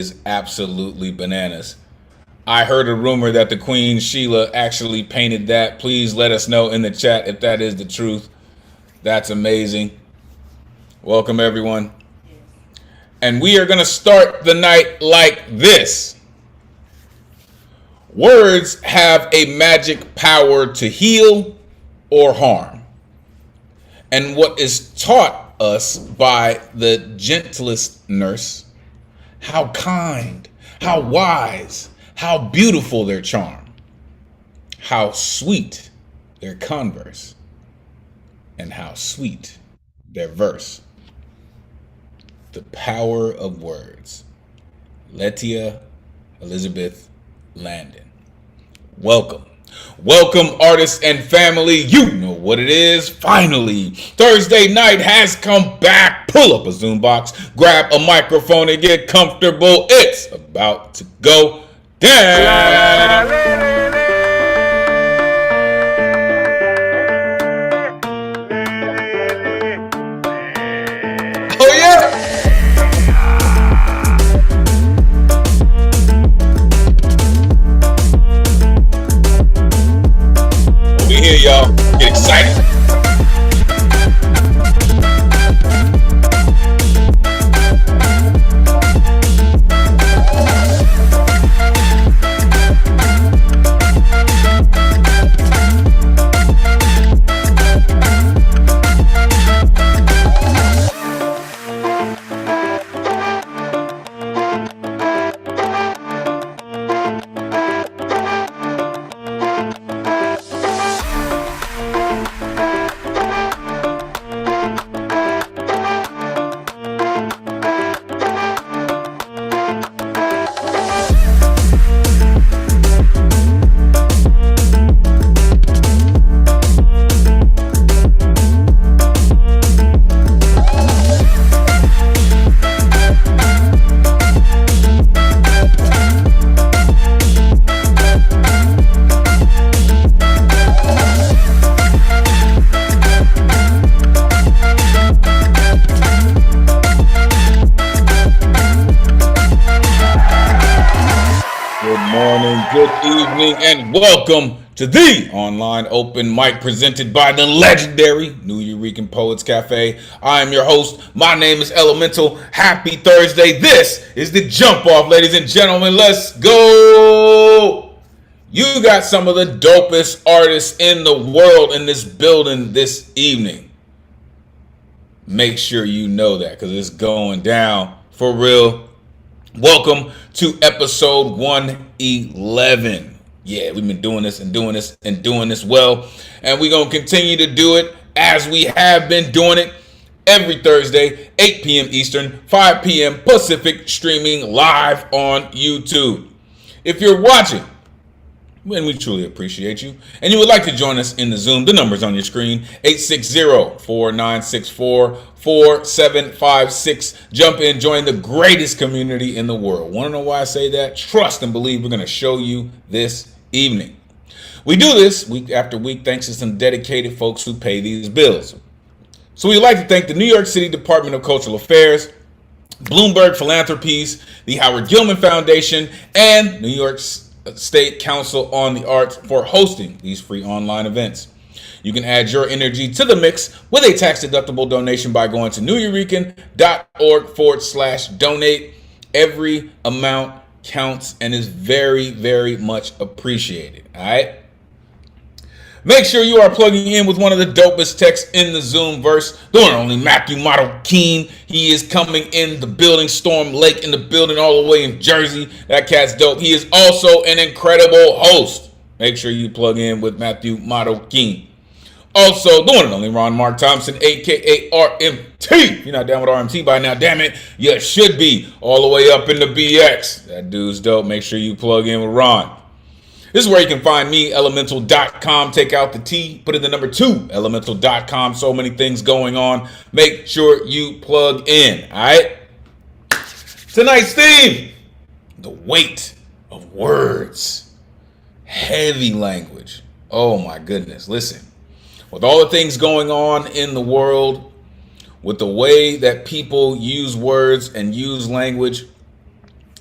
is absolutely bananas. I heard a rumor that the Queen Sheila actually painted that. Please let us know in the chat if that is the truth. That's amazing. Welcome, everyone. And we are going to start the night like this. Words have a magic power to heal or harm. And what is taught us by the gentlest nurse, how kind, how wise, how beautiful their charm, how sweet their converse, and how sweet their verse. The power of words. Letia Elizabeth Landon. Welcome. Welcome, artists and family. You know what it is. Finally, Thursday night has come back. Pull up a Zoom box, grab a microphone, and get comfortable. It's about to go down. Oh, yeah. We here, y'all. Get excited. And welcome to the online open mic presented by the legendary New Eurekan Poets Cafe. I am your host. My name is Elemen2al. Happy Thursday. This is the jump off, ladies and gentlemen. Let's go. You got some of the dopest artists in the world in this building this evening. Make sure you know that because it's going down for real. Welcome to episode 111. Yeah, we've been doing this and doing this and doing this well. And we're going to continue to do it as we have been doing it every Thursday, 8 p.m. Eastern, 5 p.m. Pacific, streaming live on YouTube. If you're watching, and we truly appreciate you, and you would like to join us in the Zoom, the number's on your screen, 860-4964-4756. Jump in, join the greatest community in the world. Want to know why I say that? Trust and believe we're going to show you this evening. We do this week after week thanks to some dedicated folks who pay these bills. So we'd like to thank the New York City Department of Cultural Affairs, Bloomberg Philanthropies, the Howard Gilman Foundation, and New York State Council on the Arts for hosting these free online events. You can add your energy to the mix with a tax-deductible donation by going to neweurekan.org/donate. Every amount counts and is very, very much appreciated. All right? Make sure you are plugging in with one of the dopest texts in the Zoom verse, the one and only Matthew Model Keen. He is coming in the building. Storm Lake in the building all the way in Jersey. That cat's dope. He is also an incredible host. Make sure you plug in with Matthew Model Keen. Also, the one and only Ron Mark Thompson, a.k.a. RMT. If you're not down with RMT by now, damn it, you should be all the way up in the BX. That dude's dope. Make sure you plug in with Ron. This is where you can find me, Elemen2al.com. Take out the T, put in the number 2, Elemen2al.com. So many things going on. Make sure you plug in, all right? Tonight's theme, the weight of words. Heavy language. Oh, my goodness. Listen, with all the things going on in the world, with the way that people use words and use language,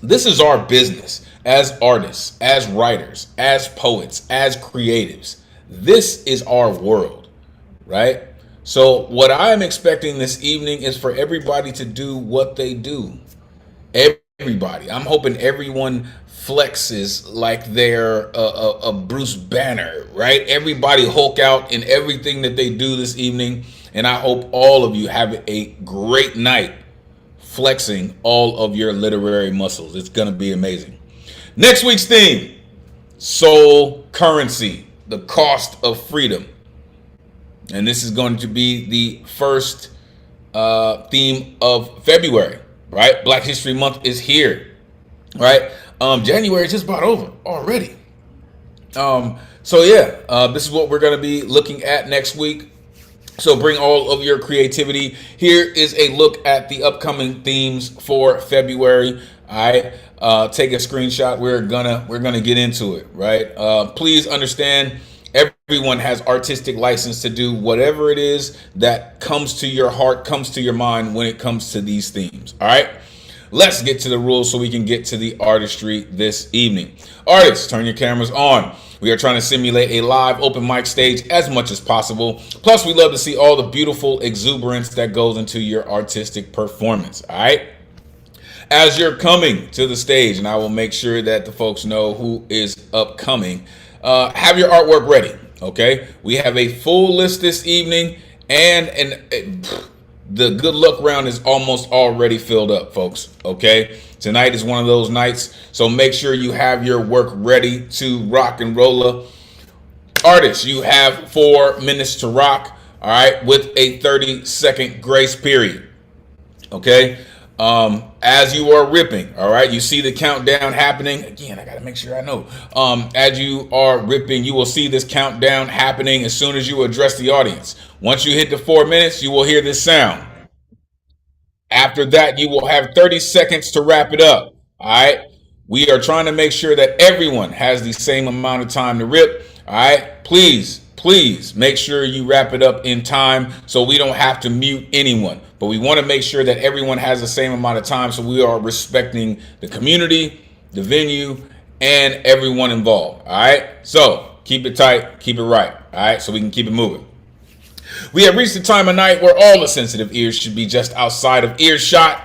This is our business as artists, as writers, as poets, as creatives. This is our world, right? So, what I'm expecting this evening is for everybody to do what they do. Everybody. I'm hoping everyone flexes like they're a Bruce Banner, right? Everybody Hulk out in everything that they do this evening. And I hope all of you have a great night flexing all of your literary muscles. It's going to be amazing. Next week's theme, soul currency, the cost of freedom. And this is going to be the first theme of February, right? Black History Month is here, right? January just about over already. This is what we're going to be looking at next week. So bring all of your creativity. Here is a look at the upcoming themes for February. All right, take a screenshot. We're gonna get into it, right? Please understand, everyone has artistic license to do whatever it is that comes to your heart, comes to your mind when it comes to these themes. All right. Let's get to the rules so we can get to the artistry this evening. Artists, turn your cameras on. We are trying to simulate a live open mic stage as much as possible. Plus, we love to see all the beautiful exuberance that goes into your artistic performance. All right. As you're coming to the stage, and I will make sure that the folks know who is upcoming, have your artwork ready. Okay. We have a full list this evening, and the good luck round is almost already filled up, folks. Okay. Tonight is one of those nights, so make sure you have your work ready to rock and roll. Artists, you have 4 minutes to rock, all right, with a 30-second grace period. Okay. As you are ripping, all right, you see the countdown happening. Again, I gotta make sure I know. As you are ripping, you will see this countdown happening as soon as you address the audience. Once you hit the 4 minutes, you will hear this sound. After that, you will have 30 seconds to wrap it up. All right. We are trying to make sure that everyone has the same amount of time to rip. All right. Please make sure you wrap it up in time so we don't have to mute anyone. But we want to make sure that everyone has the same amount of time so we are respecting the community, the venue, and everyone involved. All right. So keep it tight, keep it right. All right. So we can keep it moving. We have reached the time of night where all the sensitive ears should be just outside of earshot,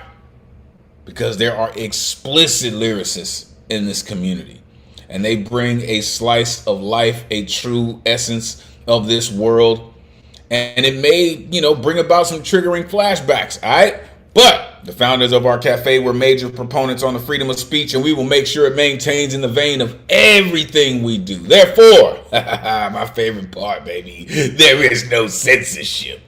because there are explicit lyricists in this community, and they bring a slice of life, a true essence of this world, and it may, bring about some triggering flashbacks, all right? But the founders of our cafe were major proponents on the freedom of speech, and we will make sure it maintains in the vein of everything we do. Therefore, my favorite part, baby, there is no censorship.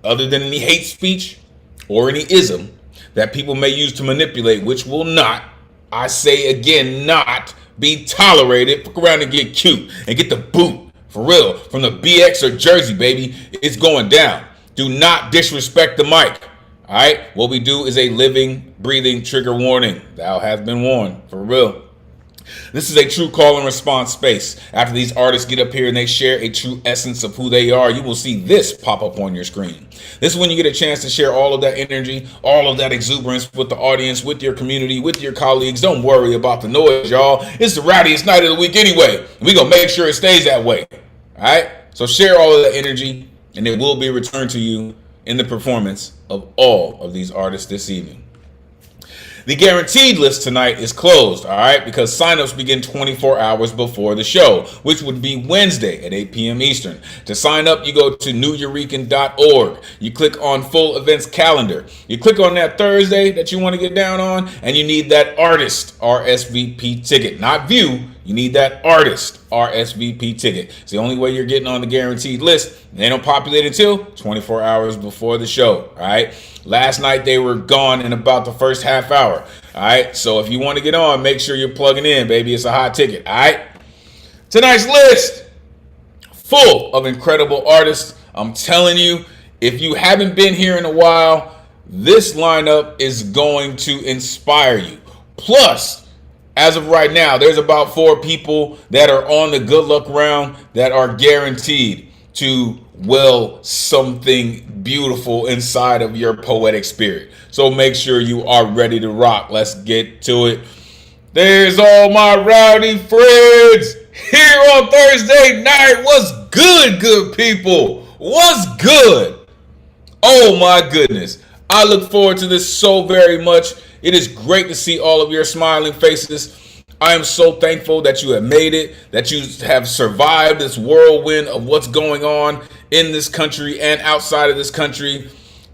Other than any hate speech or any ism that people may use to manipulate, which will not, I say again, not be tolerated. Fuck around and get cute and get the boot, for real, from the BX or Jersey, baby. It's going down. Do not disrespect the mic. All right, what we do is a living, breathing trigger warning. Thou hast been warned, for real. This is a true call and response space. After these artists get up here and they share a true essence of who they are, you will see this pop up on your screen. This is when you get a chance to share all of that energy, all of that exuberance with the audience, with your community, with your colleagues. Don't worry about the noise, y'all. It's the rowdiest night of the week anyway. We're going to make sure it stays that way. All right, so share all of that energy, and it will be returned to you in the performance of all of these artists this evening. The guaranteed list tonight is closed, all right, because signups begin 24 hours before the show, which would be Wednesday at 8 p.m. Eastern. To sign up, you go to newyurekan.org. You click on full events calendar. You click on that Thursday that you want to get down on, and you need that artist RSVP ticket, not view. You need that artist RSVP ticket. It's the only way you're getting on the guaranteed list. They don't populate until 24 hours before the show, all right? Last night, they were gone in about the first half hour, all right? So if you want to get on, make sure you're plugging in, baby. It's a hot ticket, all right? Tonight's list, full of incredible artists. I'm telling you, if you haven't been here in a while, this lineup is going to inspire you. Plus, as of right now, there's about 4 people that are on the good luck round that are guaranteed. to will something beautiful inside of your poetic spirit. So make sure you are ready to rock. Let's get to it. There's all my rowdy friends here on Thursday night. What's good people? What's good? Oh my goodness. I look forward to this so very much. It is great to see all of your smiling faces. I am so thankful that you have made it, that you have survived this whirlwind of what's going on in this country and outside of this country.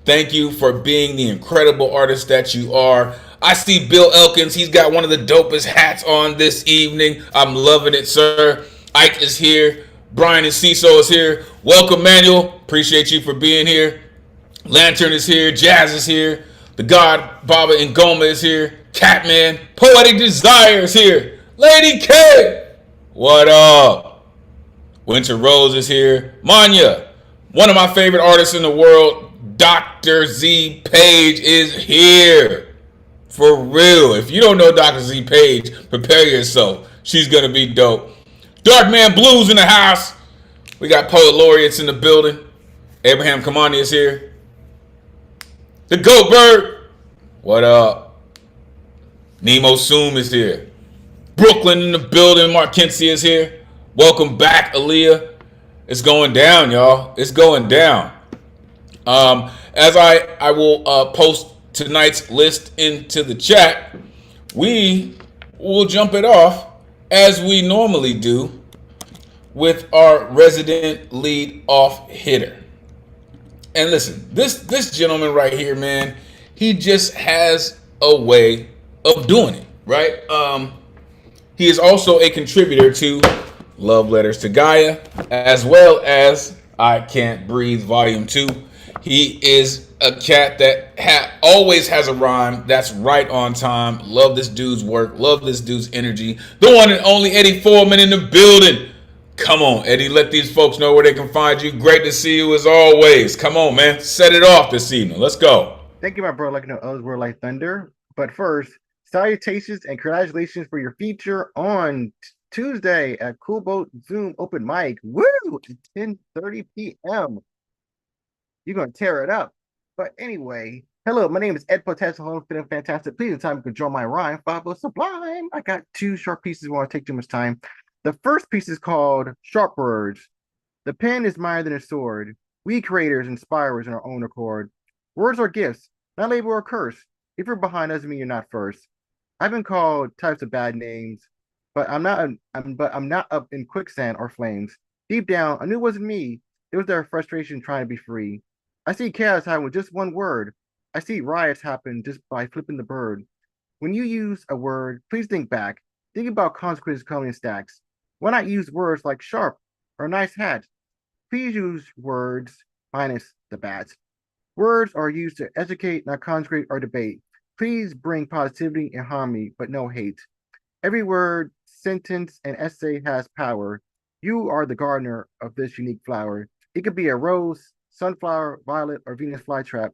Thank you for being the incredible artist that you are. I see Bill Elkins. He's got one of the dopest hats on this evening. I'm loving it, sir. Ike is here. Brian and Ciso is here. Welcome, Manuel. Appreciate you for being here. Lantern is here. Jazz is here. The God Baba Ngoma is here. Catman. Poetic Desire is here. Lady K. What up? Winter Rose is here. Manya. One of my favorite artists in the world, Dr. Z Page, is here. For real. If you don't know Dr. Z Page, prepare yourself. She's going to be dope. Dark Man Blues in the house. We got poet laureates in the building. Abraham Kamani is here. The Goat Bird. What up? Nemo Soom is here. Brooklyn in the building. Mark Kinsey is here. Welcome back, Aaliyah. It's going down, y'all. It's going down. As I will post tonight's list into the chat, we will jump it off as we normally do with our resident lead off hitter. And listen, this gentleman right here, man, he just has a way of doing it, right? He is also a contributor to Love Letters to Gaia, as well as I Can't Breathe Volume 2. He is a cat that always has a rhyme that's right on time. Love this dude's work. Love this dude's energy. The one and only Eddie Foreman in the building. Come on, Eddie. Let these folks know where they can find you. Great to see you as always. Come on, man. Set it off this evening. Let's go. Thank you, my bro. Like no others were like thunder. But first, salutations and congratulations for your feature on Tuesday at Cool Boat Zoom Open Mic. Woo! At 10:30 p.m. You're going to tear it up. But anyway, hello, my name is Ed Potential Home, feeling fantastic. Please, in time, you can draw my rhyme. Fabo Sublime. I got two short pieces. I want to take too much time. The first piece is called Sharp Words. The pen is mightier than a sword. We creators inspire us in our own accord. Words are gifts, not label or curse. If you're behind doesn't mean you're not first. I've been called types of bad names, but I'm not up in quicksand or flames. Deep down, I knew it wasn't me. It was their frustration trying to be free. I see chaos happen with just one word. I see riots happen just by flipping the bird. When you use a word, please think back. Think about consequences coming in stacks. Why not use words like sharp or nice hat? Please use words minus the bad. Words are used to educate, not consecrate or debate. Please bring positivity and harmony, but no hate. Every word, sentence, and essay has power. You are the gardener of this unique flower. It could be a rose, sunflower, violet, or Venus flytrap.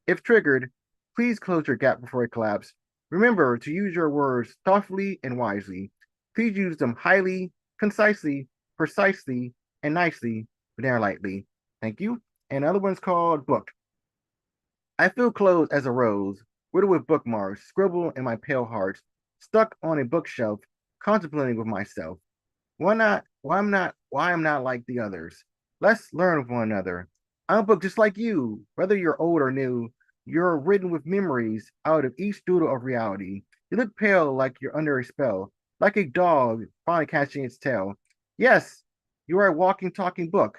If triggered, please close your gap before it collapses. Remember to use your words thoughtfully and wisely. Please use them highly, concisely, precisely, and nicely, but never lightly. Thank you. And another one's called Book. I feel closed as a rose, riddled with bookmarks, scribbled in my pale heart, stuck on a bookshelf, contemplating with myself. Why I'm not like the others. Let's learn of one another. I'm a book just like you, whether you're old or new. You're written with memories out of each doodle of reality. You look pale like you're under a spell, like a dog finally catching its tail. Yes, you are a walking, talking book.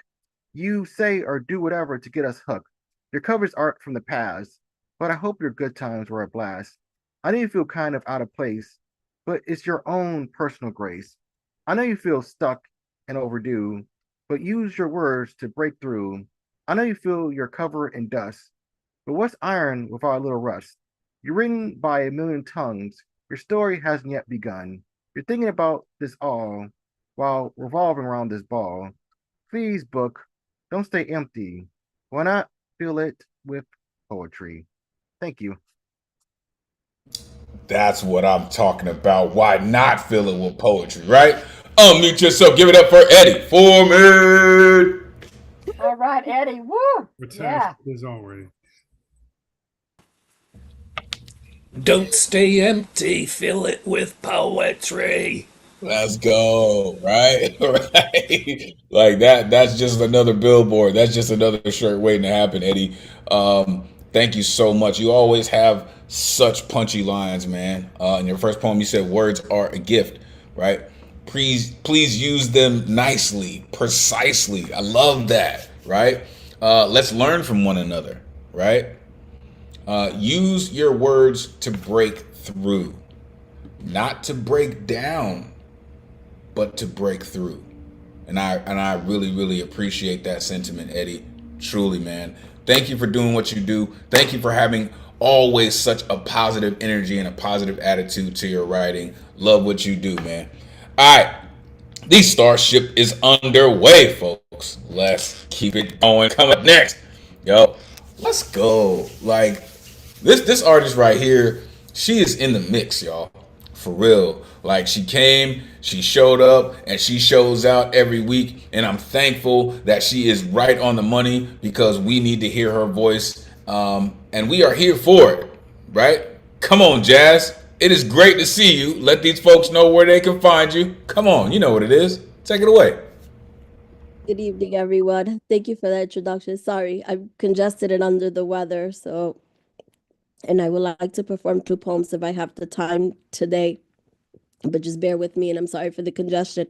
You say or do whatever to get us hooked. Your covers art from the past, but I hope your good times were a blast. I know you feel kind of out of place, but it's your own personal grace. I know you feel stuck and overdue, but use your words to break through. I know you feel you're covered in dust, but what's iron without a little rust? You're written by a million tongues. Your story hasn't yet begun. You're thinking about this all while revolving around this ball. Please, book, don't stay empty. Why not fill it with poetry? Thank you. That's what I'm talking about. Why not fill it with poetry, right? Unmute yourself. Give it up for Eddie Foreman. All right, Eddie. Woo! Attached Yeah. is already. Don't stay empty, fill it with poetry. Let's go. Right? Right. Like that's just another billboard. That's just another shirt waiting to happen, Eddie. Thank you so much. You always have such punchy lines, man. In your first poem, you said words are a gift, right? Please use them nicely, precisely. I love that, right? Let's learn from one another, right? Use your words to break through, not to break down, but to break through. And I really appreciate that sentiment, Eddie. Truly, man. Thank you for doing what you do. Thank you for having always such a positive energy and a positive attitude to your writing. Love what you do, man. All right. The Starship is underway, folks. Let's keep it going. Coming up next, yo, let's go. Like this artist right here, she is in the mix, y'all. For real. Like she came, she showed up, and she shows out every week. And I'm thankful that she is right on the money because we need to hear her voice. And we are here for it, right? Come on, Jazz. It is great to see you. Let these folks know where they can find you. Come on, you know what it is. Take it away. Good evening, everyone. Thank you for that introduction. Sorry, I'm congested and under the weather, and I would like to perform 2 poems if I have the time today, but just bear with me, and I'm sorry for the congestion.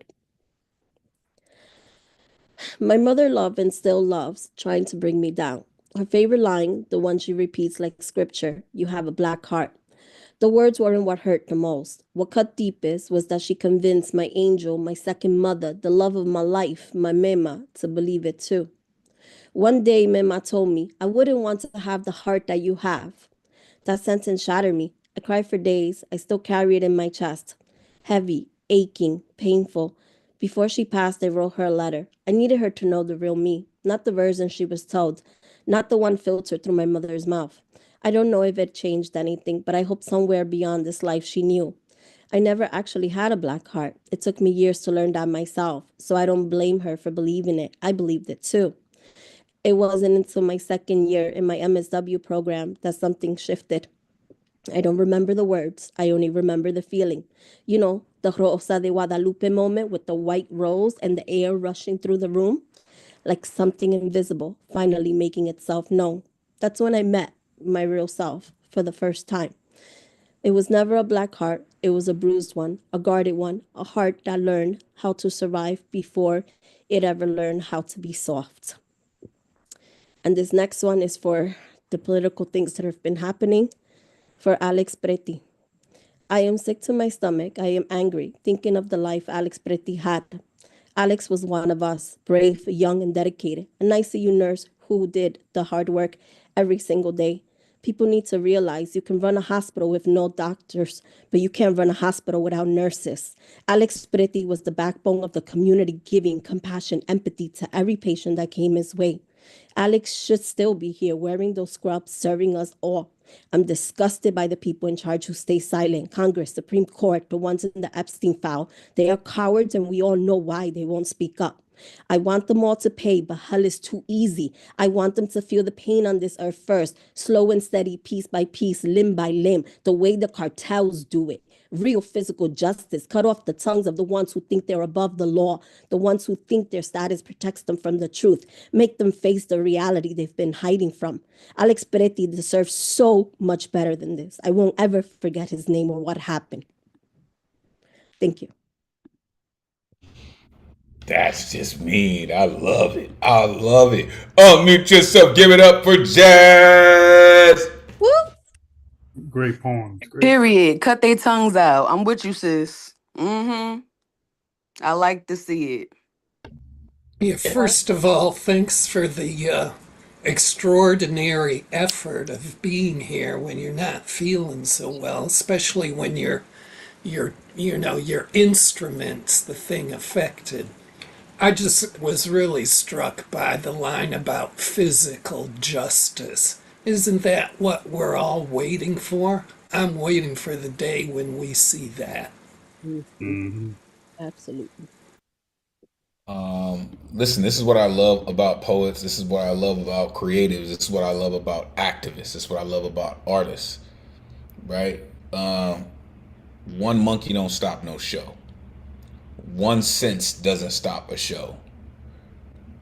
My mother loved and still loves trying to bring me down. Her favorite line, the one she repeats like scripture, "You have a black heart." The words weren't what hurt the most. What cut deepest was that she convinced my angel, my second mother, the love of my life, my Mema, to believe it too. One day, Mema told me, "I wouldn't want to have the heart that you have." That sentence shattered me. I cried for days. I still carry it in my chest. Heavy, aching, painful. Before she passed, I wrote her a letter. I needed her to know the real me, not the version she was told, not the one filtered through my mother's mouth. I don't know if it changed anything, but I hope somewhere beyond this life she knew. I never actually had a black heart. It took me years to learn that myself, so I don't blame her for believing it. I believed it too. It wasn't until my second year in my MSW program that something shifted. I don't remember the words. I only remember the feeling. You know, the Rosa de Guadalupe moment with the white rose and the air rushing through the room, like something invisible finally making itself known. That's when I met my real self for the first time. It was never a black heart. It was a bruised one, a guarded one, a heart that learned how to survive before it ever learned how to be soft. And this next one is for the political things that have been happening. For Alex Preti. I am sick to my stomach. I am angry, thinking of the life Alex Preti had. Alex was one of us, brave, young, and dedicated, an ICU nurse who did the hard work every single day. People need to realize you can run a hospital with no doctors, but you can't run a hospital without nurses. Alex Preti was the backbone of the community, giving compassion, empathy to every patient that came his way. Alex should still be here wearing those scrubs, serving us all. I'm disgusted by the people in charge who stay silent. Congress, Supreme Court, the ones in the Epstein file. They are cowards and we all know why they won't speak up. I want them all to pay, but hell is too easy. I want them to feel the pain on this earth first, slow and steady, piece by piece, limb by limb, the way the cartels do it. Real physical justice, cut off the tongues of the ones who think they're above the law, the ones who think their status protects them from the truth, make them face the reality they've been hiding from. Alex Peretti deserves so much better than this. I won't ever forget his name or what happened. Thank you. That's just mean. I love it. I love it. Unmute yourself. Give it up for Jazz. Woo! Great poems. Great. Period. Cut their tongues out. I'm with you, sis. Mm-hmm. I like to see it. Yeah, first of all, thanks for the extraordinary effort of being here when you're not feeling so well, especially when your instruments, the thing affected. I just was really struck by the line about physical justice. Isn't that what we're all waiting for? I'm waiting for the day when we see that. Mm-hmm. Absolutely. Listen, this is what I love about poets. This is what I love about creatives. This is what I love about activists. This is what I love about artists, right? One monkey don't stop no show. One sense doesn't stop a show.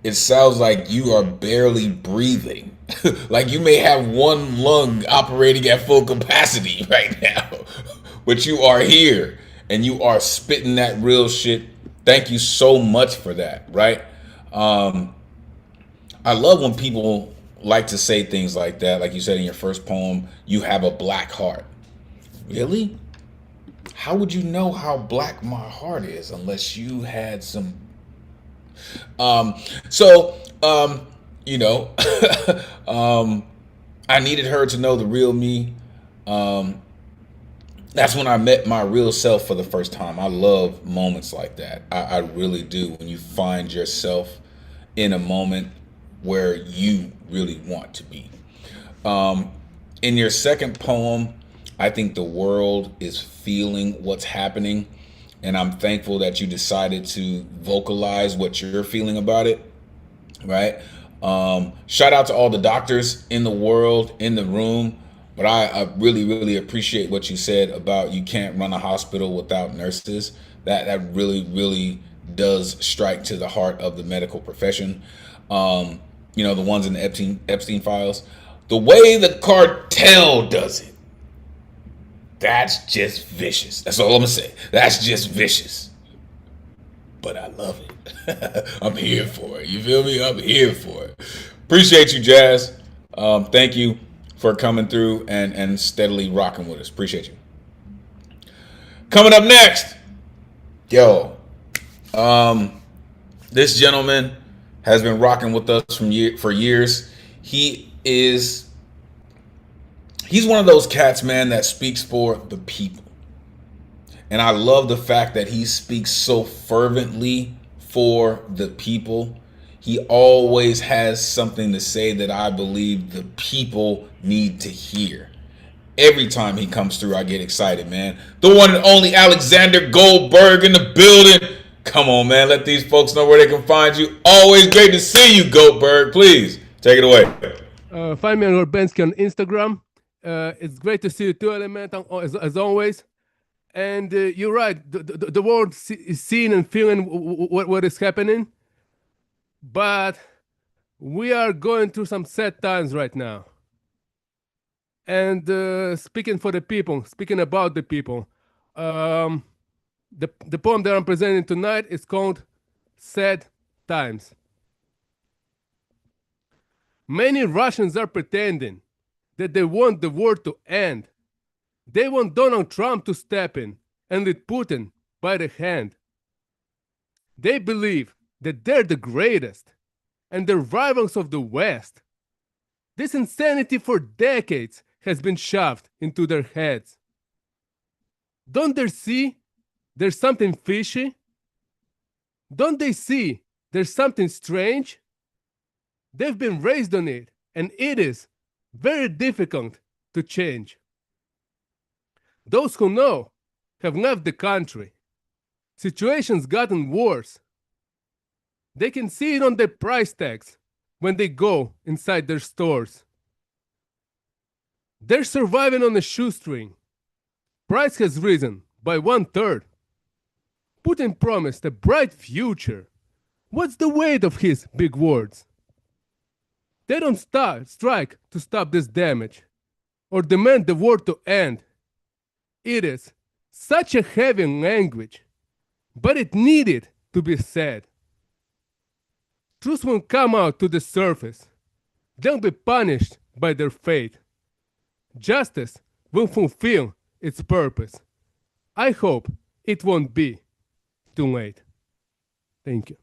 It sounds like you are barely breathing. Like you may have one lung operating at full capacity right now, but you are here and you are spitting that real shit. Thank you so much for that, right? I love when people like to say things like that. Like you said in your first poem, you have a black heart. Really? How would you know how black my heart is unless you had some um so you know I needed her to know the real me. um that's when I met my real self for the first time. I love moments like that. I really do. When you find yourself in a moment where you really want to be. Um, in your second poem, I think the world is feeling what's happening, and I'm thankful that you decided to vocalize what you're feeling about it, right? Shout out to all the doctors in the world, in the room. But I really, really appreciate what you said about you can't run a hospital without nurses. That really, really does strike to the heart of the medical profession. The ones in the Epstein files. The way the cartel does it, that's just vicious. That's all I'm gonna say. That's just vicious. But I love it. I'm here for it. You feel me? I'm here for it. Appreciate you, Jazz. Thank you for coming through and steadily rocking with us. Appreciate you. Coming up next, yo, this gentleman has been rocking with us for years. He's one of those cats, man, that speaks for the people. And I love the fact that he speaks so fervently for the people. He always has something to say that I believe the people need to hear. Every time he comes through, I get excited, man. The one and only Alexander Goldberg in the building. Come on, man. Let these folks know where they can find you. Always great to see you, Goldberg. Please, take it away. Find me on Urbensky on Instagram. It's great to see you too, Element, as always. And you're right. The world is seeing and feeling what is happening. But we are going through some sad times right now. And speaking for the people, speaking about the people, the poem that I'm presenting tonight is called Sad Times. Many Russians are pretending that they want the war to end. They want Donald Trump to step in and lead Putin by the hand. They believe that they're the greatest and the rivals of the West. This insanity for decades has been shoved into their heads. Don't they see there's something fishy? Don't they see there's something strange? They've been raised on it, and it is very difficult to change. Those who know have left the country. Situation's gotten worse. They can see it on their price tags when they go inside their stores. They're surviving on a shoestring. Price has risen by 1/3. Putin promised a bright future. What's the weight of his big words? They don't strike to stop this damage or demand the war to end. It is such a heavy language, but it needed to be said. Truth will come out to the surface. They'll be punished by their fate. Justice will fulfill its purpose. I hope it won't be too late. Thank you.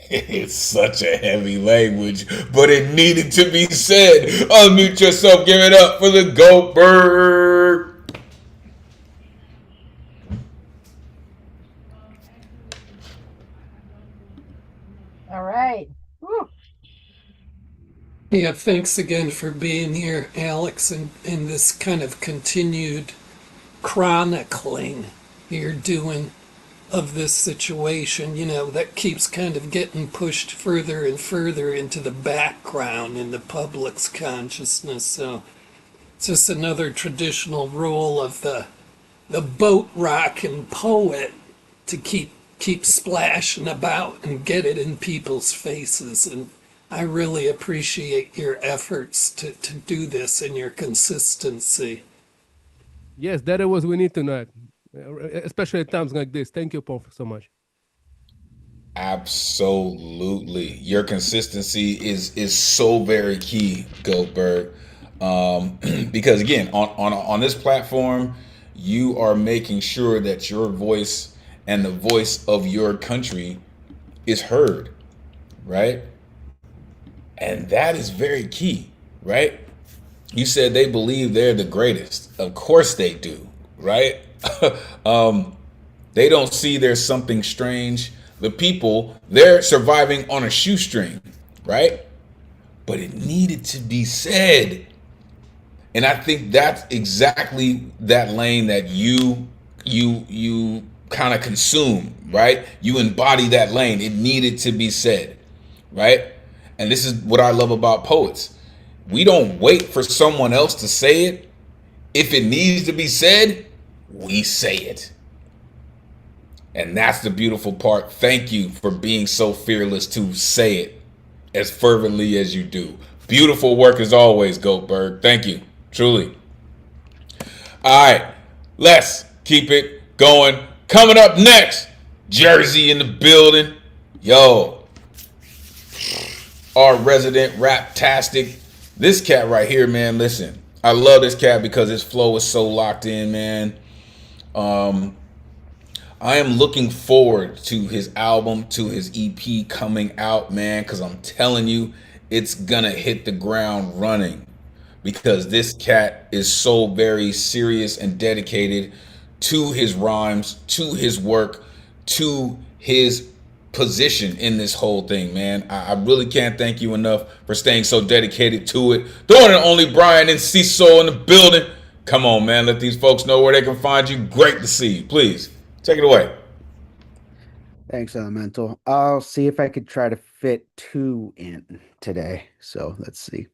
It's such a heavy language, but it needed to be said. Unmute yourself. Give it up for the Goldberg. All right. Woo. Yeah, thanks again for being here, Alex, and this kind of continued chronicling you're doing of this situation, that keeps kind of getting pushed further and further into the background in the public's consciousness. So it's just another traditional role of the boat rocking poet to keep splashing about and get it in people's faces. And I really appreciate your efforts to do this and your consistency. Yes, that is what we need tonight, especially at times like this. Thank you, Paul, so much. Absolutely, your consistency is so very key, Goldberg. Because again, on this platform, you are making sure that your voice and the voice of your country is heard, right? And that is very key, right? You said they believe they're the greatest. Of course they do, right? They don't see there's something strange. The people, they're surviving on a shoestring, right? But it needed to be said. And I think that's exactly that lane that you kind of consume, right? You embody that lane. It needed to be said, right? And this is what I love about poets. We don't wait for someone else to say it. If it needs to be said, we say it. And that's the beautiful part. Thank you for being so fearless to say it as fervently as you do. Beautiful work as always, Goldberg. Thank you. Truly. All right. Let's keep it going. Coming up next, Jersey in the building. Yo. Our resident rap-tastic. This cat right here, man, listen. I love this cat because his flow is so locked in, man. I am looking forward to his album, to his EP coming out, man, because I'm telling you, it's gonna hit the ground running because this cat is so very serious and dedicated to his rhymes, to his work, to his position in this whole thing, man. I really can't thank you enough for staying so dedicated to it. The one and only Brian and Ciso in the building. Come on, man. Let these folks know where they can find you. Great to see you. Please, take it away. Thanks, Elemental. I'll see if I could try to fit 2 in today. So let's see.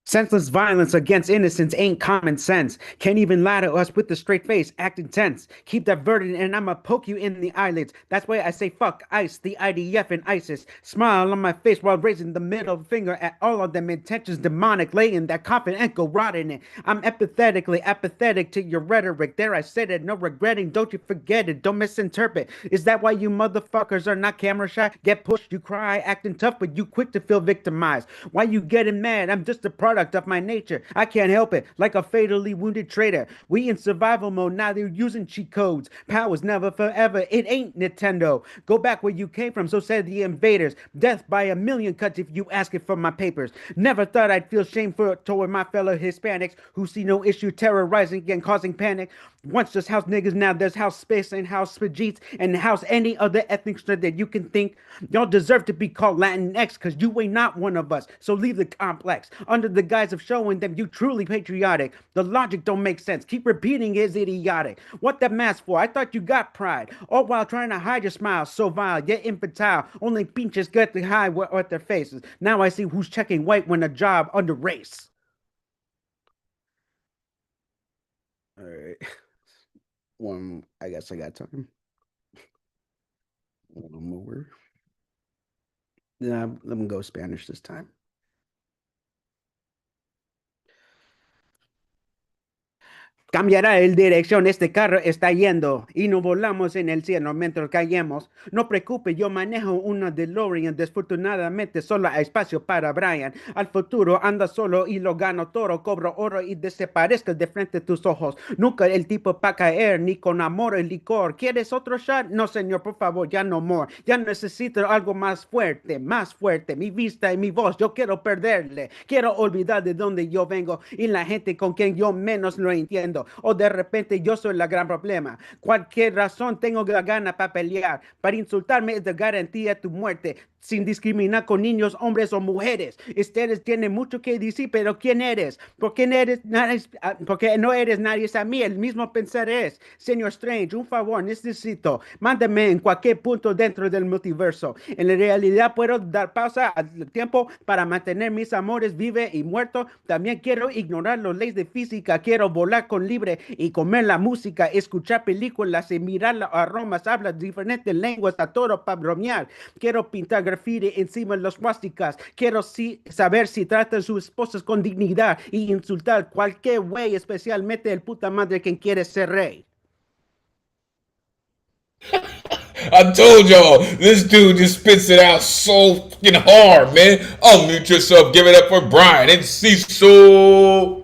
Senseless violence against innocence ain't common sense. Can't even lie to us with a straight face, acting tense. Keep diverted and I'ma poke you in the eyelids. That's why I say fuck ICE, the IDF and ISIS. Smile on my face while raising the middle finger at all of them intentions demonic, laying that coffin and go rotting it. I'm empathetically apathetic to your rhetoric. There I said it, no regretting, don't you forget it, don't misinterpret. Is that why you motherfuckers are not camera shy? Get pushed, you cry, acting tough, but you quick to feel victimized. Why you getting mad? I'm just a product of my nature. I can't help it, like a fatally wounded traitor. We in survival mode, now they're using cheat codes. Power's never forever, it ain't Nintendo. Go back where you came from, so said the invaders. Death by a million cuts if you ask it for my papers. Never thought I'd feel shame toward my fellow Hispanics who see no issue terrorizing and causing panic. Once just house niggas, now there's house space and house Spajeets and house any other ethnic slur that you can think. Y'all deserve to be called Latinx because you ain't not one of us. So leave the complex under the guise of showing them you truly patriotic. The logic don't make sense. Keep repeating is idiotic. What that mask for? I thought you got pride. All while trying to hide your smile. So vile, yet infantile. Only pinches get to hide with their faces. Now I see who's checking white when a job under race. All right. One, I guess I got time. One more. Yeah, let me go Spanish this time. Cambiará el dirección, este carro está yendo y no volamos en el cielo mientras caemos. No preocupe, yo manejo una DeLorean, desafortunadamente solo hay espacio para Brian. Al futuro anda solo y lo gano todo, cobro oro y desaparezco de frente a tus ojos. Nunca el tipo para caer, ni con amor y licor. ¿Quieres otro shot? No señor, por favor, ya no more. Ya necesito algo más fuerte, mi vista y mi voz, yo quiero perderle. Quiero olvidar de dónde yo vengo y la gente con quien yo menos lo entiendo. o de repente yo soy la gran problema. Cualquier razón tengo la gana para pelear, para insultarme es de garantía tu muerte, sin discriminar con niños, hombres o mujeres. Ustedes tienen mucho que decir, pero ¿quién eres? Porque no eres nadie a mí, el mismo pensar es. Señor Strange, un favor, necesito, mándame en cualquier punto dentro del multiverso. En la realidad puedo dar pausa al tiempo para mantener mis amores vive y muerto. También quiero ignorar las leyes de física, quiero volar con libre y comer la música, escuchar películas y mirar los aromas, hablar diferentes lenguas a todo para bromear. Quiero pintar graffiti encima de los plásticas. Quiero saber si tratan a sus esposas con dignidad y insultar cualquier güey, especialmente el puta madre quien quiere ser rey. I told y'all, this dude just spits it out so fucking hard, man. Unmute yourself. Give it up for Brian and Cecil.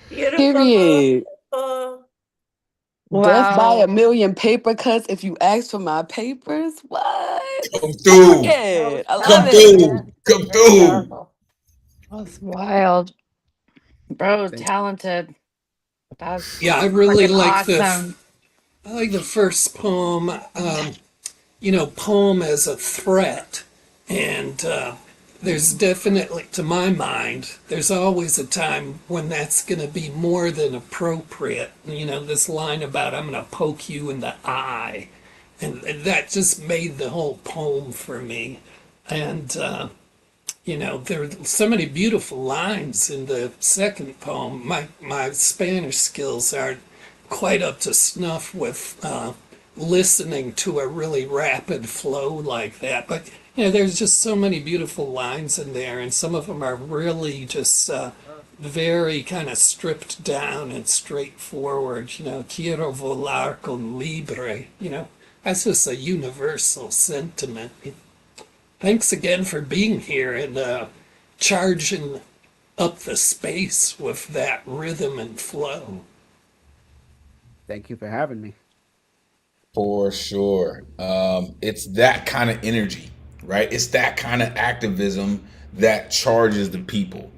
Period. Death by a million paper cuts if you ask for my papers. What? Come through. Yeah, I Come love it. through. Come through. That's wild. Bro, talented. That's Yeah, I really freaking like awesome. the first poem. Poem as a threat, and there's definitely, to my mind, there's always a time when that's going to be more than appropriate. This line about I'm going to poke you in the eye, and that just made the whole poem for me. And there are so many beautiful lines in the second poem. My Spanish skills aren't quite up to snuff with listening to a really rapid flow like that. But there's just so many beautiful lines in there, and some of them are really just very kind of stripped down and straightforward. Quiero volar con libre. That's just a universal sentiment. Thanks again for being here and charging up the space with that rhythm and flow. Thank you for having me. For sure. It's that kind of energy, right? It's that kind of activism that charges the people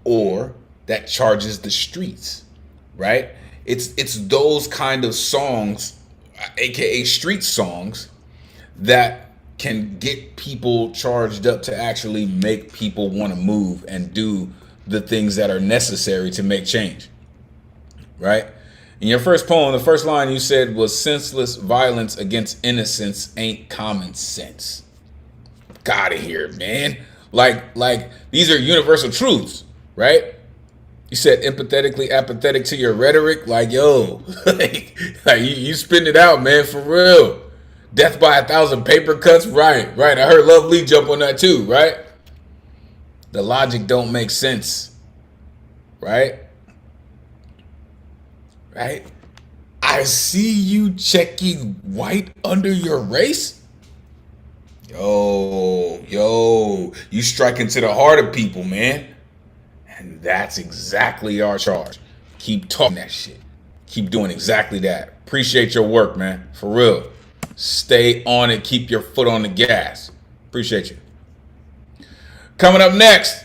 or that charges the streets, right? It's those kind of songs, aka street songs, that can get people charged up to actually make people want to move and do the things that are necessary to make change, right? In your first poem, the first line you said was senseless violence against innocence ain't common sense. Got it here, man. Like these are universal truths, right? You said empathetically apathetic to your rhetoric. Like, yo, like you spitting it out, man, for real. Death by 1,000 paper cuts, right. I heard Lovely jump on that too, right? The logic don't make sense, right? I see you checking white under your race. Yo, you striking to the heart of people, man. And that's exactly our charge. Keep talking that shit. Keep doing exactly that. Appreciate your work, man. For real. Stay on it. Keep your foot on the gas. Appreciate you. Coming up next,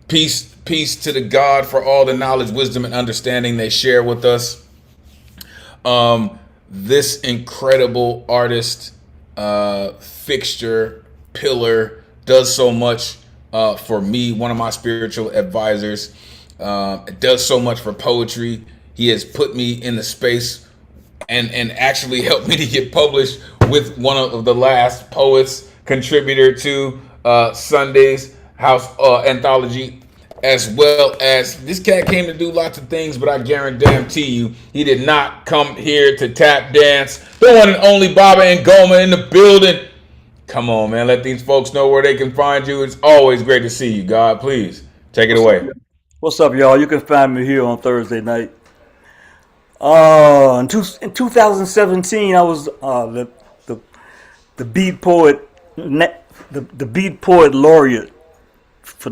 peace to the God for all the knowledge, wisdom, and understanding they share with us. This incredible artist, fixture, pillar, does so much for me, one of my spiritual advisors. Does so much for poetry. He has put me in the space and actually helped me to get published with one of the last poets, contributor to Sunday's House Anthology, as well as this cat came to do lots of things, but I guarantee you he did not come here to tap dance. The one and only Baba and Goma in the building. Come on, man. Let these folks know where they can find you. It's always great to see you, God. Please take it away. What's up, y'all? You can find me here on Thursday night. In 2017, I was the beat poet, the beat poet laureate for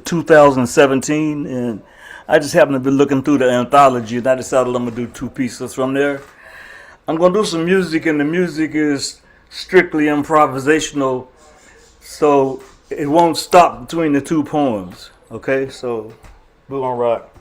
2017, and I just happened to be looking through the anthology, and I decided I'm gonna do 2 pieces from there. I'm gonna do some music, and the music is strictly improvisational, so it won't stop between the 2 poems. Okay, so we're gonna rock.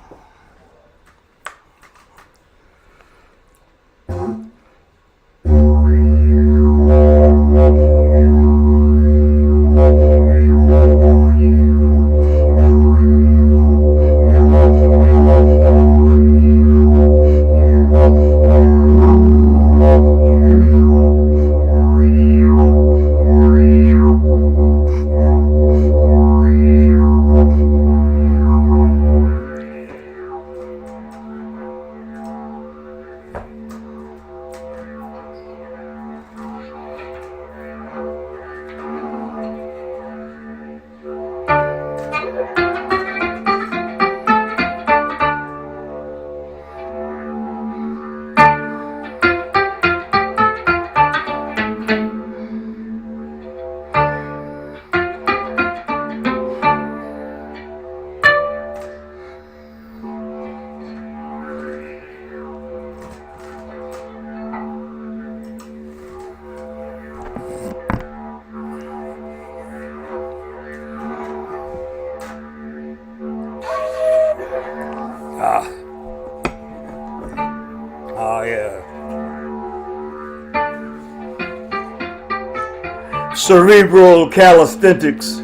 cerebral calisthenics,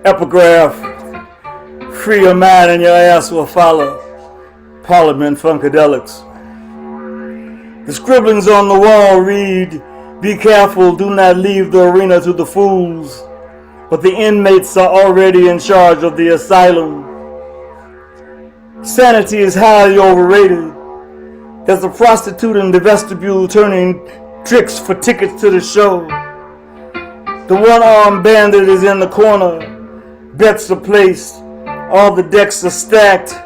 epigraph, free your mind and your ass will follow, Parliament Funkadelics. The scribblings on the wall read, be careful, do not leave the arena to the fools, but the inmates are already in charge of the asylum. Sanity is highly overrated. There's a prostitute in the vestibule turning tricks for tickets to the show. The one-armed bandit is in the corner. Bets are placed. All the decks are stacked.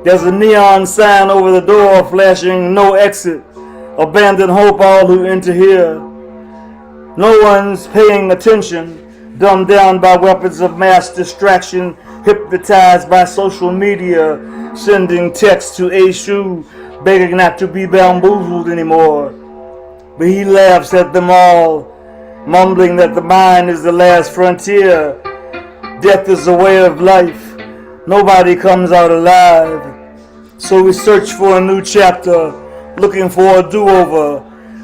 There's a neon sign over the door flashing no exit. Abandon hope all who enter here. No one's paying attention. Dumbed down by weapons of mass distraction. Hypnotized by social media. Sending texts to Eshu, begging not to be bamboozled anymore. But he laughs at them all, mumbling that the mind is the last frontier. Death is a way of life. Nobody comes out alive. So we search for a new chapter, looking for a do-over.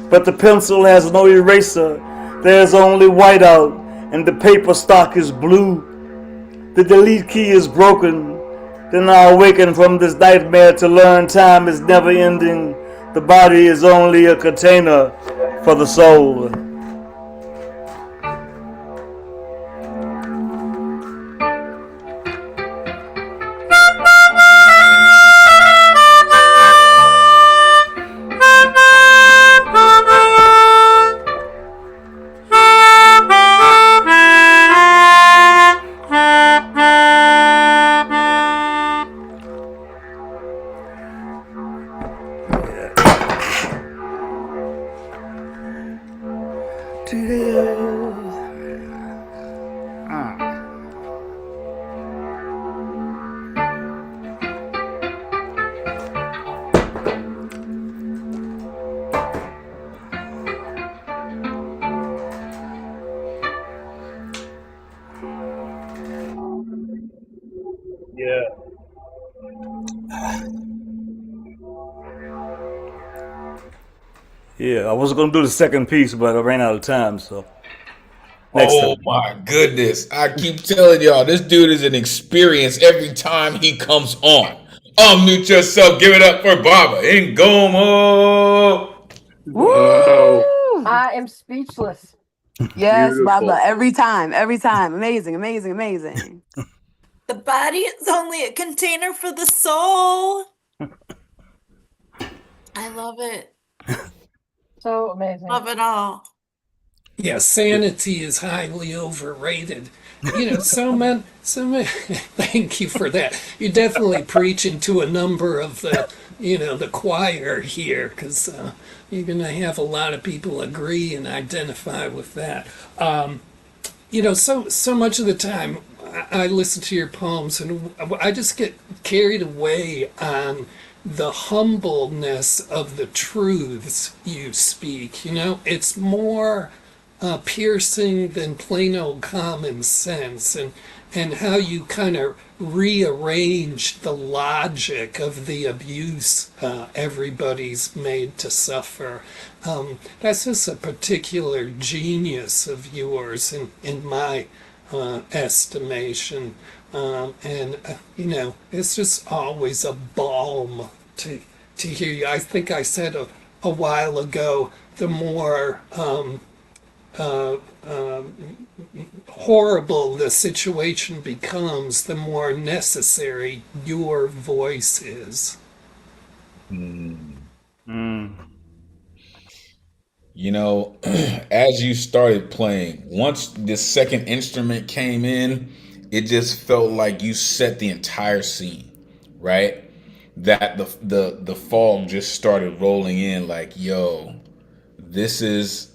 But the pencil has no eraser. There's only whiteout, and the paper stock is blue. The delete key is broken. Then I awaken from this nightmare to learn time is never ending. The body is only a container for the soul. Yeah, I was going to do the second piece, but I ran out of time, so. Oh my goodness. I keep telling y'all, this dude is an experience every time he comes on. Unmute yourself. Give it up for Baba Ngomo. Woo! I am speechless. Yes, Beautiful. Baba. Every time. Amazing, amazing, amazing. The body is only a container for the soul. I love it. So amazing. Love it all. Yeah, sanity is highly overrated. You know, so many, thank you for that. You're definitely preaching to a number of the, the choir here, because you're going to have a lot of people agree and identify with that. So much of the time I listen to your poems and I just get carried away on the humbleness of the truths you speak. It's more piercing than plain old common sense, and how you kind of rearrange the logic of the abuse everybody's made to suffer. That's just a particular genius of yours in my estimation. It's just always a balm to hear you. I think I said a while ago, the more horrible the situation becomes, the more necessary your voice is. As you started playing, once the second instrument came in, it just felt like you set the entire scene, right? That the fog just started rolling in like, yo, this is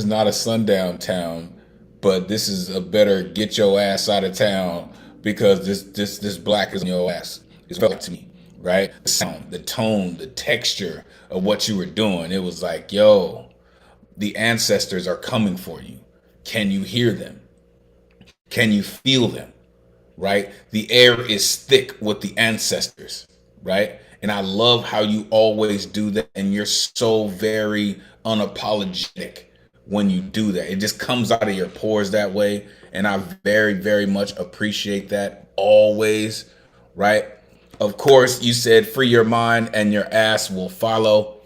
not a sundown town, but this is a better get your ass out of town, because this black is on your ass. It felt like to me, right? The sound, the tone, the texture of what you were doing. It was like, yo, the ancestors are coming for you. Can you hear them? Can you feel them? Right? The air is thick with the ancestors, right? And I love how you always do that, and you're so very unapologetic when you do that. It just comes out of your pores that way. And I very, very much appreciate that always, right? Of course, you said free your mind and your ass will follow.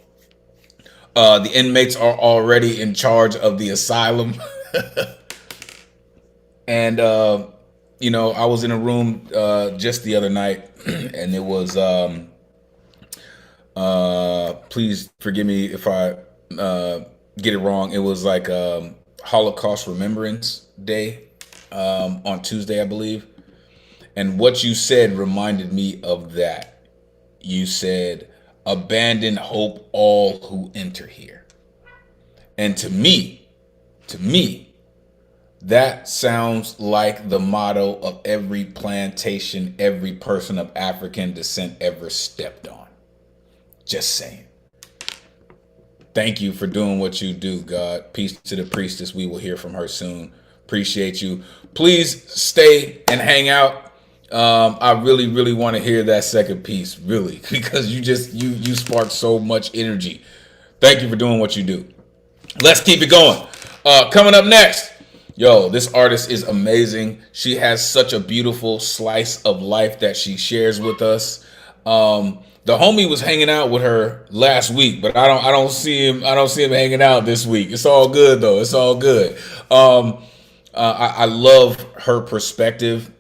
The inmates are already in charge of the asylum. And, I was in a room just the other night, and it was, please forgive me if I get it wrong. It was like Holocaust Remembrance Day on Tuesday, I believe. And what you said reminded me of that. You said, abandon hope all who enter here. And to me, that sounds like the motto of every plantation every person of African descent ever stepped on. Just saying. Thank you for doing what you do, God. Peace to the priestess. We will hear from her soon. Appreciate you. Please stay and hang out. I really, really want to hear that second piece, really, because you spark so much energy. Thank you for doing what you do. Let's keep it going. Coming up next, this artist is amazing. She has such a beautiful slice of life that she shares with us. The homie was hanging out with her last week, but I don't see him hanging out this week. It's all good though. It's all good. I love her perspective.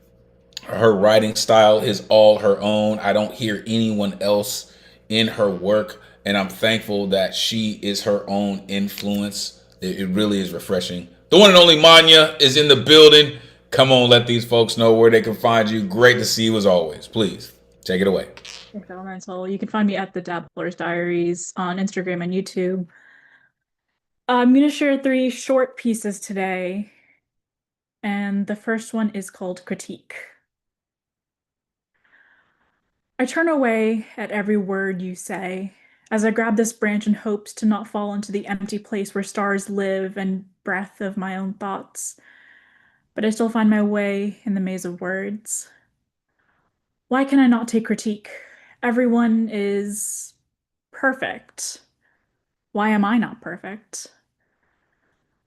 Her writing style is all her own. I don't hear anyone else in her work, and I'm thankful that she is her own influence. It really is refreshing. The one and only Manya is in the building. Come on, let these folks know where they can find you. Great to see you as always. Please, take it away. Thanks, Elemental. You can find me at the Dabbler's Diaries on Instagram and YouTube. I'm going to share 3 short pieces today, and the first one is called Critique. I turn away at every word you say, as I grab this branch in hopes to not fall into the empty place where stars live and breath of my own thoughts. But I still find my way in the maze of words. Why can I not take critique? Everyone is perfect. Why am I not perfect?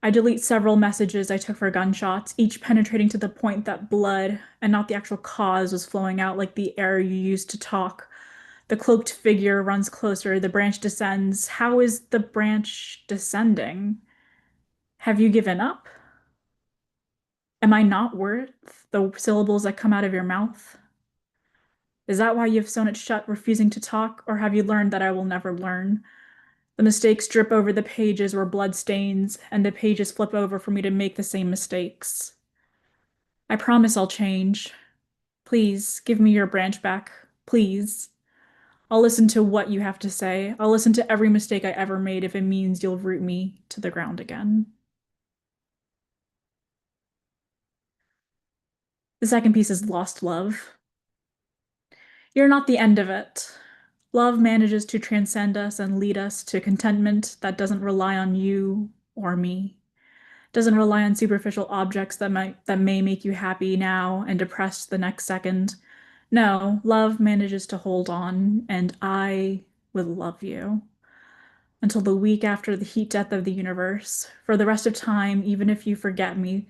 I delete several messages I took for gunshots, each penetrating to the point that blood, and not the actual cause, was flowing out like the air you used to talk. The cloaked figure runs closer, the branch descends. How is the branch descending? Have you given up? Am I not worth the syllables that come out of your mouth? Is that why you've sewn it shut, refusing to talk, or have you learned that I will never learn? The mistakes drip over the pages where blood stains, and the pages flip over for me to make the same mistakes. I promise I'll change. Please, give me your branch back. Please. I'll listen to what you have to say. I'll listen to every mistake I ever made if it means you'll root me to the ground again. The second piece is Lost Love. You're not the end of it. Love manages to transcend us and lead us to contentment that doesn't rely on you or me. Doesn't rely on superficial objects that may make you happy now and depressed the next second. No, love manages to hold on, and I will love you until the week after the heat death of the universe, for the rest of time, even if you forget me,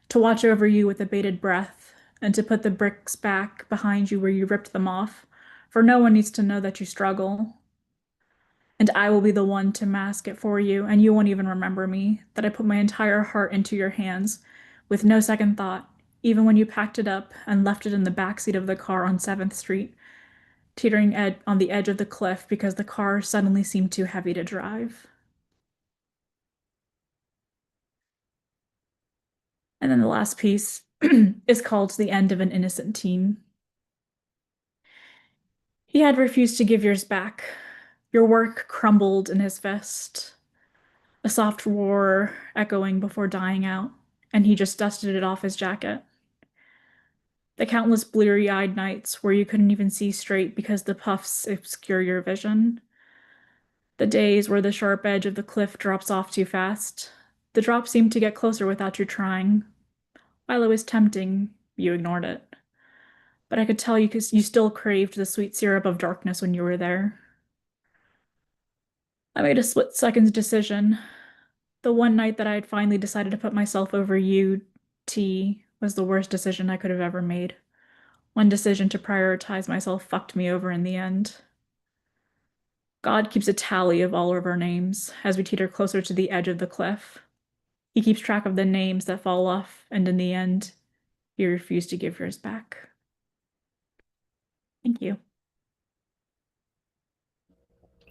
to watch over you with a bated breath, and to put the bricks back behind you where you ripped them off, for no one needs to know that you struggle. And I will be the one to mask it for you, and you won't even remember me, that I put my entire heart into your hands, with no second thought, even when you packed it up and left it in the backseat of the car on 7th Street, teetering on the edge of the cliff because the car suddenly seemed too heavy to drive. And then the last piece is called The End of an Innocent Teen. He had refused to give yours back. Your work crumbled in his fist, a soft roar echoing before dying out, and he just dusted it off his jacket. The countless bleary-eyed nights where you couldn't even see straight because the puffs obscure your vision. The days where the sharp edge of the cliff drops off too fast. The drop seemed to get closer without you trying. While it was tempting, you ignored it. But I could tell you because you still craved the sweet syrup of darkness when you were there. I made a split-second decision. The one night that I had finally decided to put myself over you, T, was the worst decision I could have ever made. One decision to prioritize myself fucked me over in the end. God keeps a tally of all of our names as we teeter closer to the edge of the cliff. He keeps track of the names that fall off, and in the end, you refuse to give yours back. Thank you.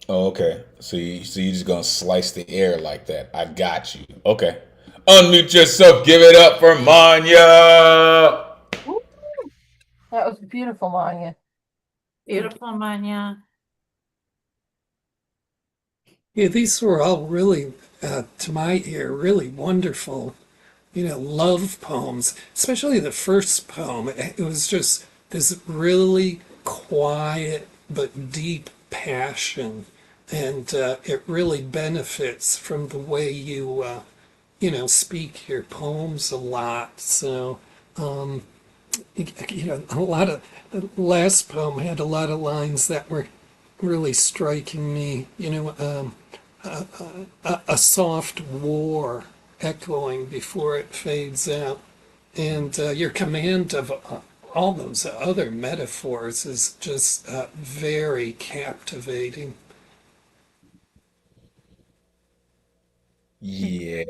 Oh, okay. So you just gonna slice the air like that. I got you. Okay. Unmute yourself. Give it up for Manya. Woo! That was beautiful, Manya. Beautiful, Manya. Yeah, these were all really, to my ear, really wonderful, love poems, especially the first poem. It was just this really quiet but deep passion. And it really benefits from the way speak your poems a lot. So, a lot of the last poem had a lot of lines that were really striking me. A soft war echoing before it fades out. And your command of all those other metaphors is just very captivating. Yeah.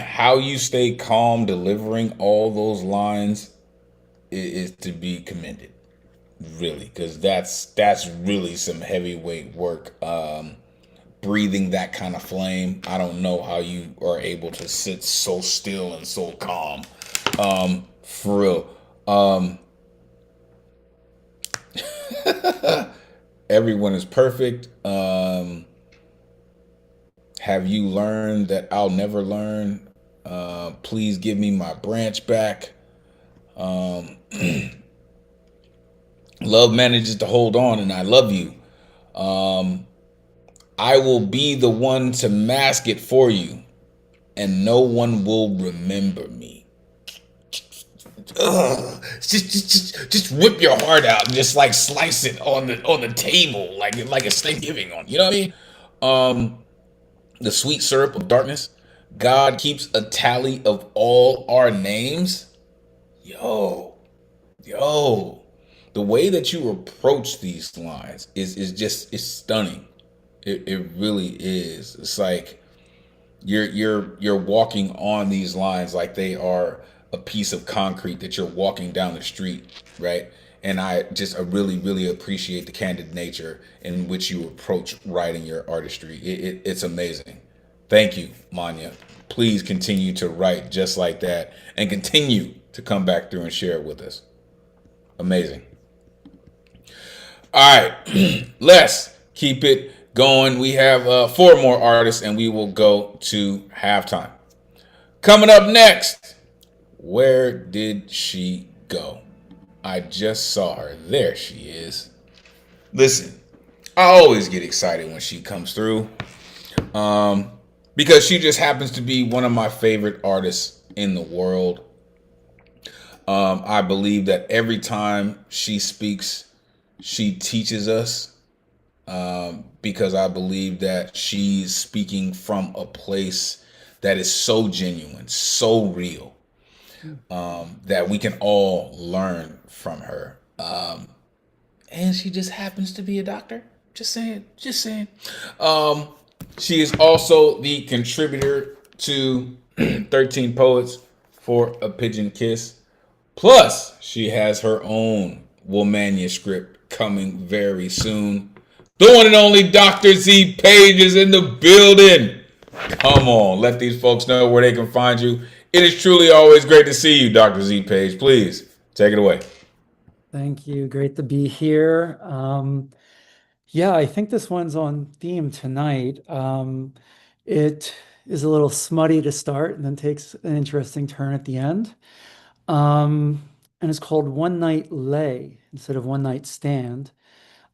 How you stay calm delivering all those lines is to be commended. Really, because that's really some heavyweight work. Breathing that kind of flame. I don't know how you are able to sit so still and so calm. For real. Everyone is perfect. Have you learned that I'll never learn? Please give me my branch back. Love manages to hold on, and I love you. I will be the one to mask it for you, and no one will remember me. Ugh. Just rip your heart out and just like slice it on the table like it's Thanksgiving on. You know what I mean? The sweet syrup of darkness. God keeps a tally of all our names. Yo, the way that you approach these lines is stunning. It really is. It's like you're walking on these lines like they are a piece of concrete that you're walking down the street, right? And I really appreciate the candid nature in which you approach writing your artistry. It's amazing. Thank you, Manya. Please continue to write just like that and continue to come back through and share it with us. Amazing. All right, let's keep it going. We have 4 more artists and we will go to halftime. Coming up next, where did she go? I just saw her. There she is. Listen, I always get excited when she comes through because she just happens to be one of my favorite artists in the world. I believe that every time she speaks, she teaches us because I believe that she's speaking from a place that is so genuine, so real, that we can all learn from her. And she just happens to be a doctor. Just saying, just saying. She is also the contributor to 13 Poets for a Pigeon Kiss. Plus, she has her own Will manuscript coming very soon. The one and only Dr. Z Page is in the building. Come on, let these folks know where they can find you. It is truly always great to see you, Dr. Z Page. Please take it away. Thank you. Great to be here. Yeah, I think this one's on theme tonight. It is a little smutty to start and then takes an interesting turn at the end. And it's called One Night Lay instead of One Night Stand.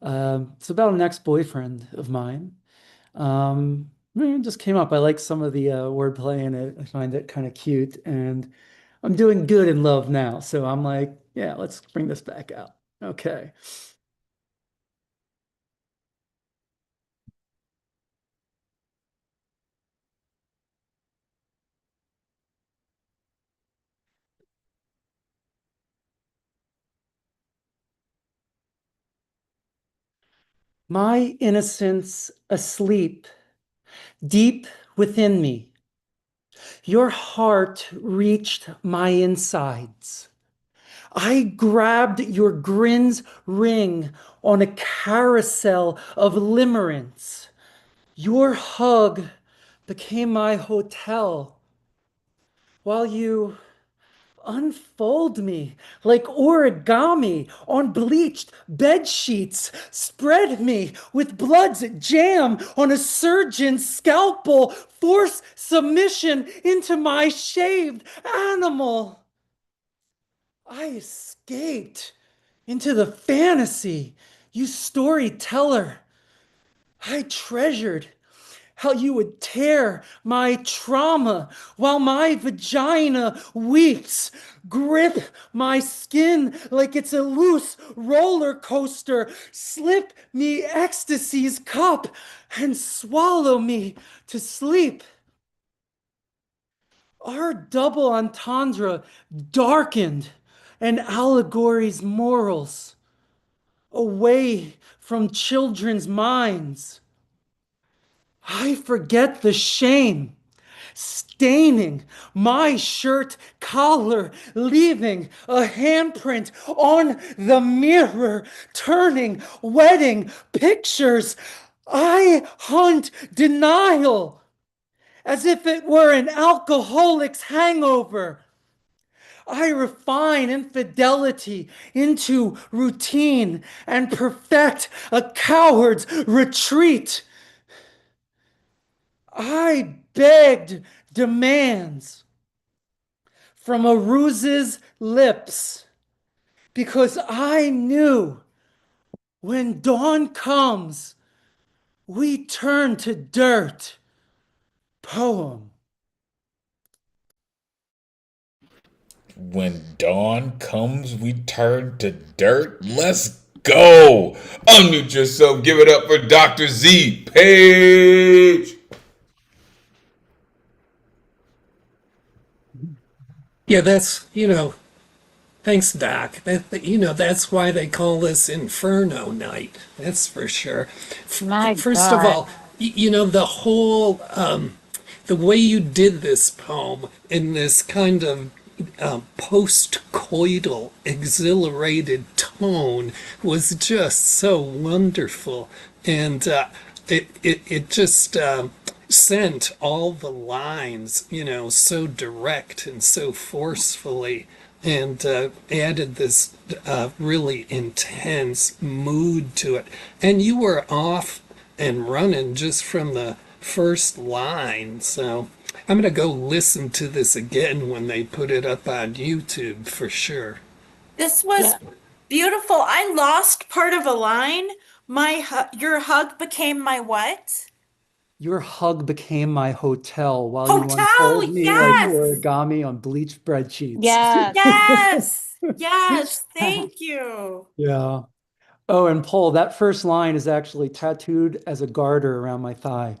It's about an ex-boyfriend of mine. It just came up. I like some of the wordplay in it. I find it kind of cute, and I'm doing good in love now. So I'm like, yeah, let's bring this back out. Okay. My innocence asleep, deep within me. Your heart reached my insides. I grabbed your grin's ring on a carousel of limerence. Your hug became my hotel while you unfold me like origami on bleached bed sheets. Spread me with blood's jam on a surgeon's scalpel. Force submission into my shaved animal. I escaped into the fantasy, you storyteller. I treasured how you would tear my trauma while my vagina weeps, grip my skin like it's a loose roller coaster, slip me ecstasy's cup, and swallow me to sleep. Our double entendre darkened an allegory's morals away from children's minds. I forget the shame staining my shirt collar, leaving a handprint on the mirror, turning wedding pictures. I hunt denial as if it were an alcoholic's hangover. I refine infidelity into routine and perfect a coward's retreat. I begged demands from a ruse's lips because I knew when dawn comes, we turn to dirt. Poem. When dawn comes, we turn to dirt. Let's go. Unmute yourself. Give it up for Dr. Z. Page. Yeah, thanks, Doc. That's why they call this Inferno Night. That's for sure. My First of God. all, the whole, the way you did this poem in this kind of post-coital, exhilarated tone was just so wonderful. And it just sent all the lines, so direct and so forcefully, and added this really intense mood to it. And you were off and running just from the first line. So I'm going to go listen to this again when they put it up on YouTube for sure. This was beautiful. I lost part of a line. Your hug became my what? Your hug became my hotel while you Hotel, unfold me like yes. origami on bleached bread sheets. Yes. Yes. Yes. Thank you. Yeah. Oh, and Paul, that first line is actually tattooed as a garter around my thigh.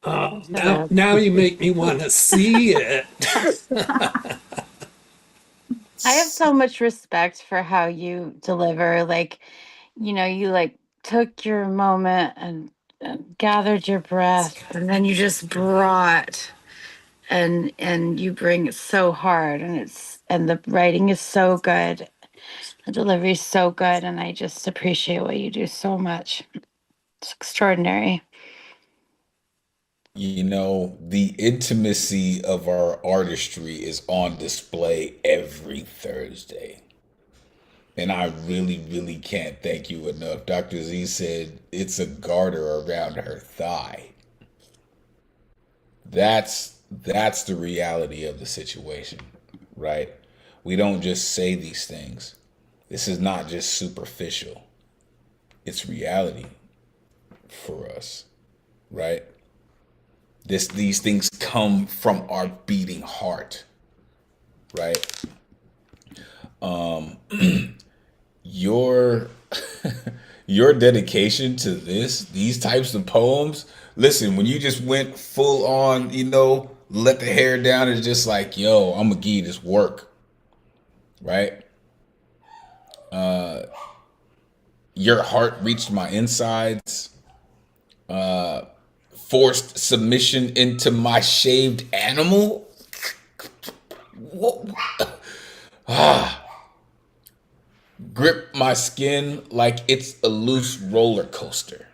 Now you make me want to see it. I have so much respect for how you deliver. Like, you like took your moment and gathered your breath, and then you just brought and you bring it so hard, and the writing is so good. The delivery is so good, and I just appreciate what you do so much. It's extraordinary. The intimacy of our artistry is on display every Thursday. And I really, really can't thank you enough. Dr. Z said it's a garter around her thigh. That's the reality of the situation, right? We don't just say these things. This is not just superficial. It's reality for us, right? These things come from our beating heart, right? Your your dedication to these types of poems. Listen, when you just went full on, let the hair down and just like, yo, I'm gonna give you this work, right? your heart reached my insides. Forced submission into my shaved animal. Grip my skin like it's a loose roller coaster.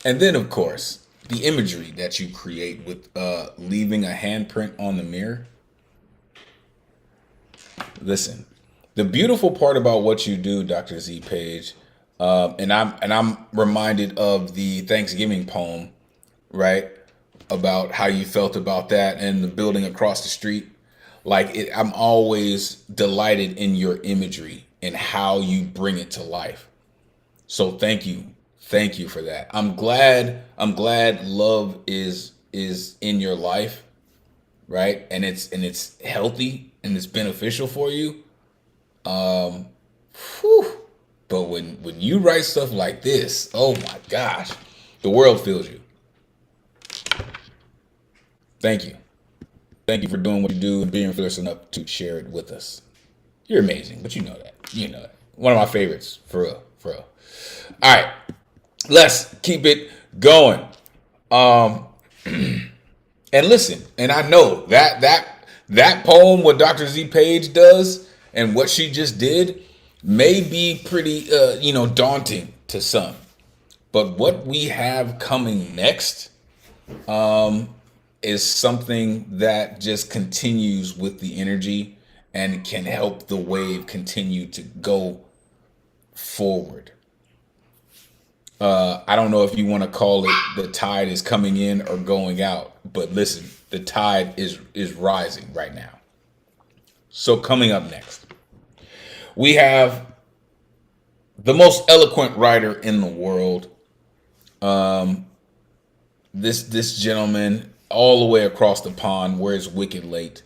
And then, of course, the imagery that you create with leaving a handprint on the mirror. Listen, the beautiful part about what you do, Dr. Z Page, and I'm reminded of the Thanksgiving poem, right? About how you felt about that and the building across the street. I'm always delighted in your imagery and how you bring it to life. So thank you for that. I'm glad love is in your life, right? And it's healthy and it's beneficial for you. Whew. But when you write stuff like this, oh my gosh, the world feels you. Thank you. Thank you for doing what you do and being fearless enough to share it with us. You're amazing, but you know that. You know that. One of my favorites, for real, for real. All right, let's keep it going. And listen, and I know that poem, what Dr. Z Page does, and what she just did, may be pretty, daunting to some. But what we have coming next, is something that just continues with the energy and can help the wave continue to go forward. I don't know if you want to call it the tide is coming in or going out, but listen, the tide is rising right now. So coming up next, we have the most eloquent writer in the world. This gentleman all the way across the pond where it's wicked late.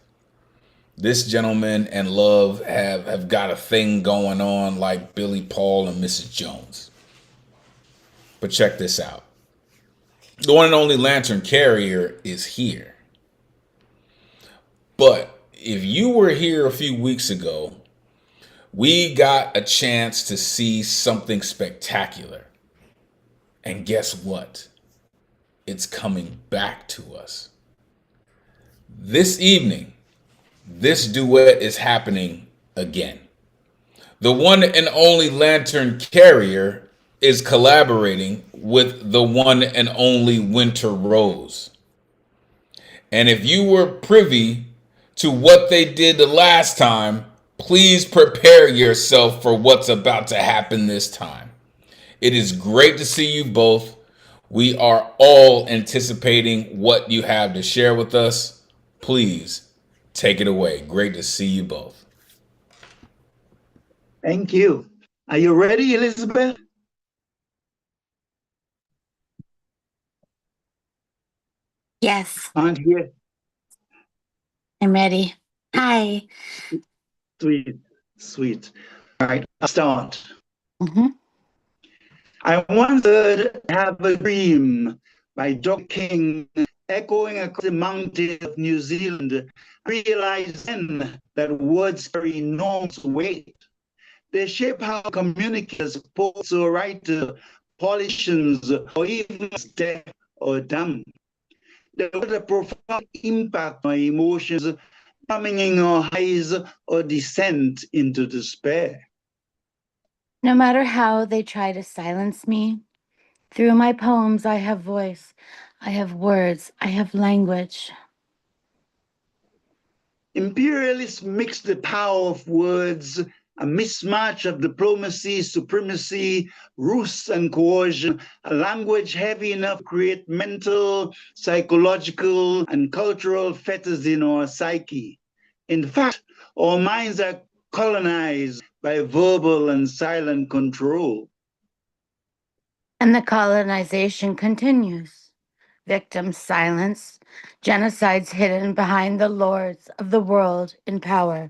This gentleman and Love have got a thing going on like Billy Paul and Mrs. Jones. But check this out. The one and only Lantern Carrier is here. But if you were here a few weeks ago, we got a chance to see something spectacular. And guess what? It's coming back to us. This evening, this duet is happening again. The one and only Lantern Carrier is collaborating with the one and only Winter Rose. And if you were privy to what they did the last time, please prepare yourself for what's about to happen this time. It is great to see you both. We are all anticipating what you have to share with us. Please take it away. Great to see you both. Thank you. Are you ready, Elizabeth? Yes, Aren't you? I'm ready. Hi. Sweet, sweet. All right, I'll start. Mm-hmm. I once heard Have a Dream by Dr. King echoing across the mountains of New Zealand. I realized then that words carry enormous weight. They shape how communicators, poets or writers, politicians, or even deaf or dumb. They have a profound impact on emotions, coming in our highs or descent into despair. No matter how they try to silence me, through my poems I have voice, I have words, I have language. Imperialists mix the power of words, a mismatch of diplomacy, supremacy, ruse, and coercion, a language heavy enough to create mental, psychological, and cultural fetters in our psyche. In fact, our minds are colonized by verbal and silent control. And the colonization continues. Victims silenced, genocides hidden behind the lords of the world in power.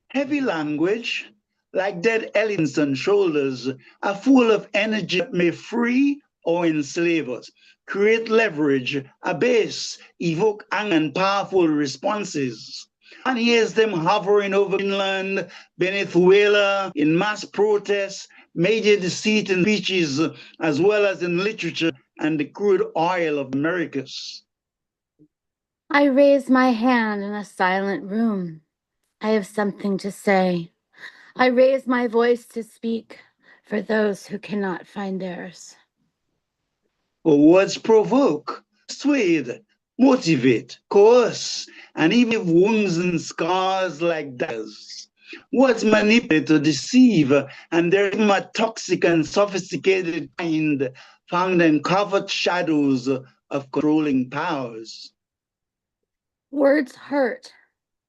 Heavy language, like dead elephants on shoulders, are full of energy that may free or enslave us, create leverage, abase, evoke anger and powerful responses. One hears them hovering over Finland, Venezuela, in mass protests, major deceit in speeches, as well as in literature and the crude oil of Americas. I raise my hand in a silent room. I have something to say. I raise my voice to speak for those who cannot find theirs. For words provoke, persuade, motivate, coerce, and even leave wounds and scars like daggers. Words manipulate or deceive, and there is a toxic and sophisticated kind found in covert shadows of controlling powers. Words hurt.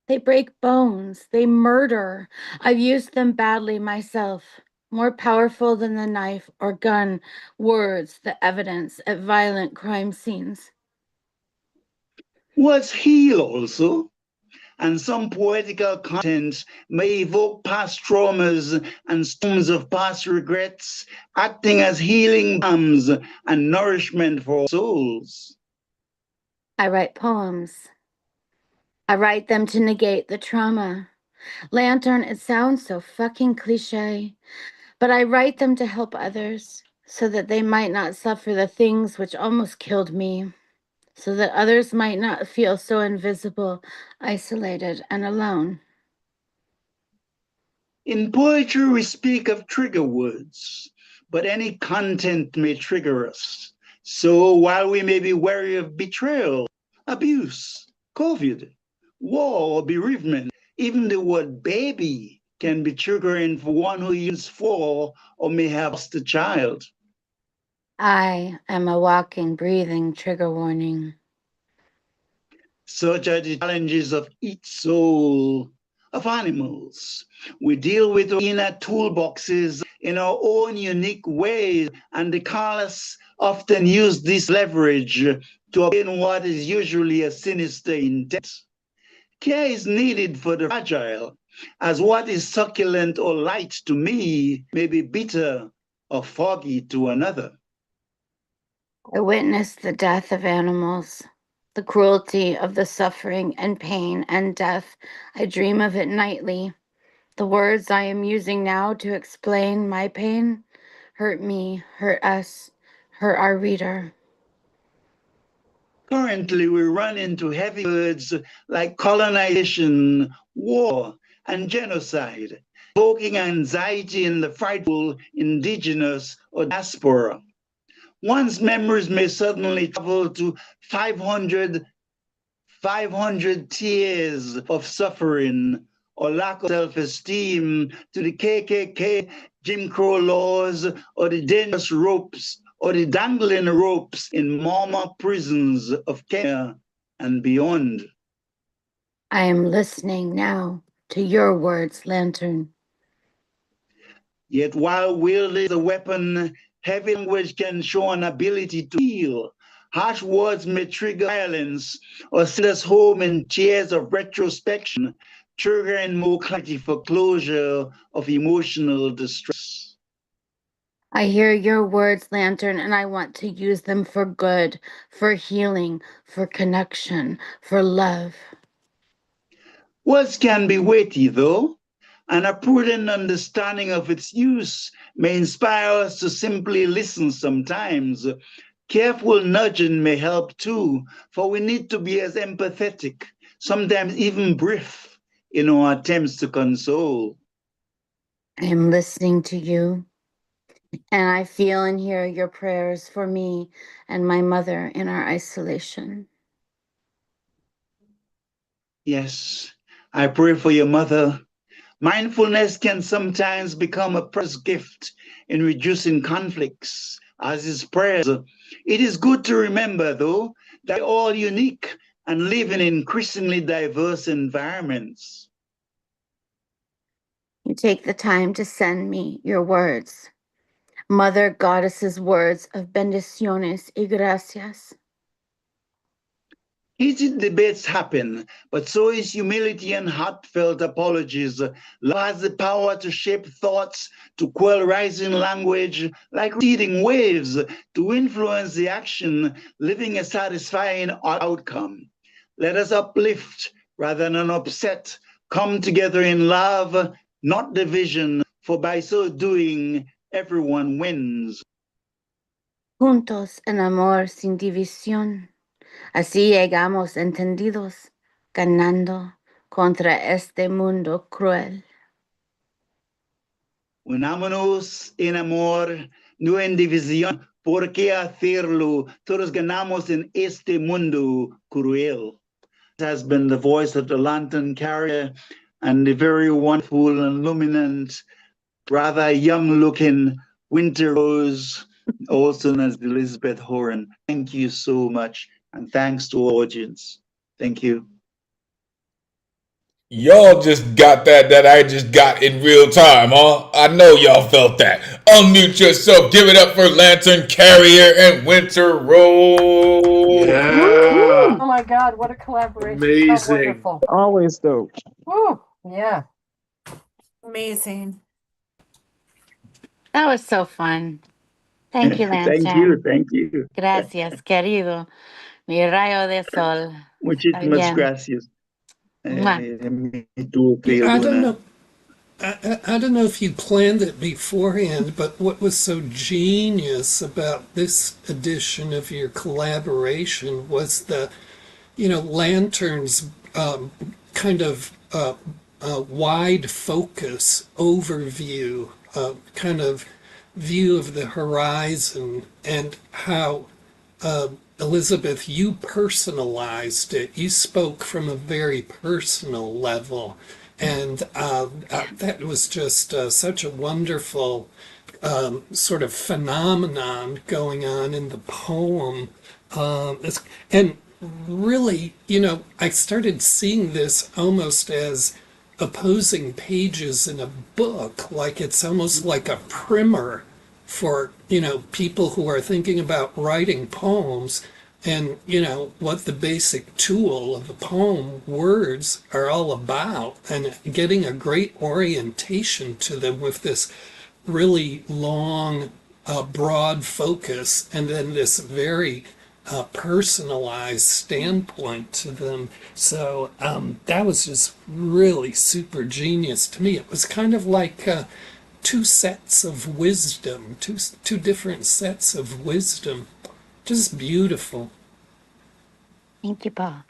They break bones. They murder. I've used them badly myself. More powerful than the knife or gun, words, the evidence at violent crime scenes. Words heal also, and some poetical contents may evoke past traumas and storms of past regrets, acting as healing balms and nourishment for souls. I write poems. I write them to negate the trauma. Lantern, it sounds so fucking cliche, but I write them to help others so that they might not suffer the things which almost killed me, so that others might not feel so invisible, isolated, and alone. In poetry, we speak of trigger words, but any content may trigger us. So while we may be wary of betrayal, abuse, COVID, war, or bereavement, even the word baby can be triggering for one who is for or may have lost a child. I am a walking, breathing trigger warning. Such are the challenges of each soul of animals. We deal with inner toolboxes in our own unique ways, and the callous often use this leverage to obtain what is usually a sinister intent. Care is needed for the fragile, as what is succulent or light to me may be bitter or foggy to another. I witnessed the death of animals, the cruelty of the suffering and pain and death. I dream of it nightly. The words I am using now to explain my pain hurt me, hurt us, hurt our reader. Currently, we run into heavy words like colonization, war, and genocide, evoking anxiety in the frightful indigenous or diaspora. One's memories may suddenly travel to 500 years of suffering or lack of self-esteem, to the KKK, Jim Crow laws, or the dangerous ropes, or the dangling ropes in Mama prisons of Kenya and beyond. I am listening now to your words, Lantern. Yet while wielding the weapon, heavy language can show an ability to heal. Harsh words may trigger violence or send us home in tears of retrospection, triggering more clarity for closure of emotional distress. I hear your words, Lantern, and I want to use them for good, for healing, for connection, for love. Words can be weighty, though, and a prudent understanding of its use may inspire us to simply listen sometimes. Careful nudging may help too, for we need to be as empathetic, sometimes even brief, in our attempts to console. I am listening to you, and I feel and hear your prayers for me and my mother in our isolation. Yes, I pray for your mother. Mindfulness can sometimes become a precious gift in reducing conflicts, as is prayers. It is good to remember, though, that we're all unique and live in increasingly diverse environments. You take the time to send me your words. Mother Goddess's words of bendiciones y gracias. Heated debates happen, but so is humility and heartfelt apologies. Love has the power to shape thoughts, to quell rising language, like receding waves, to influence the action, leaving a satisfying outcome. Let us uplift, rather than upset. Come together in love, not division, for by so doing, everyone wins. Juntos en amor sin división. Así llegamos entendidos, ganando contra este mundo cruel. Unámonos en amor, no en división. ¿Por qué hacerlo? Todos ganamos en este mundo cruel. This has been the voice of the lantern carrier and the very wonderful and luminant, rather young-looking Winter Rose, also known as Elizabeth Horan. Thank you so much, and thanks to our audience. Thank you. Y'all just got that I just got in real time, huh? I know y'all felt that. Unmute yourself. Give it up for Lantern Carrier and Winter Rose. Yeah. Oh my God, what a collaboration. Amazing. So wonderful. Always dope. Woo. Yeah. Amazing. That was so fun. Thank you, Thank Lantern. you. Thank you. Gracias, querido. Mi rayo de sol. Está Muchísimas bien. gracias. Mwah. Me tuvo que I don't una- know. I don't know if you planned it beforehand, but what was so genius about this edition of your collaboration was Lantern's kind of wide focus overview, kind of view of the horizon, and how Elizabeth, you personalized it. You spoke from a very personal level. And that was just such a wonderful sort of phenomenon going on in the poem. And really, I started seeing this almost as opposing pages in a book, like it's almost like a primer for people who are thinking about writing poems, and what the basic tool of the poem words are all about, and getting a great orientation to them with this really long broad focus, and then this very personalized standpoint to them. So that was just really super genius to me. It was kind of like two sets of wisdom, two different sets of wisdom. Just beautiful. Thank you, Paul.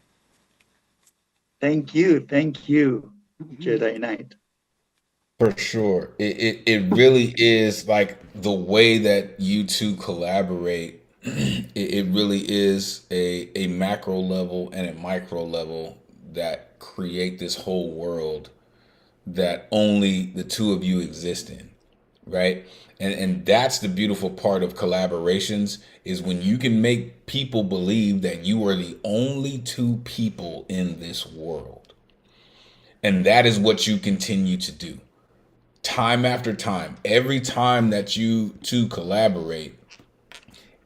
Thank you. Thank you, Jedi Knight. For sure. It really is like the way that you two collaborate. It really is a macro level and a micro level that create this whole world that only the two of you exist in, right? And that's the beautiful part of collaborations, is when you can make people believe that you are the only two people in this world. And that is what you continue to do. Time after time, every time that you two collaborate,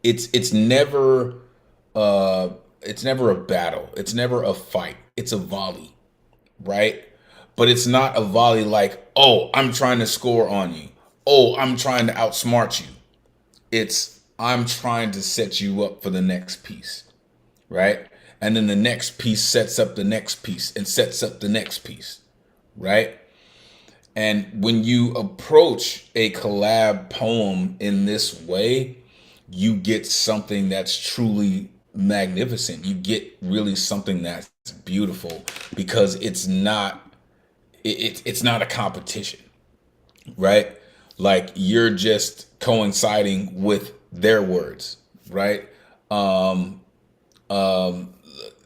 it's never a battle. It's never a fight. It's a volley, right? But it's not a volley like, oh, I'm trying to score on you. Oh, I'm trying to outsmart you. It's, I'm trying to set you up for the next piece, right? And then the next piece sets up the next piece and sets up the next piece, right? And when you approach a collab poem in this way, you get something that's truly magnificent. You get really something that's beautiful, because it's not a competition, right? Like, you're just coinciding with their words, right?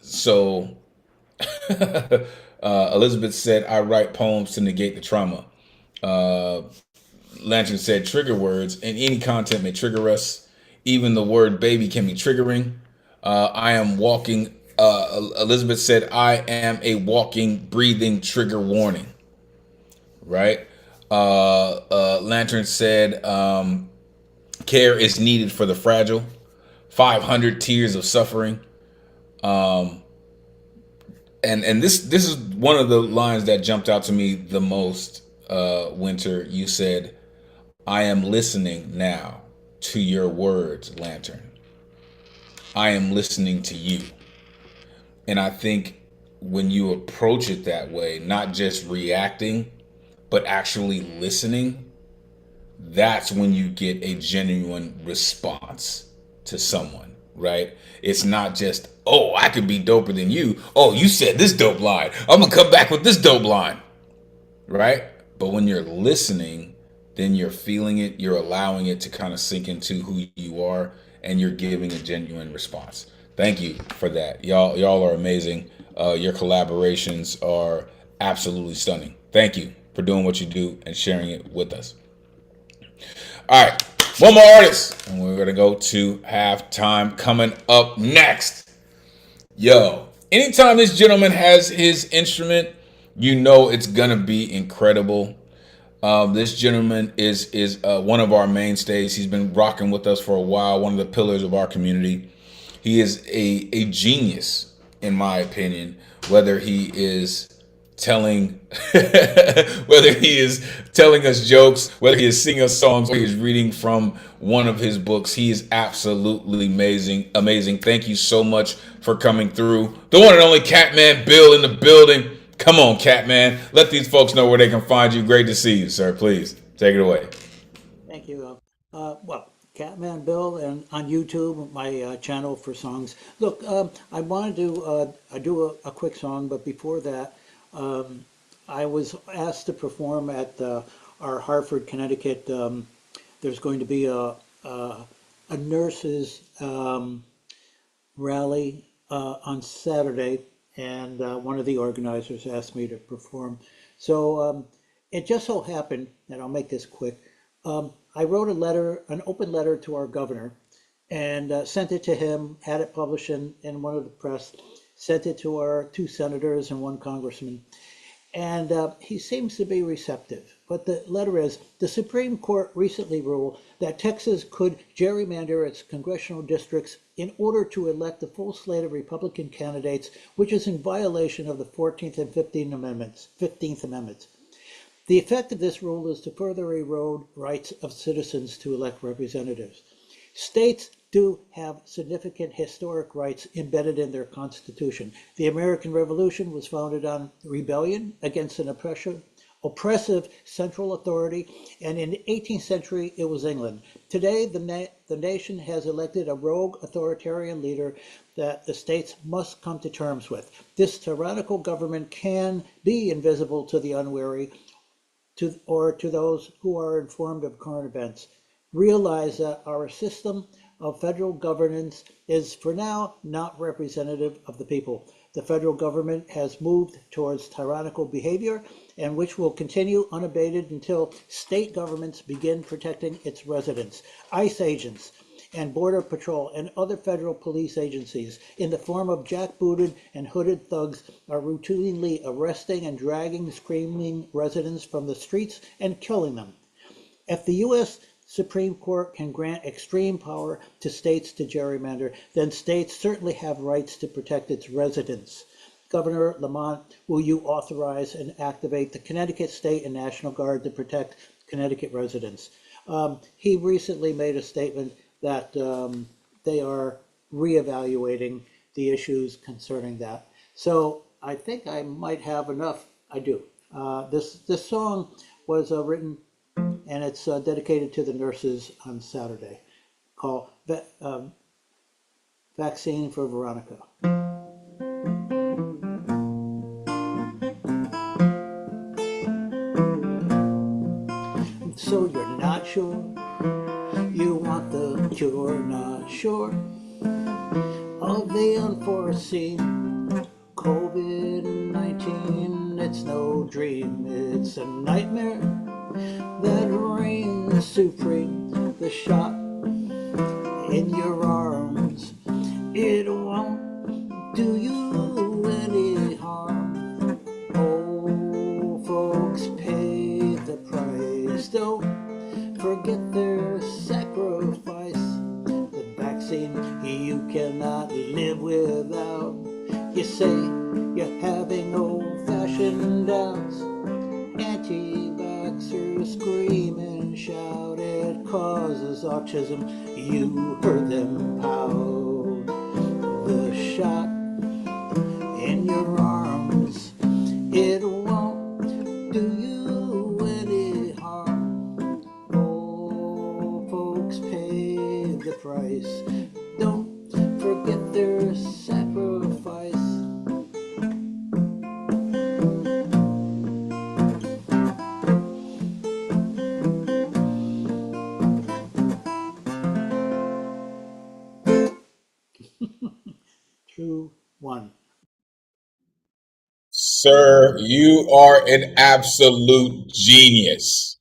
So Elizabeth said, I write poems to negate the trauma. Lantern said, trigger words and any content may trigger us. Even the word baby can be triggering. I am walking. Elizabeth said, I am a walking, breathing trigger warning. Right? Lantern said, care is needed for the fragile. 500 tears of suffering. And this is one of the lines that jumped out to me the most. Winter, you said, I am listening now to your words, Lantern. I am listening to you. And I think when you approach it that way, not just reacting, but actually listening, that's when you get a genuine response to someone, right? It's not just, oh, I could be doper than you. Oh, you said this dope line. I'm going to come back with this dope line, right? But when you're listening, then you're feeling it, you're allowing it to kind of sink into who you are, and you're giving a genuine response. Thank you for that. Y'all are amazing. Your collaborations are absolutely stunning. Thank you for doing what you do and sharing it with us. All right, one more artist, and we're gonna go to halftime. Coming up next, yo, anytime this gentleman has his instrument, you know it's gonna be incredible. This gentleman is one of our mainstays. He's been rocking with us for a while, one of the pillars of our community. He is a genius, in my opinion, whether he is telling us jokes, whether he is singing us songs, or he is reading from one of his books. He is absolutely amazing. Thank you so much for coming through. The one and only Catman Bill in the building. Come on, Catman. Let these folks know where they can find you. Great to see you, sir. Please take it away. Thank you. Well, Catman Bill, and on YouTube, my channel for songs. Look, I wanted to do a quick song, but before that, I was asked to perform at our Hartford, Connecticut. There's going to be a nurses rally on Saturday, and one of the organizers asked me to perform. So it just so happened, and I'll make this quick, I wrote a letter, an open letter to our governor, and sent it to him, had it published in one of the press, sent it to our 2 senators and 1 congressman, and he seems to be receptive. But the letter is, the Supreme Court recently ruled that Texas could gerrymander its congressional districts in order to elect the full slate of Republican candidates, which is in violation of the 14th and 15th Amendments. The effect of this rule is to further erode rights of citizens to elect representatives. States do have significant historic rights embedded in their Constitution. The American Revolution was founded on rebellion against an oppressive central authority, and in the 18th century it was England. Today the nation has elected a rogue authoritarian leader that the states must come to terms with. This tyrannical government can be invisible to the unwary, or to those who are informed of current events. Realize that our system of federal governance is for now not representative of the people. The federal government has moved towards tyrannical behavior, and which will continue unabated until state governments begin protecting its residents. ICE agents and Border Patrol and other federal police agencies, in the form of jackbooted and hooded thugs, are routinely arresting and dragging screaming residents from the streets and killing them. If the U.S. Supreme Court can grant extreme power to states to gerrymander, then states certainly have rights to protect its residents. Governor Lamont, will you authorize and activate the Connecticut State and National Guard to protect Connecticut residents? He recently made a statement that they are reevaluating the issues concerning that. So I think I might have enough. I do. This song was written, and it's dedicated to the nurses on Saturday, called Vaccine for Veronica. So you're not sure you want the cure, not sure of the unforeseen COVID-19. It's no dream, it's a nightmare that reigns supreme. The shot in your arms, it won't do you any harm. Old folks pay the price, don't forget their sacrifice. The vaccine you cannot live without. You say you're having old-fashioned doubts. Anti-vaxxers scream and shout, it causes autism. You heard them pout. The shot in your arm, one. Sir, you are an absolute genius.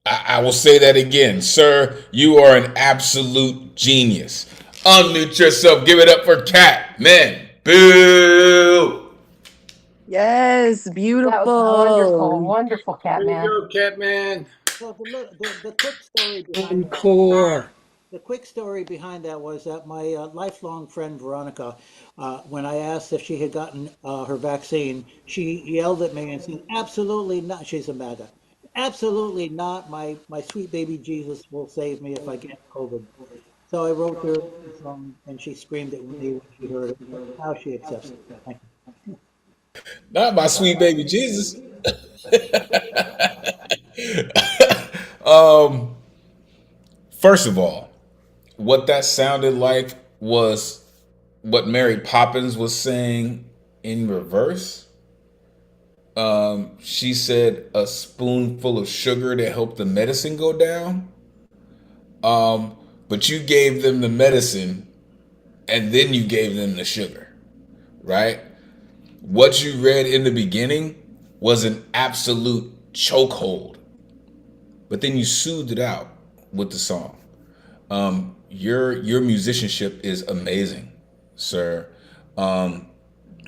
I will say that again. Sir, you are an absolute genius. Unmute yourself. Give it up for Cat. Man. Boo. Yes, That was wonderful, beautiful. wonderful, Catman. Catman. So the quick story behind that. Encore. The quick story behind that was that my lifelong friend Veronica, when I asked if she had gotten her vaccine, she yelled at me and said, "Absolutely not." She's a MAGA. Absolutely not. My sweet baby Jesus will save me if I get COVID. So I wrote her a song, and she screamed at me when she heard it. But now she accepts it. Thank you. Not my sweet baby Jesus. um, First of all, what that sounded like was what Mary Poppins was saying in reverse. She said a spoonful of sugar to help the medicine go down. But you gave them the medicine and then you gave them the sugar, right? What you read in the beginning was an absolute chokehold, but then you soothed it out with the song. Your musicianship is amazing, sir. I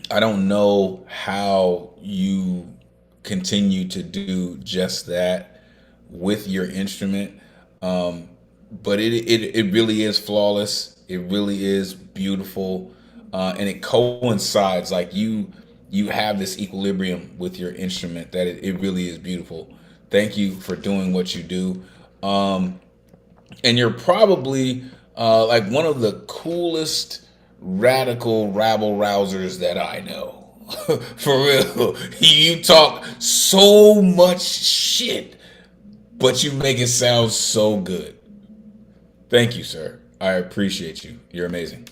don't know how you continue to do just that with your instrument, but it really is flawless. It really is beautiful, and it coincides. Like you have this equilibrium with your instrument that it really is beautiful. Thank you for doing what you do. And you're probably like one of the coolest radical rabble rousers that I know. For real. You talk so much shit, but you make it sound so good. Thank you, sir. I appreciate you. You're amazing.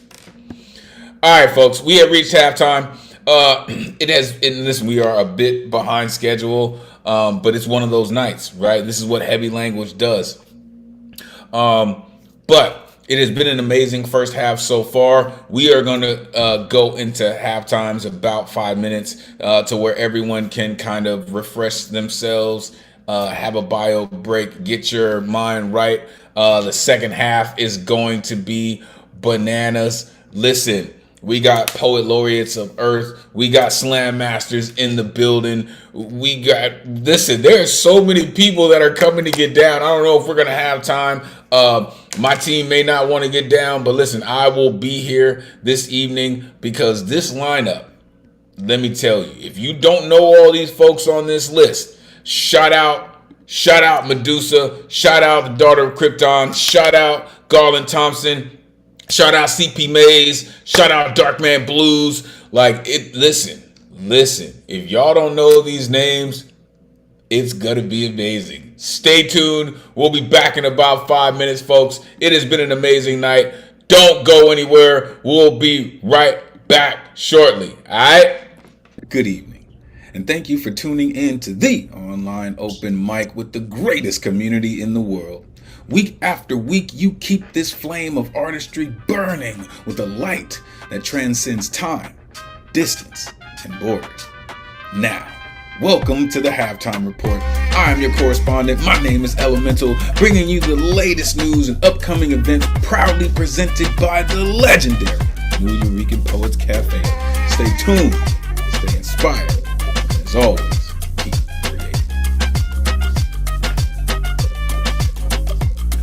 All right, folks, we have reached halftime. It has, and listen, we are a bit behind schedule, but it's one of those nights, right? This is what heavy language does. But it has been an amazing first half so far. We are going to go into halftimes about 5 minutes to where everyone can kind of refresh themselves, have a bio break, get your mind right. The second half is going to be bananas. Listen, we got poet laureates of Earth. We got slam masters in the building. Listen, there are so many people that are coming to get down. I don't know if we're going to have time. My team may not want to get down, but listen, I will be here this evening because this lineup, let me tell you, if you don't know all these folks on this list, shout out Medusa, shout out the Daughter of Krypton, shout out Garland Thompson, shout out CP Mays, shout out Darkman Blues. Listen, if y'all don't know these names, it's gonna be amazing. Stay tuned. We'll be back in about 5 minutes, folks. It has been an amazing night. Don't go anywhere. We'll be right back shortly. All right? Good evening. And thank you for tuning in to the online open mic with the greatest community in the world. Week after week, you keep this flame of artistry burning with a light that transcends time, distance, and borders. Now, welcome to the Halftime Report. I am your correspondent. My name is Elemen2al, bringing you the latest news and upcoming events proudly presented by the legendary New Eurekan Poets Cafe. Stay tuned, stay inspired, and as always, keep creating.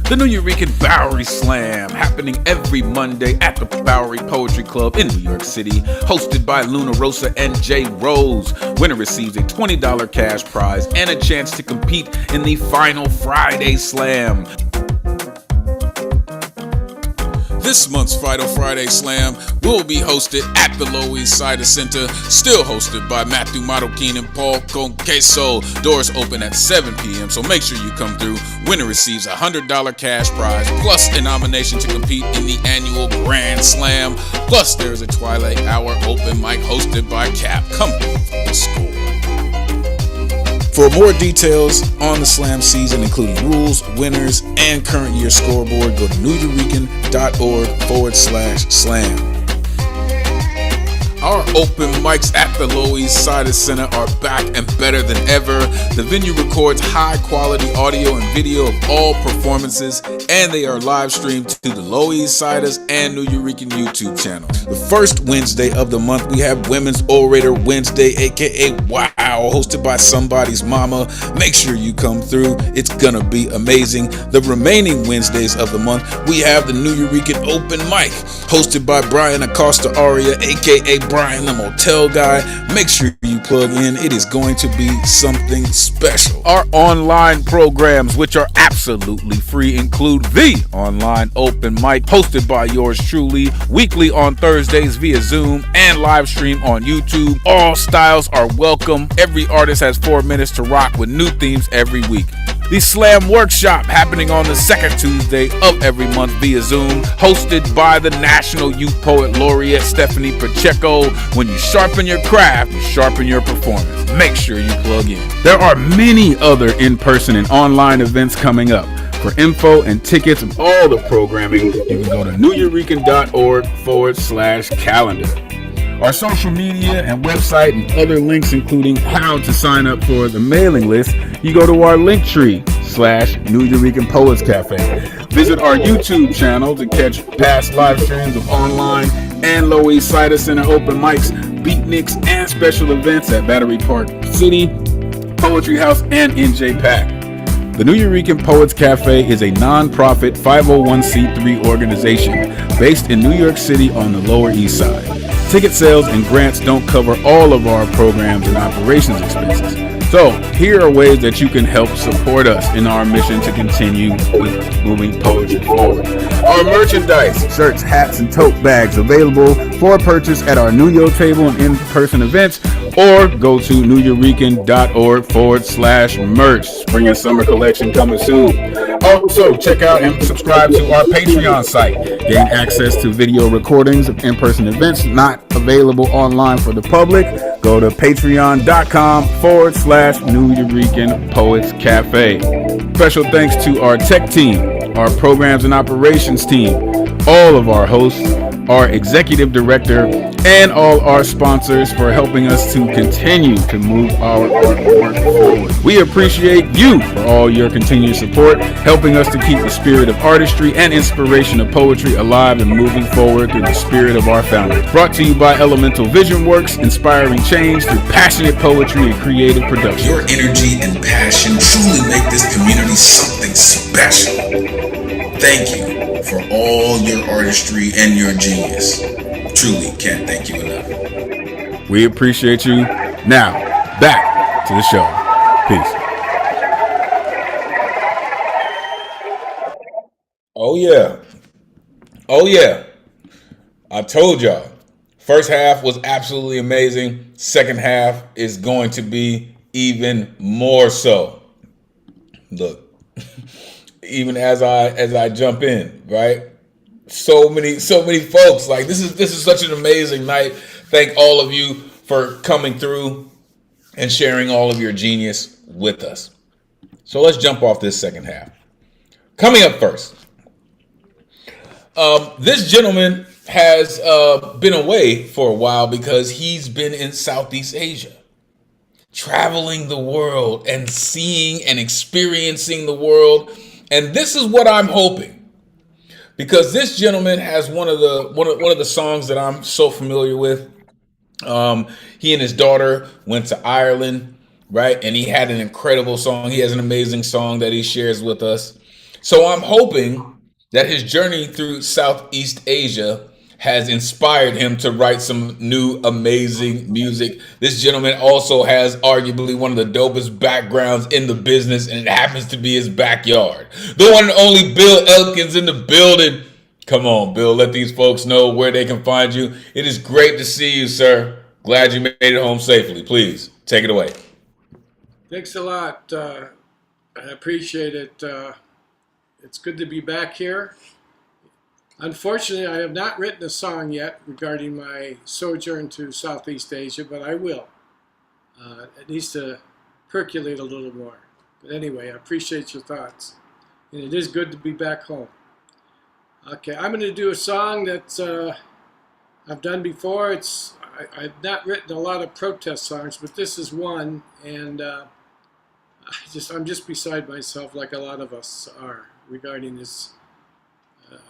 The New Eurekan Bowery Slam, happening every Monday at the Bowery Poetry Club in New York City, hosted by Luna Rosa and Jay Rose. Winner receives a $20 cash prize and a chance to compete in the final Friday Slam. This month's Final Friday Slam will be hosted at the Lower East Side Center, still hosted by Matthew Marroquin and Paul Conqueso. Doors open at 7 p.m., so make sure you come through. Winner receives a $100 cash prize, plus a nomination to compete in the annual Grand Slam. Plus, there's a Twilight Hour open mic hosted by Cap. Come through for the score. For more details on the Slam season, including rules, winners, and current year scoreboard, go to neweurekan.org/slam. Our open mics at the Lower East Side Center are back and better than ever. The venue records high quality audio and video of all performances, and they are live streamed to the Lower East Siders and New Eurekan YouTube channel. The first Wednesday of the month, we have Women's Orator Wednesday, aka Wow, hosted by somebody's mama. Make sure you come through. It's gonna be amazing. The remaining Wednesdays of the month, we have the New Eurekan Open Mic, hosted by Brian Acosta Aria, aka Brian the Motel Guy. Make sure you plug in. It is going to be something special. Our online programs, which are absolutely free, include the online open mic, hosted by yours truly, weekly on Thursdays via Zoom and live stream on YouTube. All styles are welcome. Every artist has 4 minutes to rock with new themes every week. The Slam Workshop, happening on the second Tuesday of every month via Zoom, hosted by the National Youth Poet Laureate Stephanie Pacheco. When you sharpen your craft, you sharpen your performance. Make sure you plug in. There are many other in-person and online events coming up. For info and tickets of all the programming, you can go to newyourekan.org/calendar. Our social media and website and other links, including how to sign up for the mailing list, you go to our Linktree/New Eurekan Poets Cafe. Visit our YouTube channel to catch past live streams of online and Lower East Side Center open mics, beatniks, and special events at Battery Park City, Poetry House, and NJ Pack. The New Eurekan Poets Cafe is a non-profit 501c3 organization based in New York City on the Lower East Side. Ticket sales and grants don't cover all of our programs and operations expenses. So, here are ways that you can help support us in our mission to continue with moving poetry forward. Our merchandise, shirts, hats, and tote bags available for purchase at our New Yo table and in-person events, or go to newyourekan.org/merch. Spring and summer collection coming soon. Also, check out and subscribe to our Patreon site. Gain access to video recordings of in-person events not available online for the public. Go to patreon.com/New Eurekan Poets Cafe. Special thanks to our tech team, our programs and operations team, all of our hosts, our executive director, and all our sponsors for helping us to continue to move our artwork forward. We appreciate you for all your continued support, helping us to keep the spirit of artistry and inspiration of poetry alive and moving forward through the spirit of our founders. Brought to you by Elemen2al Vision Works, inspiring change through passionate poetry and creative production. Your energy and passion truly make this community something special. Thank you for all your artistry and your genius. Truly can't thank you enough. We appreciate you. Now, back to the show. Peace. Oh yeah. Oh yeah. I told y'all. First half was absolutely amazing. Second half is going to be even more so. Look. Even as I jump in, right? So many folks. Like this is such an amazing night. Thank all of you for coming through and sharing all of your genius with us. So let's jump off this second half. Coming up first, this gentleman has been away for a while because he's been in Southeast Asia, traveling the world and seeing and experiencing the world. And this is what I'm hoping, because this gentleman has one of the songs that I'm so familiar with. He and his daughter went to Ireland, right? And he had an incredible song. He has an amazing song that he shares with us. So I'm hoping that his journey through Southeast Asia has inspired him to write some new amazing music. This gentleman also has arguably one of the dopest backgrounds in the business, and it happens to be his backyard. The one and only Bill Elkins in the building. Come on, Bill, let these folks know where they can find you. It is great to see you, sir. Glad you made it home safely. Please, take it away. Thanks a lot. I appreciate it. It's good to be back here. Unfortunately, I have not written a song yet regarding my sojourn to Southeast Asia, but I will. It needs to percolate a little more. But anyway, I appreciate your thoughts. And it is good to be back home. Okay, I'm going to do a song that I've done before. I've not written a lot of protest songs, but this is one, and I'm just beside myself, like a lot of us are, regarding this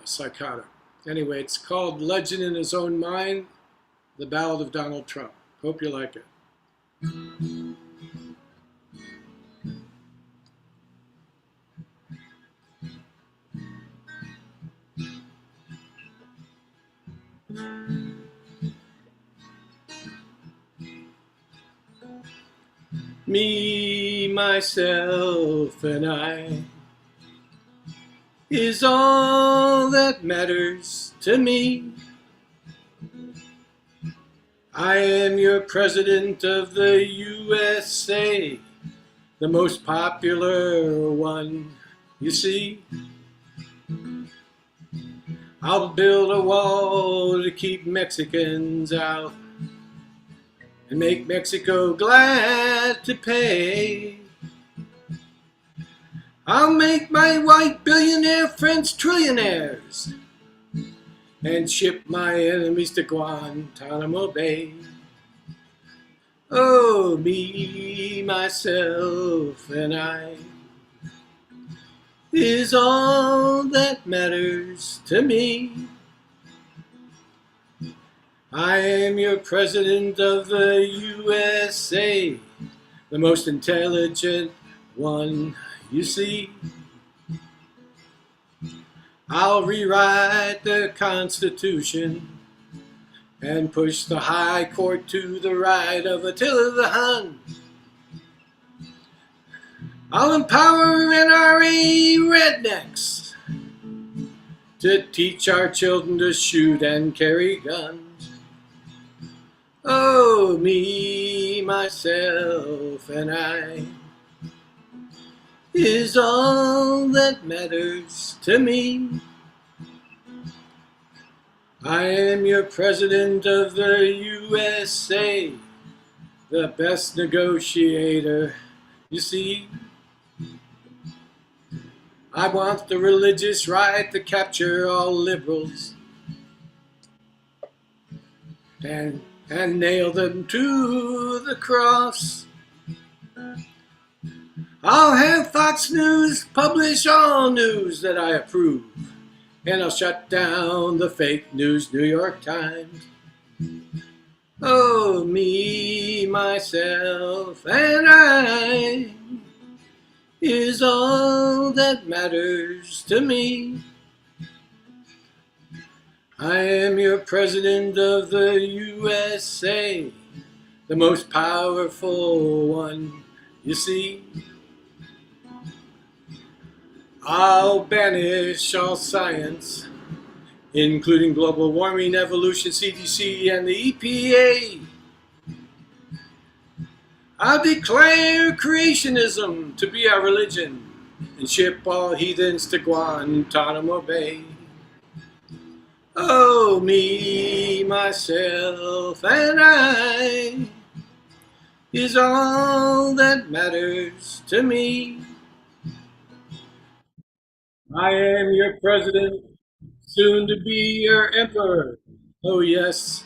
psychotic. Anyway, it's called "Legend in His Own Mind," the Ballad of Donald Trump. Hope you like it. Me, myself, and I is all that matters to me. I am your president of the USA, the most popular one, you see. I'll build a wall to keep Mexicans out and make Mexico glad to pay. I'll make my white billionaire friends trillionaires and ship my enemies to Guantanamo Bay. Oh, me, myself, and I is all that matters to me. I am your president of the USA, the most intelligent one you see. I'll rewrite the Constitution and push the high court to the right of Attila the Hun. I'll empower NRA rednecks to teach our children to shoot and carry guns. Oh, me, myself, and I is all that matters to me. I am your president of the USA, the best negotiator, you see. I want the religious right to capture all liberals and nail them to the cross. I'll have Fox News publish all news that I approve, and I'll shut down the fake news New York Times. Oh, me, myself, and I is all that matters to me. I am your president of the USA, the most powerful one, you see. I'll banish all science, including global warming, evolution, CDC, and the EPA. I'll declare creationism to be our religion and ship all heathens to Guantanamo Bay. Oh, me, myself, and I is all that matters to me. I am your president, soon to be your emperor. Oh yes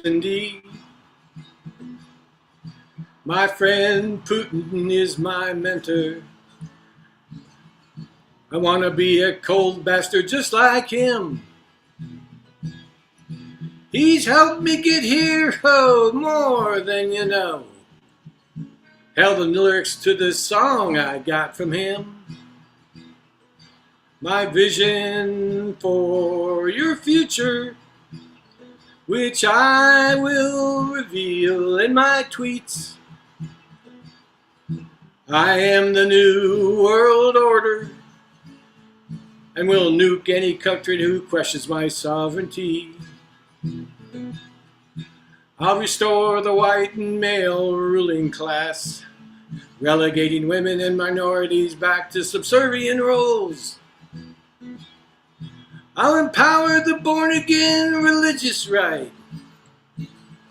indeed. My friend Putin is my mentor. I want to be a cold bastard just like him. He's helped me get here, oh, more than you know. Hell, the lyrics to this song I got from him. My vision for your future, which I will reveal in my tweets. I am the new world order and will nuke any country who questions my sovereignty. I'll restore the white and male ruling class, relegating women and minorities back to subservient roles. I'll empower the born-again religious right,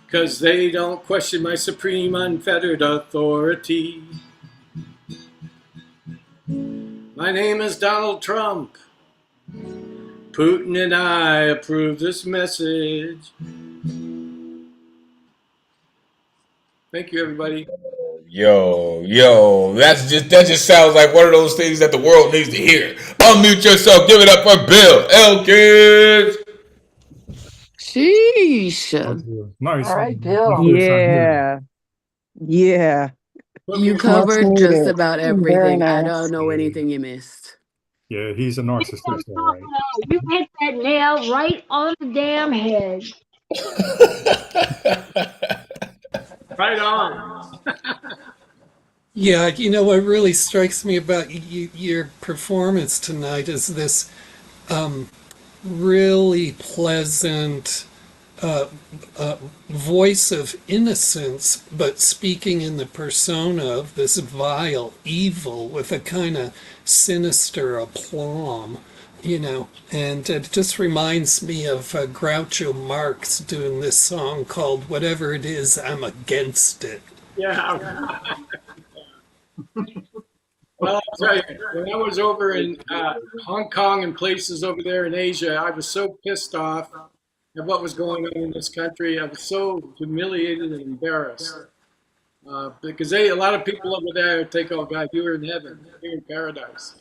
'cause they don't question my supreme unfettered authority. My name is Donald Trump. Putin and I approve this message. Thank you, everybody. Yo, that just sounds like one of those things that the world needs to hear. Unmute yourself, give it up for Bill Elkins. Sheesh. Nice. All right, My Bill. first time here. Yeah. Put me You in Much covered just needed. about Very everything. I nice. don't know Yeah, anything you missed. yeah, he's a That's what I'm narcissist, all talking right. about. You hit that nail right on the damn head. right on. Yeah, you know what really strikes me about your performance tonight is this really pleasant voice of innocence, but speaking in the persona of this vile evil with a kind of sinister aplomb, you know. And it just reminds me of Groucho Marx doing this song called Whatever It Is, I'm Against It. Yeah. Well, I'll tell you, when I was over in Hong Kong and places over there in Asia, I was so pissed off at what was going on in this country. I was so humiliated and embarrassed because a lot of people over there think, "Oh God, you were in heaven, you're in paradise."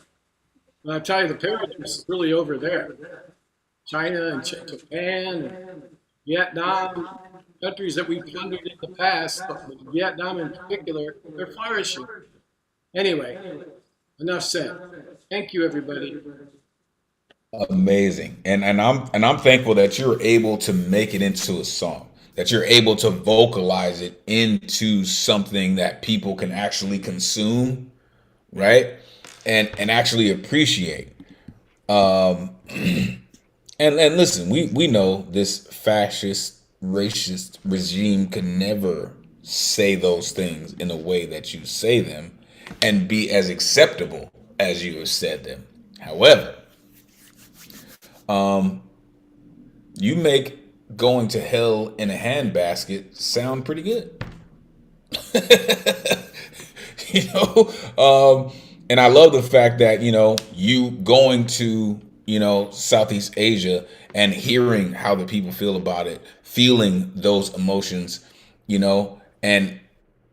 And I tell you, the paradise is really over there. China and Japan and Vietnam, countries that we plundered in the past, but Vietnam in particular, they're flourishing. Anyway, enough said. Thank you, everybody. Amazing. And I'm thankful that you're able to make it into a song, that you're able to vocalize it into something that people can actually consume, right? And actually appreciate. Um and listen, we know this fascist racist regime can never say those things in a way that you say them and be as acceptable as you have said them. However, you make going to hell in a handbasket sound pretty good. you know, and I love the fact that you going to Southeast Asia and hearing how the people feel about it, feeling those emotions, and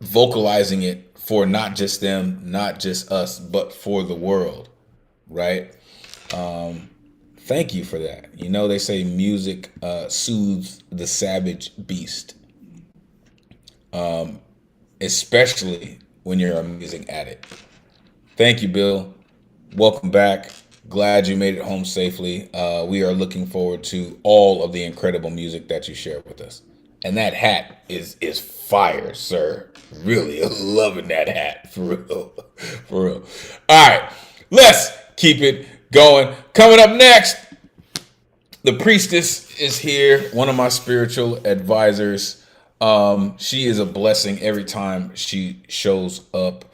vocalizing it for not just them, not just us, but for the world, right? Thank you for that. They say music soothes the savage beast, especially when you're amazing at it. Thank you, Bill. Welcome back. Glad you made it home safely. We are looking forward to all of the incredible music that you share with us. And that hat is fire, sir. Really loving that hat, for real. For real. All right, let's keep it going. Coming up next, the priestess is here, one of my spiritual advisors. She is a blessing every time she shows up.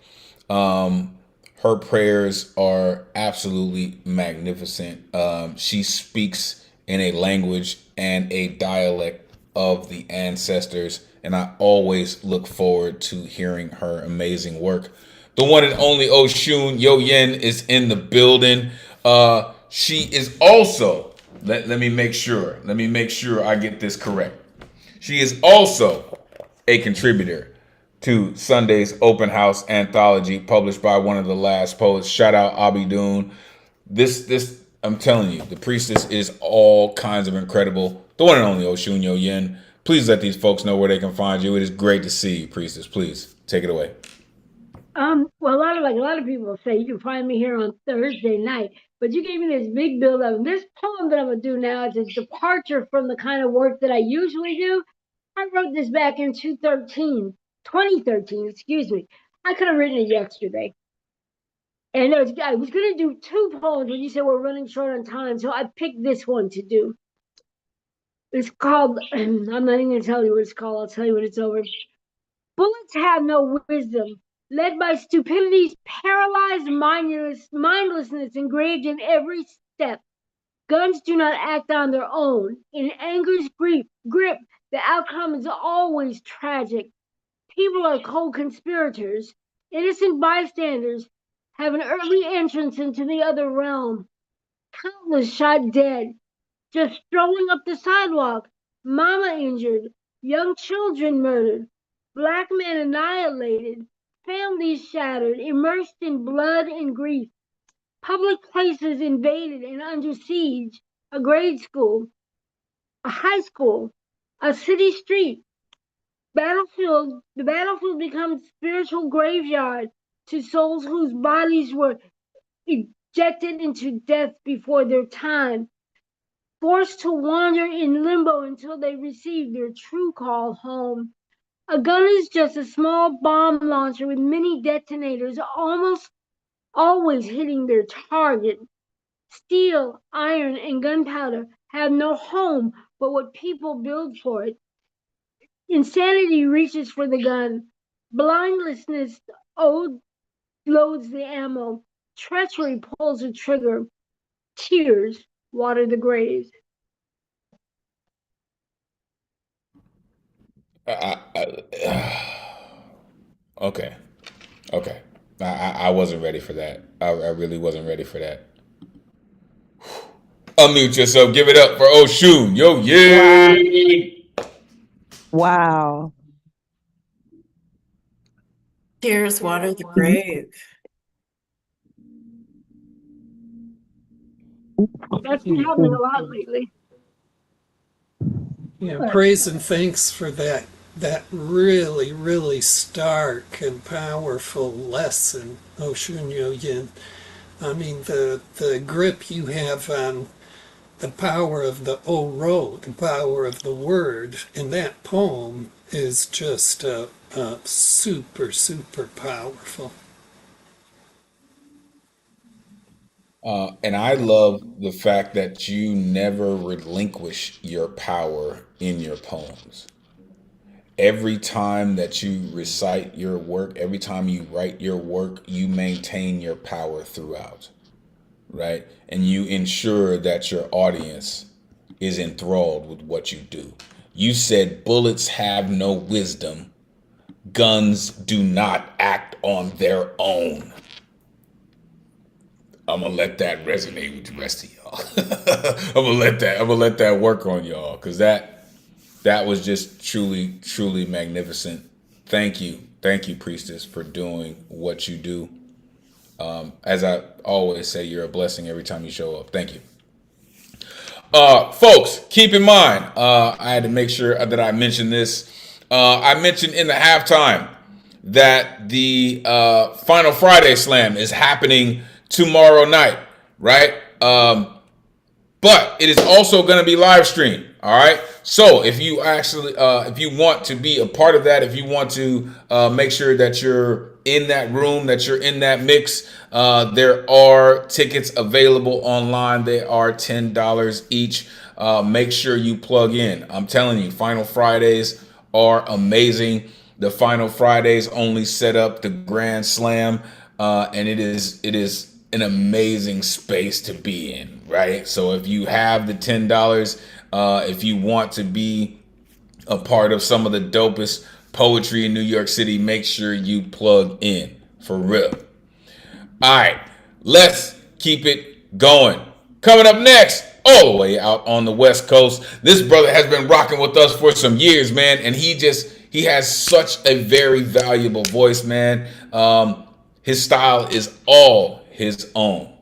Her prayers are absolutely magnificent. She speaks in a language and a dialect of the ancestors, and I always look forward to hearing her amazing work. The one and only Oshun Yo Yen is in the building. She is also, let me make sure I get this correct. She is also a contributor to Sunday's Open House anthology, published by one of the last poets. Shout out Abidun. This I'm telling you, the priestess is all kinds of incredible. The one and only Oshunyo Yin. Please let these folks know where they can find you. It is great to see you, priestess. Please take it away. Well, a lot of people say you can find me here on Thursday night, but you gave me this big build up. This poem that I'm gonna do now is a departure from the kind of work that I usually do. I wrote this back in 2013, excuse me. I could have written it yesterday. And I was gonna do two poems, but you said we're running short on time, so I picked this one to do. It's called, I'm not even gonna tell you what it's called, I'll tell you when it's over. Bullets have no wisdom, led by stupidity's paralyzed mindlessness engraved in every step. Guns do not act on their own. In anger's grip, the outcome is always tragic. People are co-conspirators. Innocent bystanders have an early entrance into the other realm. Countless shot dead, just strolling up the sidewalk. Mama injured, young children murdered. Black men annihilated, families shattered, immersed in blood and grief, public places invaded and under siege, a grade school, a high school, a city street. The battlefield becomes spiritual graveyard to souls whose bodies were ejected into death before their time, forced to wander in limbo until they receive their true call home. A gun is just a small bomb launcher with many detonators, almost always hitting their target. Steel, iron, and gunpowder have no home but what people build for it. Insanity reaches for the gun. Blindlessness loads the ammo. Treachery pulls the trigger. Tears water the graves. Okay. Okay. I wasn't ready for that. I really wasn't ready for that. Unmute yourself. Give it up for Oshun. Yo, yeah. Wow. Tears water the grave. That's been happening a lot lately. Yeah, praise and thanks for that really, really stark and powerful lesson, Oshun Yin. I mean, the grip you have on the power of the O-Ro, the power of the word in that poem is just super, super powerful. And I love the fact that you never relinquish your power in your poems. Every time that you recite your work, every time you write your work, you maintain your power throughout, right? And you ensure that your audience is enthralled with what you do. You said bullets have no wisdom. Guns do not act on their own. I'm gonna let that resonate with the rest of y'all. I'm gonna let that work on y'all, because that was just truly magnificent. Thank you, Priestess, for doing what you do. As I always say, you're a blessing every time you show up. Thank you. Folks, keep in mind, I had to make sure that I mentioned this. I mentioned in the halftime that the Final Friday Slam is happening tomorrow night, right? But it is also going to be live streamed. All right. So if you actually, if you want to be a part of that, if you want to make sure that you're in that room, that you're in that mix, there are tickets available online. They are $10 each. Make sure you plug in. I'm telling you, Final Fridays are amazing. The Final Fridays only set up the Grand Slam, and it is an amazing space to be in, right? So if you have the $10, if you want to be a part of some of the dopest poetry in New York City, make sure you plug in, for real. All right, let's keep it going. Coming up next, all the way out on the West Coast, this brother has been rocking with us for some years, man, and he has such a very valuable voice, man. His style is all his own.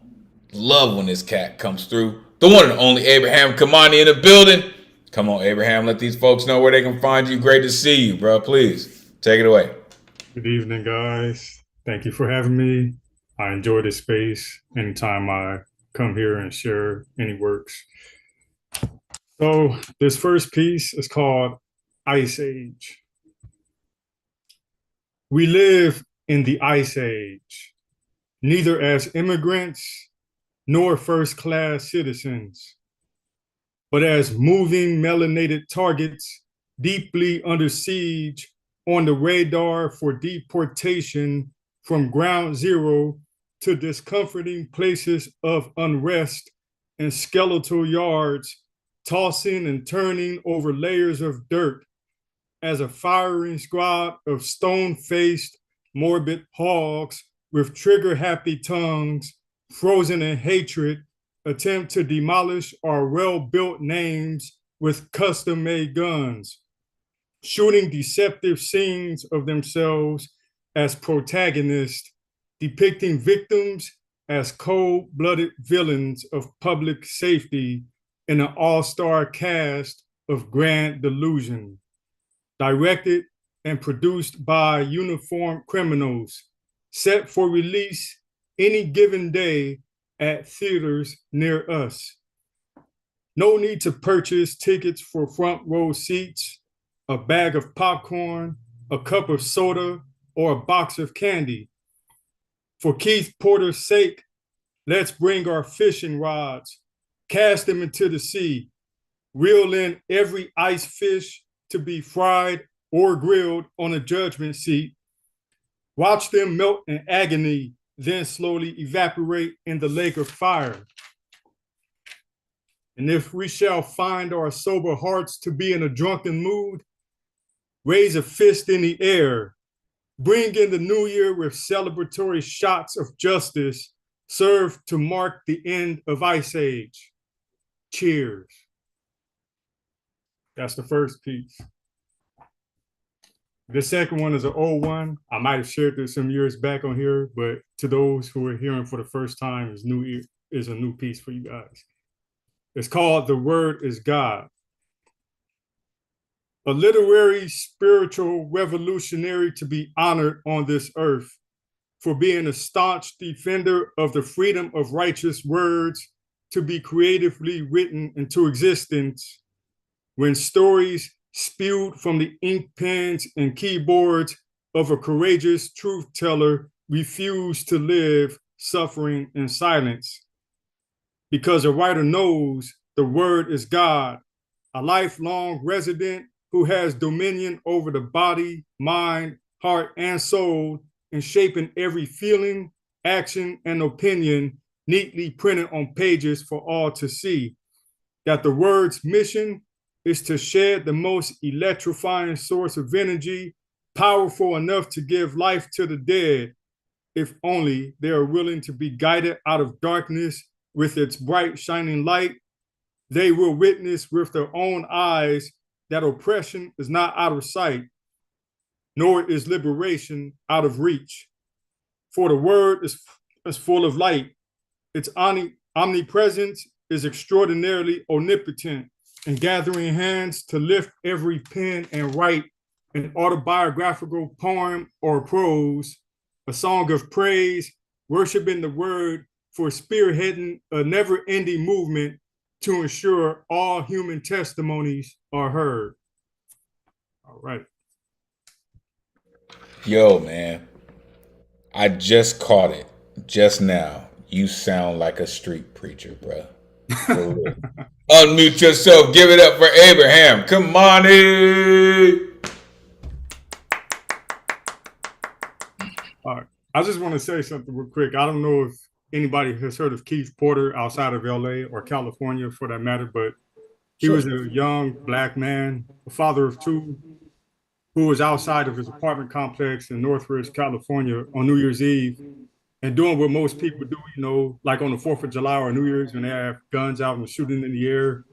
Love when this cat comes through. The one and only Abraham Kamani in the building. Come on, Abraham, let these folks know where they can find you. Great to see you, bro. Please take it away. Good evening, guys. Thank you for having me. I enjoy this space anytime I come here and share any works. So this first piece is called Ice Age. We live in the Ice Age, neither as immigrants nor first-class citizens, but as moving melanated targets deeply under siege on the radar for deportation from ground zero to discomforting places of unrest and skeletal yards, tossing and turning over layers of dirt as a firing squad of stone-faced, morbid hogs with trigger-happy tongues, frozen in hatred, attempt to demolish our well-built names with custom-made guns. shooting deceptive scenes of themselves as protagonists, depicting victims as cold-blooded villains of public safety in an all-star cast of grand delusion, directed and produced by uniformed criminals, set for release any given day at theaters near us. No need to purchase tickets for front row seats, a bag of popcorn, a cup of soda, or a box of candy. For Keith Porter's sake, let's bring our fishing rods, cast them into the sea, reel in every ice fish to be fried or grilled on a judgment seat. Watch them melt in agony, then slowly evaporate in the lake of fire. And if we shall find our sober hearts to be in a drunken mood, raise a fist in the air, bring in the new year with celebratory shots of justice served to mark the end of Ice Age. Cheers. That's the first piece. The second one is an old one. I might have shared this some years back on here, but to those who are hearing for the first time, is a new piece for you guys. It's called The Word is God. A literary, spiritual revolutionary to be honored on this earth for being a staunch defender of the freedom of righteous words to be creatively written into existence when stories spewed from the ink pens and keyboards of a courageous truth teller refuse to live suffering in silence. Because a writer knows the word is God, a lifelong resident who has dominion over the body, mind, heart, and soul, and shaping every feeling, action, and opinion neatly printed on pages for all to see. That the word's mission is to shed the most electrifying source of energy, powerful enough to give life to the dead, if only they are willing to be guided out of darkness with its bright, shining light. They will witness with their own eyes that oppression is not out of sight, nor is liberation out of reach. For the word is full of light. Its omnipresence is extraordinarily omnipotent, and gathering hands to lift every pen and write an autobiographical poem or prose, a song of praise, worshiping the word for spearheading a never-ending movement to ensure all human testimonies are heard. All right. Yo, man, I just caught it just now. You sound like a street preacher, bro. For real. Unmute yourself. Give it up for Abraham. Come on in. All right. I just want to say something real quick. I don't know if anybody has heard of Keith Porter outside of LA or California for that matter, but he was a young Black man, a father of two, who was outside of his apartment complex in Northridge, California on New Year's Eve and doing what most people do, you know, like on the 4th of July or New Year's when they have guns out and shooting in the air.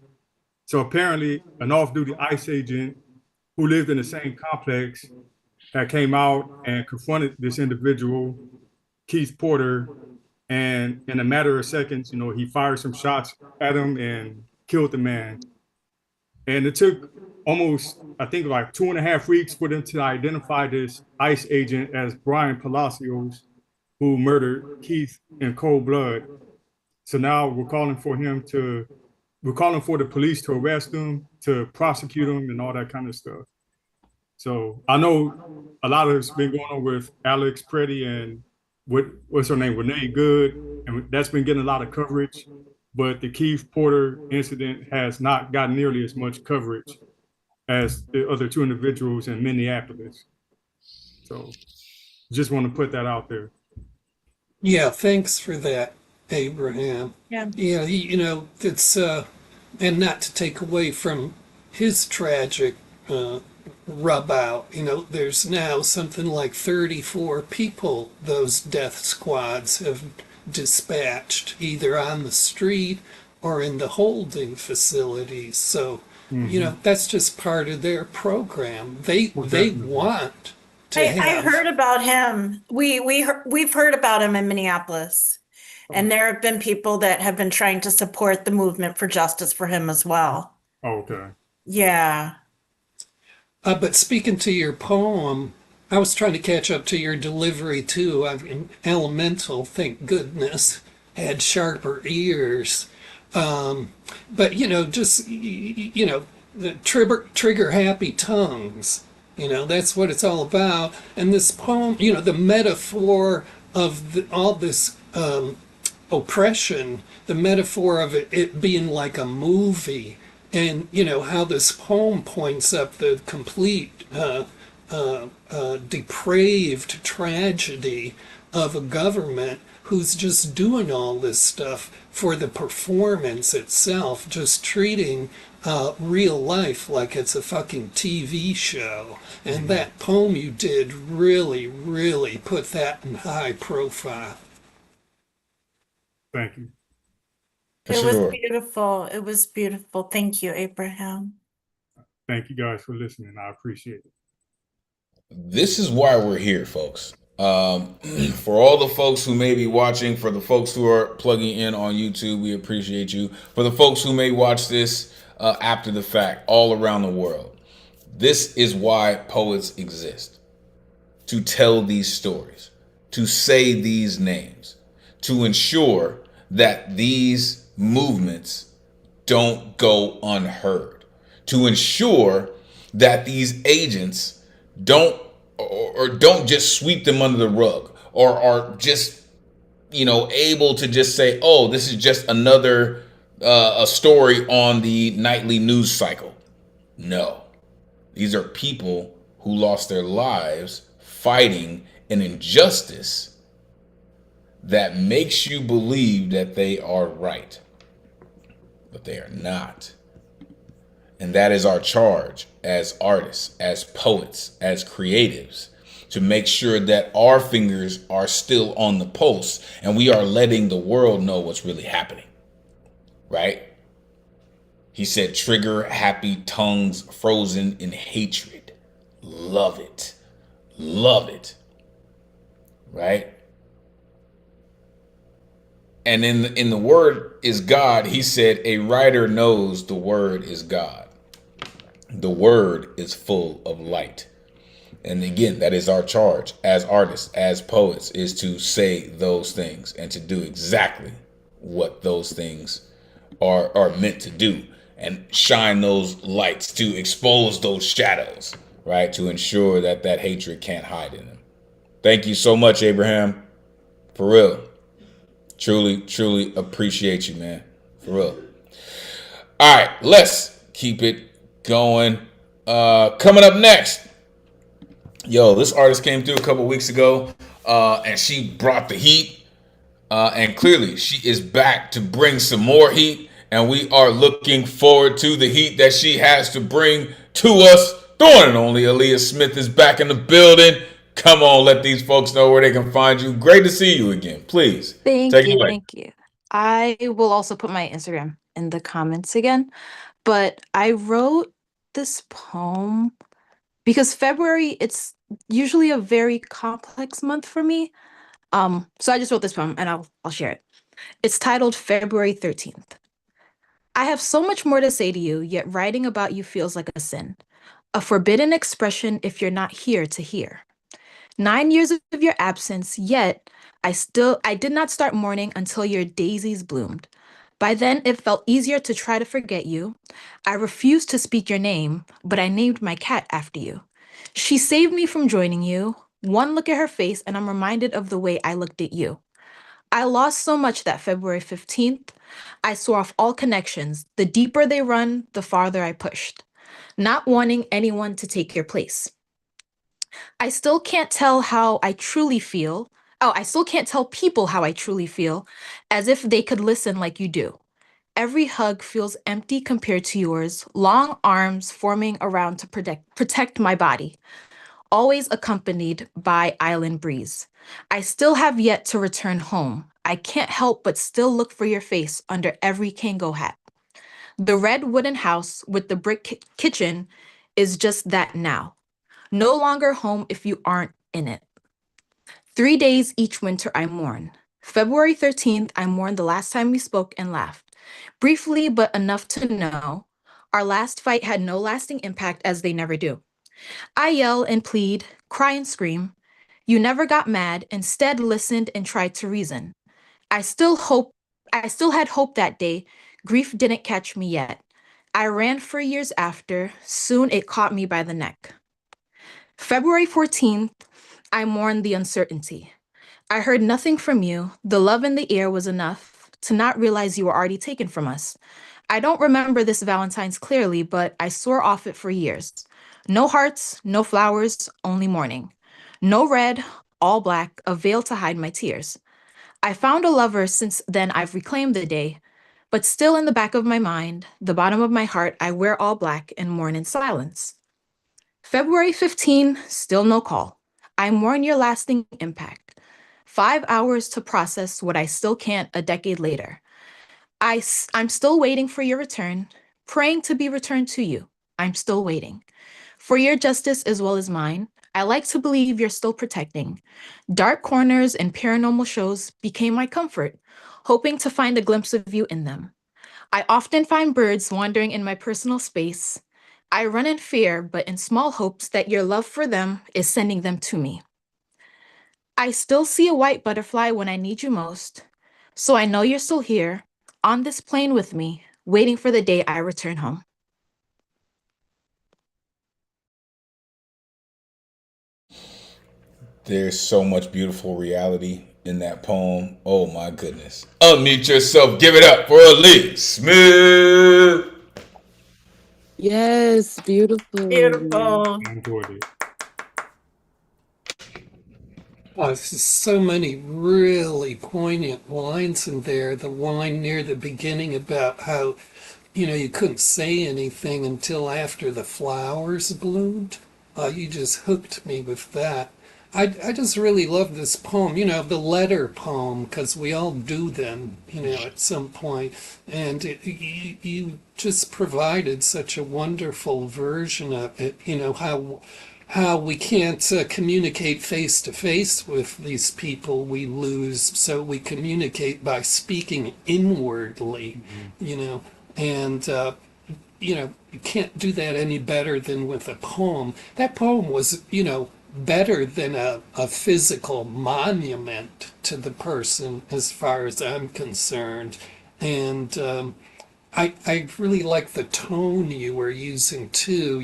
So apparently an off-duty ICE agent who lived in the same complex had came out and confronted this individual, Keith Porter, and in a matter of seconds, you know, he fired some shots at him and killed the man. And it took almost, I think, like 2.5 weeks for them to identify this ICE agent as Brian Palacios, who murdered Keith in cold blood. So now we're calling for the police to arrest him, to prosecute him, and all that kind of stuff. So I know a lot of it's been going on with Alex Preddy and what's her name, Renee Good, and that's been getting a lot of coverage. But the Keith Porter incident has not gotten nearly as much coverage as the other two individuals in Minneapolis. So just want to put that out there. Yeah, thanks for that, Abraham. Yeah. Yeah, you know, it's, and not to take away from his tragic rub out, you know, there's now something like 34 people those death squads have dispatched either on the street or in the holding facilities. So You know, that's just part of their program. They want to I have. heard about him. We've heard about him in Minneapolis, and there have been people that have been trying to support the movement for justice for him as well. Okay. Yeah. But speaking to your poem, I was trying to catch up to your delivery too. I mean, Elemental, thank goodness, had sharper ears. But you know, just you know, the trigger happy tongues. You know, that's what it's all about. And this poem, you know, the metaphor of all this oppression, the metaphor of it being like a movie, and you know how this poem points up the complete depraved tragedy of a government who's just doing all this stuff for the performance itself, just treating real life like it's a fucking TV show. And that poem you did really, really put that in high profile. Thank you. It was beautiful. It was beautiful. Thank you, Abraham. Thank you guys for listening. I appreciate it. This is why we're here, folks. For all the folks who may be watching, for the folks who are plugging in on YouTube, we appreciate you. For the folks who may watch this after the fact, all around the world, this is why poets exist. To tell these stories, to say these names, to ensure that these movements don't go unheard, to ensure that these agents don't just sweep them under the rug, or are just, you know, able to just say, oh, this is just another a story on the nightly news cycle. No, these are people who lost their lives fighting an injustice that makes you believe that they are right, but they are not. And that is our charge as artists, as poets, as creatives, to make sure that our fingers are still on the pulse and we are letting the world know what's really happening. Right? He said, trigger happy tongues frozen in hatred. Love it. Love it. Right? And in the word is God, he said, a writer knows the word is God. The word is full of light. And again, that is our charge as artists, as poets, is to say those things and to do exactly what those things are meant to do, and shine those lights to expose those shadows, right? To ensure that that hatred can't hide in them. Thank you so much, Abraham. For real. Truly, truly appreciate you, man. For real. All right, let's keep it going. Coming up next. Yo, this artist came through a couple weeks ago, and she brought the heat. And clearly, she is back to bring some more heat. And we are looking forward to the heat that she has to bring to us. The one and only Aaliyah Smith is back in the building. Come on, let these folks know where they can find you. Great to see you again. Please. Thank take it you. away. Thank you. I will also put my Instagram in the comments again. But I wrote this poem because February, it's usually a very complex month for me. So I just wrote this poem and I'll share it. It's titled February 13th. I have so much more to say to you, yet writing about you feels like a sin. A forbidden expression if you're not here to hear. 9 years of your absence, yet I did not start mourning until your daisies bloomed. By then, it felt easier to try to forget you. I refused to speak your name, but I named my cat after you. She saved me from joining you. One look at her face, and I'm reminded of the way I looked at you. I lost so much that February 15th. I swore off all connections. The deeper they run, the farther I pushed, not wanting anyone to take your place. I still can't tell how I truly feel. Oh, I still can't tell people how I truly feel, as if they could listen like you do. Every hug feels empty compared to yours, long arms forming around to protect my body, always accompanied by island breeze. I still have yet to return home. I can't help but still look for your face under every Kango hat. The red wooden house with the brick kitchen is just that now. No longer home if you aren't in it. 3 days each winter I mourn. February 13th, I mourn the last time we spoke and laughed. Briefly, but enough to know, our last fight had no lasting impact as they never do. I yell and plead, cry and scream. You never got mad, instead listened and tried to reason. I still had hope that day. Grief didn't catch me yet. I ran for years after. Soon it caught me by the neck. February 14th, I mourned the uncertainty. I heard nothing from you. The love in the air was enough to not realize you were already taken from us. I don't remember this Valentine's clearly, but I swore off it for years. No hearts, no flowers, only mourning. No red, all black, a veil to hide my tears. I found a lover since then I've reclaimed the day, but still in the back of my mind, the bottom of my heart, I wear all black and mourn in silence. February 15, still no call. I mourn your lasting impact. 5 hours to process what I still can't a decade later. I'm still waiting for your return, praying to be returned to you. I'm still waiting. For your justice as well as mine, I like to believe you're still protecting. Dark corners and paranormal shows became my comfort, hoping to find a glimpse of you in them. I often find birds wandering in my personal space. I run in fear, but in small hopes that your love for them is sending them to me. I still see a white butterfly when I need you most, so I know you're still here, on this plane with me, waiting for the day I return home. There's so much beautiful reality in that poem. Oh my goodness. Unmute yourself. Give it up for Elise Smith. Yes, beautiful. Beautiful. Enjoyed it. There's so many really poignant lines in there. The line near the beginning about how, you couldn't say anything until after the flowers bloomed. You just hooked me with that. I just really love this poem, the letter poem, because we all do them, at some point. And you just provided such a wonderful version of it, how we can't communicate face to face with these people we lose, so we communicate by speaking inwardly, and you can't do that any better than with a poem. That poem was, better than a physical monument to the person as far as I'm concerned. And I really like the tone you were using too.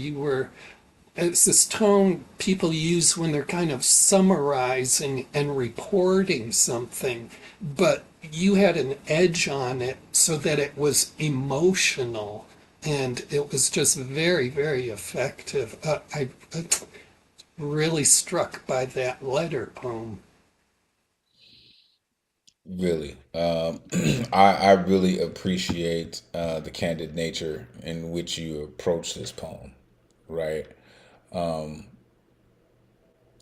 It's this tone people use when they're kind of summarizing and reporting something, but you had an edge on it so that it was emotional, and it was just very, very effective. I really struck by that letter poem. Really. I really appreciate the candid nature in which you approach this poem, right?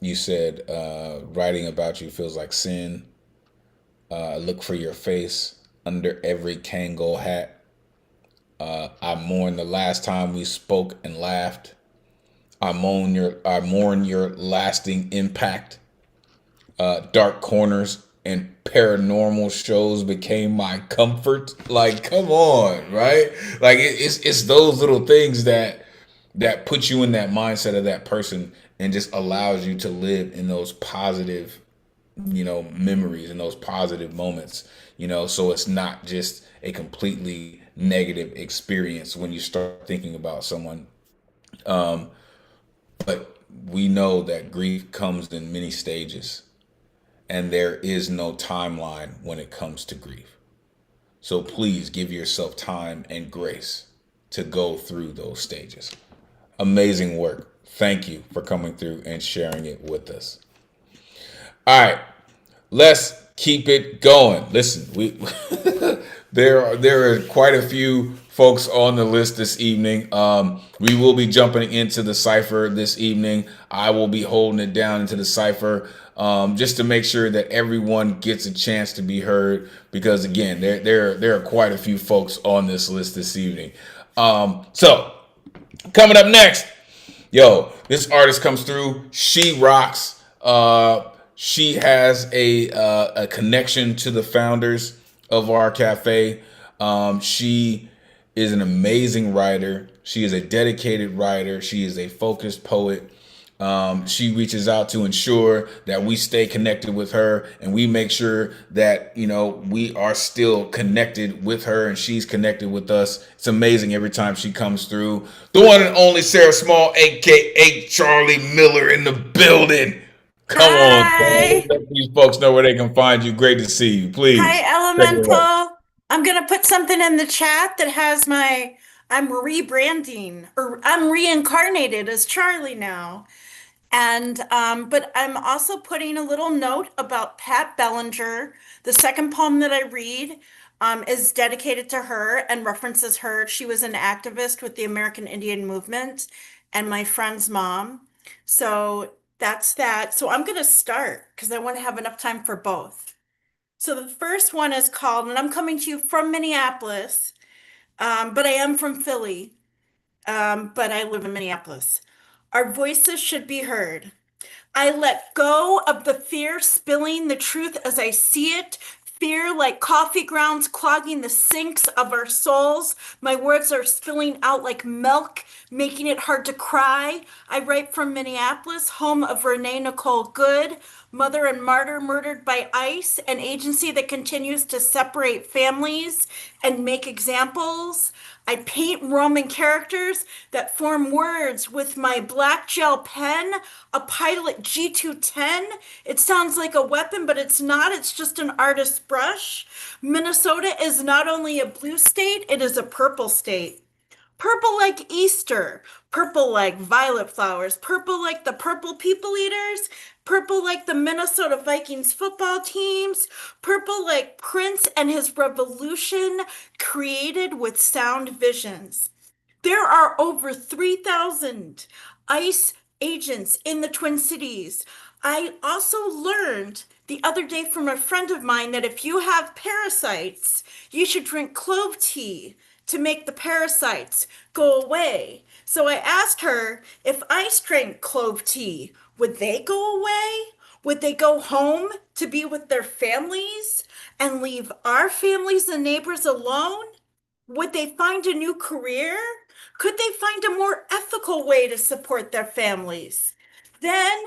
You said writing about you feels like sin. Look for your face under every Kangol hat. I mourn the last time we spoke and laughed. I mourn your lasting impact. Dark corners and paranormal shows became my comfort. Like, come on, right? Like it's those little things that put you in that mindset of that person and just allows you to live in those positive, memories and those positive moments, so it's not just a completely negative experience when you start thinking about someone. But we know that grief comes in many stages, and there is no timeline when it comes to grief. So please give yourself time and grace to go through those stages. Amazing work. Thank you for coming through and sharing it with us. All right, let's keep it going. Listen, there are quite a few folks on the list this evening. We will be jumping into the cipher this evening. I will be holding it down into the cipher. just to make sure that everyone gets a chance to be heard. Because again, there are quite a few folks on this list this evening. So coming up next, yo, this artist comes through. She rocks. She has a connection to the founders of our cafe. She is an amazing writer. She is a dedicated writer. She is a focused poet. She reaches out to ensure that we stay connected with her, and we make sure that, you know, we are still connected with her and she's connected with us. It's amazing every time she comes through. The one and only Sarah Small, aka Charlie Miller, in the building. Come on, Hi. let these folks know where they can find you. Great to see you. Please Hi, take it away. Elemental. I'm gonna put something in the chat that has I'm rebranding, or I'm reincarnated as Charlie now. And but I'm also putting a little note about Pat Bellinger. The second poem that I read is dedicated to her and references her. She was an activist with the American Indian movement and my friend's mom. So that's that. So I'm gonna start because I want to have enough time for both. So the first one is called, and I'm coming to you from Minneapolis, but I am from Philly, but I live in Minneapolis. Our voices should be heard. I let go of the fear, spilling the truth as I see it. Fear like coffee grounds clogging the sinks of our souls. My words are spilling out like milk, making it hard to cry. I write from Minneapolis, home of Renee Nicole Good, mother and martyr murdered by ICE, an agency that continues to separate families and make examples. I paint Roman characters that form words with my black gel pen, a Pilot G210. It sounds like a weapon, but it's not. It's just an artist's brush. Minnesota is not only a blue state, it is a purple state. Purple like Easter, purple like violet flowers, purple like the purple people eaters, purple like the Minnesota Vikings football teams, purple like Prince and his revolution created with sound visions. There are over 3,000 ICE agents in the Twin Cities. I also learned the other day from a friend of mine that if you have parasites, you should drink clove tea to make the parasites go away. So I asked her, if ICE drank clove tea, would they go away? Would they go home to be with their families and leave our families and neighbors alone? Would they find a new career? Could they find a more ethical way to support their families? Then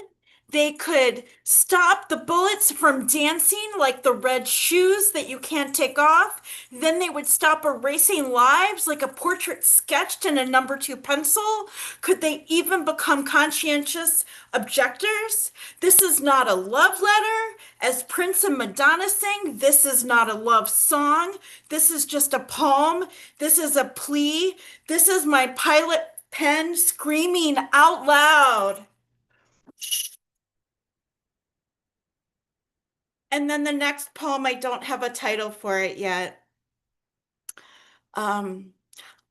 they could stop the bullets from dancing like the red shoes that you can't take off. Then they would stop erasing lives like a portrait sketched in a number two pencil. Could they even become conscientious objectors? This is not a love letter. As Prince and Madonna sing, this is not a love song. This is just a poem. This is a plea. This is my pilot pen screaming out loud. And then the next poem, I don't have a title for it yet. I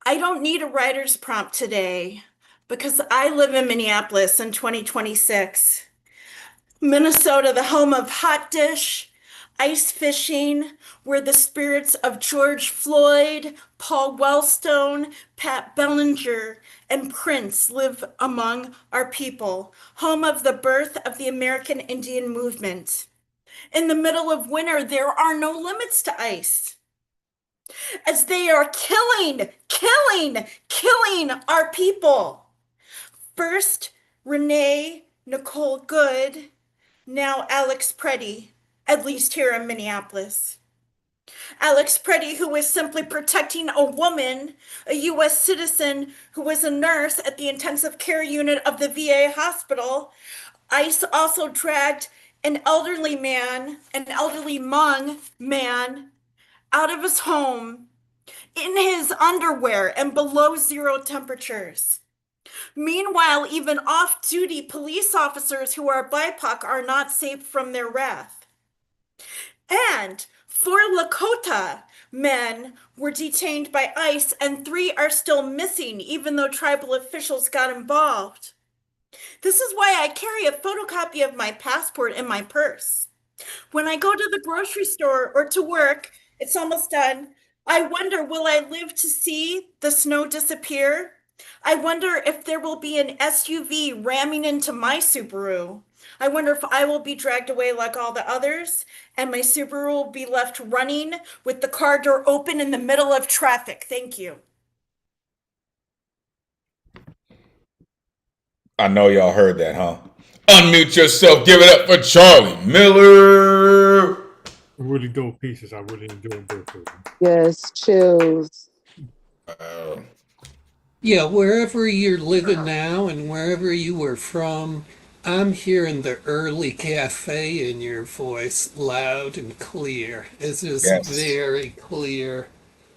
don't need a writer's prompt today because I live in Minneapolis in 2026. Minnesota, the home of hot dish, ice fishing, where the spirits of George Floyd, Paul Wellstone, Pat Bellinger, and Prince live among our people, home of the birth of the American Indian movement. In the middle of winter, there are no limits to ice, as they are killing our people. First, Renee Nicole Good, now Alex Preddy, at least here in Minneapolis. Alex Preddy, who was simply protecting a woman, a U.S. citizen who was a nurse at the intensive care unit of the VA hospital. ICE also dragged an elderly Hmong man, out of his home in his underwear and below zero temperatures. Meanwhile, even off-duty police officers who are BIPOC are not safe from their wrath. And 4 Lakota men were detained by ICE and 3 are still missing, even though tribal officials got involved. This is why I carry a photocopy of my passport in my purse. When I go to the grocery store or to work, it's almost done. I wonder, will I live to see the snow disappear? I wonder if there will be an SUV ramming into my Subaru. I wonder if I will be dragged away like all the others, and my Subaru will be left running with the car door open in the middle of traffic. Thank you. I know y'all heard that, huh? Unmute yourself. Give it up for Charlie Miller. Really dope pieces. I really enjoyed both of them. Yes, chills. Yeah, wherever you're living now and wherever you were from, I'm hearing the early cafe in your voice loud and clear. It's just Yes. very clear.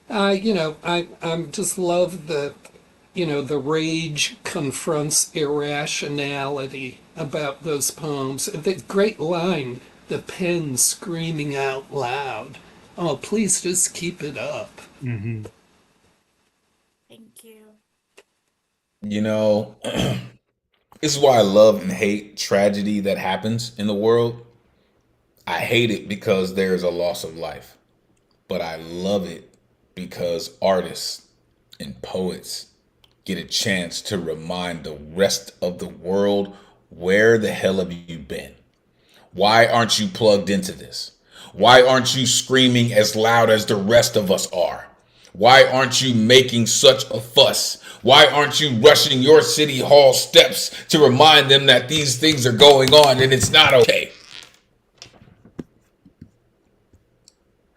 I'm just love the rage confronts irrationality about those poems. The great line, the pen screaming out loud. Oh, please just keep it up. Mm-hmm. Thank you. You know, this is why I love and hate tragedy that happens in the world. I hate it because there's a loss of life, but I love it because artists and poets get a chance to remind the rest of the world, where the hell have you been? Why aren't you plugged into this? Why aren't you screaming as loud as the rest of us are? Why aren't you making such a fuss? Why aren't you rushing your city hall steps to remind them that these things are going on and it's not okay?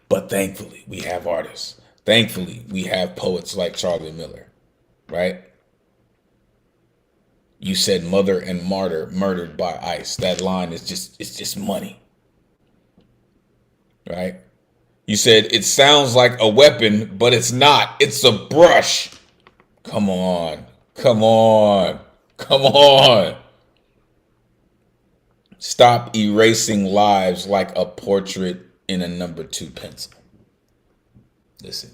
But thankfully, we have artists. Thankfully, we have poets like Charlie Miller, right? You said mother and martyr murdered by ICE. That line is just money, right? You said it sounds like a weapon, but it's not. It's a brush. Come on. Come on. Come on. Stop erasing lives like a portrait in a number 2 pencil. Listen,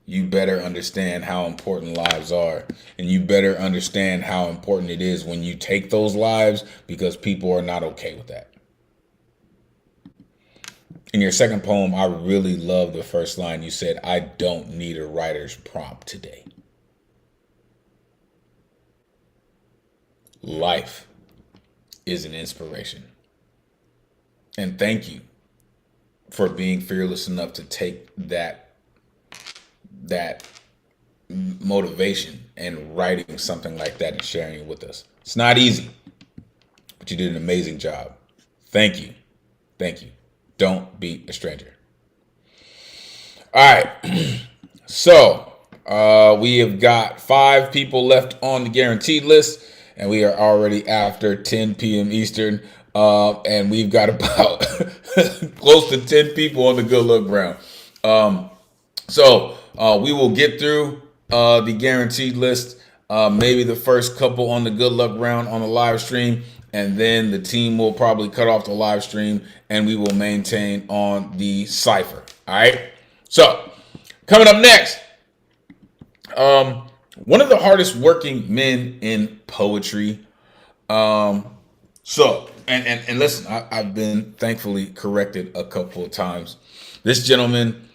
you better understand how important lives are, and you better understand how important it is when you take those lives, because people are not okay with that. In your second poem, I really love the first line. You said, I don't need a writer's prompt today. Life is an inspiration. And thank you for being fearless enough to take that motivation and writing something like that and sharing it with us. It's not easy, but you did an amazing job. Thank you. Thank you. Don't be a stranger. All right. So we have got 5 people left on the guaranteed list, and we are already after 10 p.m. Eastern. And we've got about close to 10 people on the good luck round. So we will get through the guaranteed list, maybe the first couple on the good luck round on the live stream, and then the team will probably cut off the live stream and we will maintain on the cipher. All right. So coming up next, one of the hardest working men in poetry. So listen, I've been thankfully corrected a couple of times. This gentleman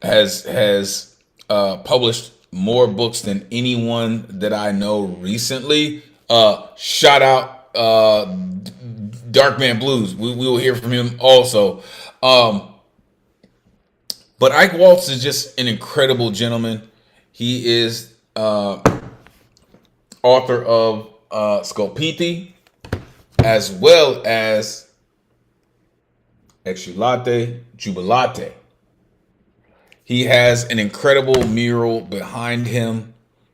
has published more books than anyone that I know recently. Shout out Darkman Blues. We will hear from him also. But Ike Waltz is just an incredible gentleman. He is author of Scolpiti, as well as Exultate, Jubilate. He has an incredible mural behind him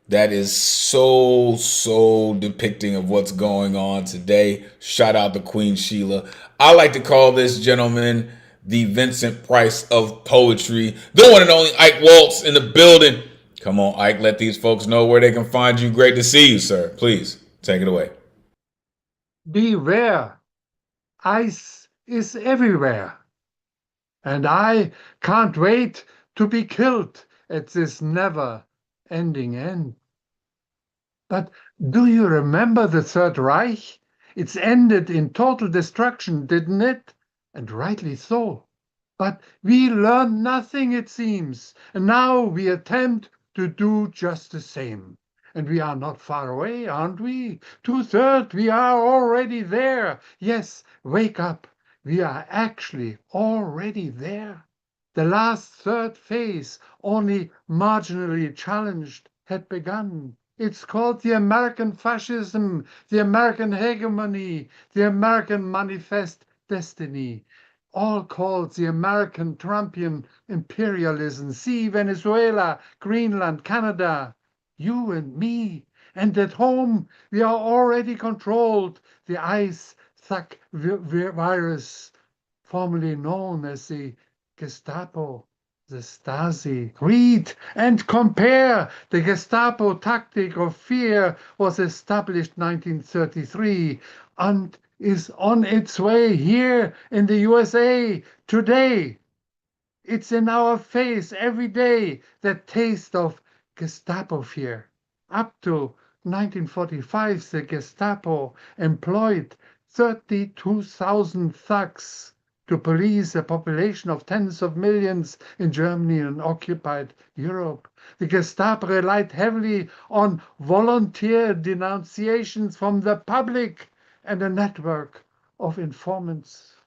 that is so depicting of what's going on today. Shout out to Queen Sheila. I like to call this gentleman the Vincent Price of poetry. The one and only Ike Waltz in the building. Come on, Ike, let these folks know where they can find you. Great to see you, sir. Please, take it away. Beware, ice is everywhere. And I can't wait to be killed at this never-ending end. But do you remember the Third Reich? It's ended in total destruction, didn't it? And rightly so. But we learned nothing, it seems, and now we attempt to do just the same. And we are not far away, aren't we? 2/3, we are already there. Yes, wake up. We are actually already there. The last third phase, only marginally challenged, had begun. It's called the American fascism, the American hegemony, the American manifest destiny, all called the American Trumpian imperialism. See Venezuela, Greenland, Canada, you and me. And at home, we are already controlled. The ice suck virus, formerly known as the Gestapo, the Stasi. Read and compare. The Gestapo tactic of fear was established 1933 and is on its way here in the USA today. It's in our face every day, that taste of Gestapo fear. Up to 1945, the Gestapo employed 32,000 thugs to police a population of tens of millions in Germany and occupied Europe. The Gestapo relied heavily on volunteer denunciations from the public and a network of informants.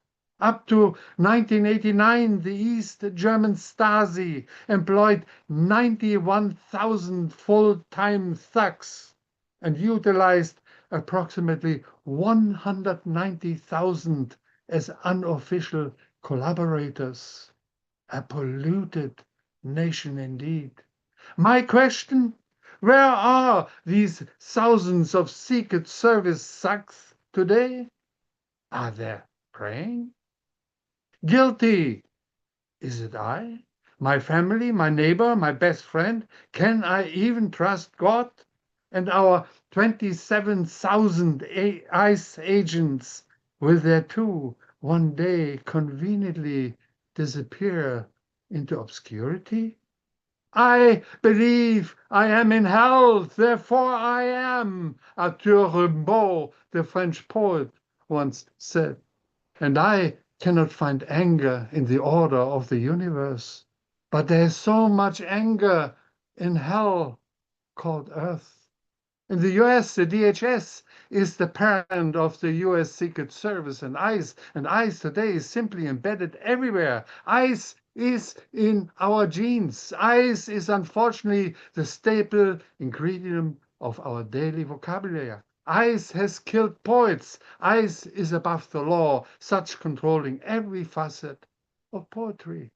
Up to 1989, the East German Stasi employed 91,000 full-time thugs and utilized approximately 190,000 as unofficial collaborators. A polluted nation indeed. My question, where are these thousands of Secret Service thugs today? Are they praying? Guilty. Is it I? My family, my neighbor, my best friend? Can I even trust God? And our 27,000 ICE agents, will they too one day conveniently disappear into obscurity? I believe I am in hell, therefore I am, Arthur Rimbaud, the French poet, once said. And I cannot find anger in the order of the universe, but there is so much anger in hell called earth. In the US, the DHS is the parent of the US Secret Service and ICE today is simply embedded everywhere. ICE is in our genes. ICE is unfortunately the staple ingredient of our daily vocabulary. ICE has killed poets. ICE is above the law, such controlling every facet of poetry.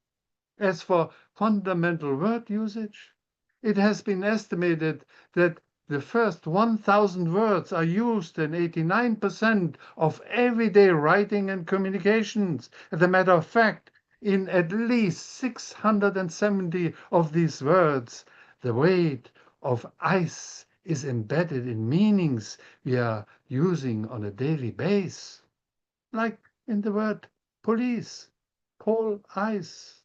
As for fundamental word usage, it has been estimated that the first 1,000 words are used in 89% of everyday writing and communications. As a matter of fact, in at least 670 of these words, the weight of ice is embedded in meanings we are using on a daily basis, like in the word police, Paul ice,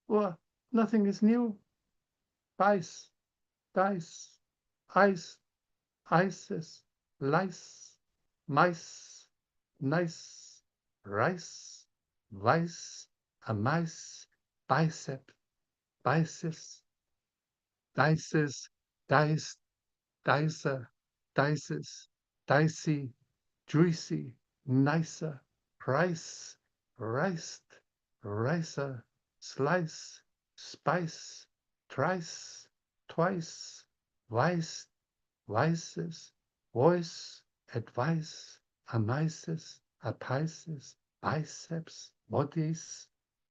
or nothing is new, ice, dice, ice, ISIS, lice, mice, nice, rice, vice, a mice, bicep, bices, dices, dice, dicer, dices, dicey, juicy, nicer, price, riced, ricer, slice, spice, trice, twice, vice, vices, voice, advice, amices, apices, biceps, bodies,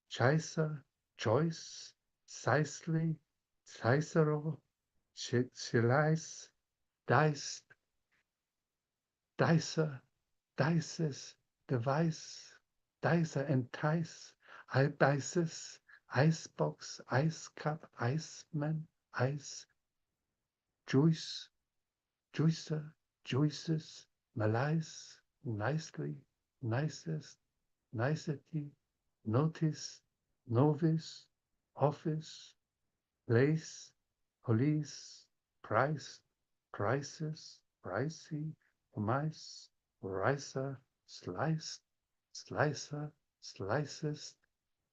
chaser, choice, cisely, cicero, chilice, diced, dicer, dices, device, dicer, entice, ibices, icebox, ice cup, iceman, ice, juice, juicer, juices, malice, nicely, nicest, nicety, notice, novice, office, place, police, price, crisis, pricey, mice, ricer, sliced, slicer, slices,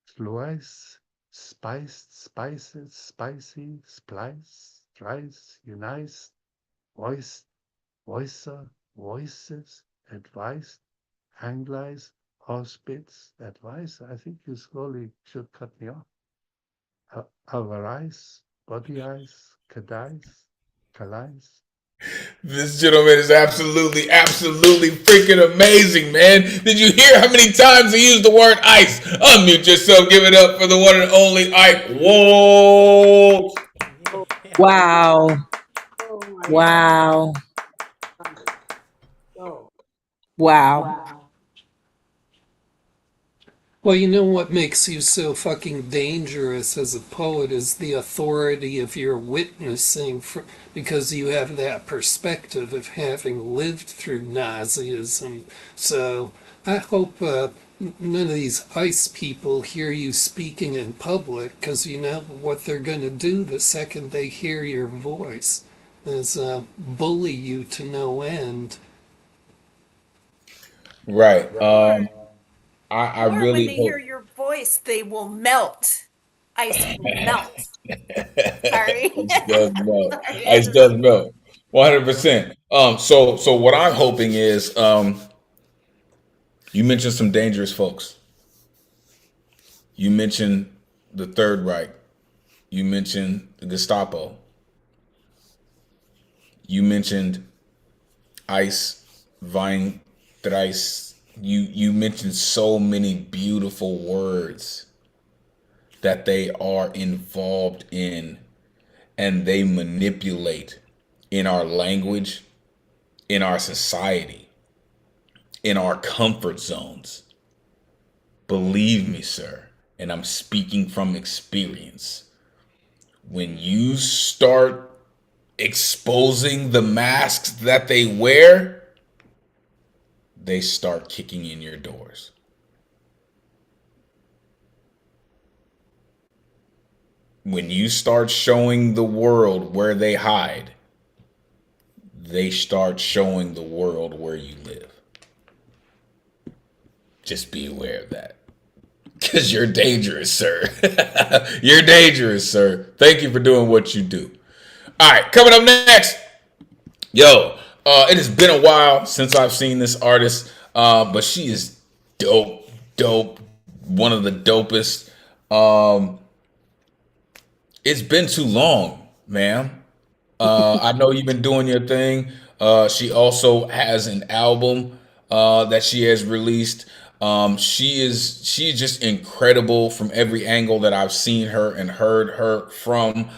slice, spiced, spices, spicy, splice, trice, unice, voice, voicer, voices, advice, anglize, hospits, advice. I think you slowly should cut me off. Alvarize, body eyes, cadice, callice. This gentleman is absolutely, absolutely freaking amazing, man. Did you hear how many times he used the word ice? Unmute yourself. Give it up for the one and only Ike. Whoa. Wow. Oh my Wow. God. Wow. Well, you know what makes you so fucking dangerous as a poet is the authority of your witnessing, because you have that perspective of having lived through Nazism. So I hope none of these ICE people hear you speaking in public, because you know what they're going to do the second they hear your voice is bully you to no end. Right. Or, I or when really they hear hope. your voice, they will melt. Ice will melt. Sorry. Ice does melt. Sorry, I Ice just does melt. 100%. So what I'm hoping is, you mentioned some dangerous folks. You mentioned the Third Reich. You mentioned the Gestapo. You mentioned Ice, Vine, Thrice. You mentioned so many beautiful words that they are involved in and they manipulate in our language, in our society, in our comfort zones. Believe me, sir, and I'm speaking from experience. When you start exposing the masks that they wear, they start kicking in your doors. When you start showing the world where they hide, they start showing the world where you live. Just be aware of that. Because you're dangerous, sir. You're dangerous, sir. Thank you for doing what you do. All right, coming up next. Yo, it has been a while since I've seen this artist, but she is dope, dope, one of the dopest. Um, it's been too long, ma'am. I know you've been doing your thing. She also has an album that she has released. She is just incredible from every angle that I've seen her and heard her from.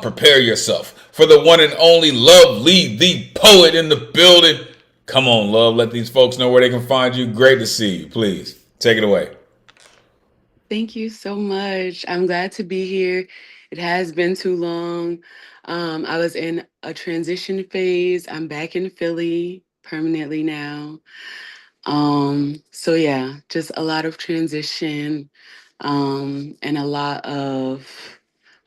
Prepare yourself for the one and only Lovely, the poet in the building. Come on, Love. Let these folks know where they can find you. Great to see you. Please take it away. Thank you so much. I'm glad to be here. It has been too long. I was in a transition phase. I'm back in Philly permanently now. So yeah, just a lot of transition, and a lot of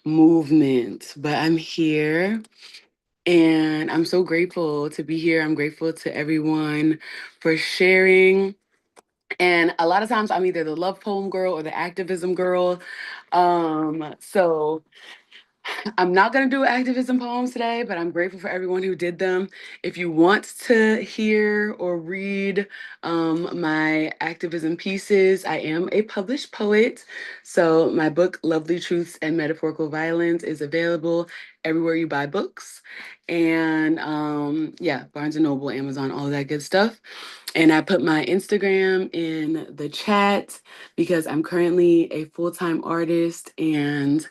movement. But I'm here and I'm so grateful to be here. I'm grateful to everyone for sharing. And a lot of times I'm either the love poem girl or the activism girl. So I'm not going to do activism poems today, but I'm grateful for everyone who did them. If you want to hear or read my activism pieces, I am a published poet. So my book, Lovely Truths and Metaphorical Violence, is available everywhere you buy books. And yeah, Barnes and Noble, Amazon, all that good stuff. And I put my Instagram in the chat because I'm currently a full-time artist and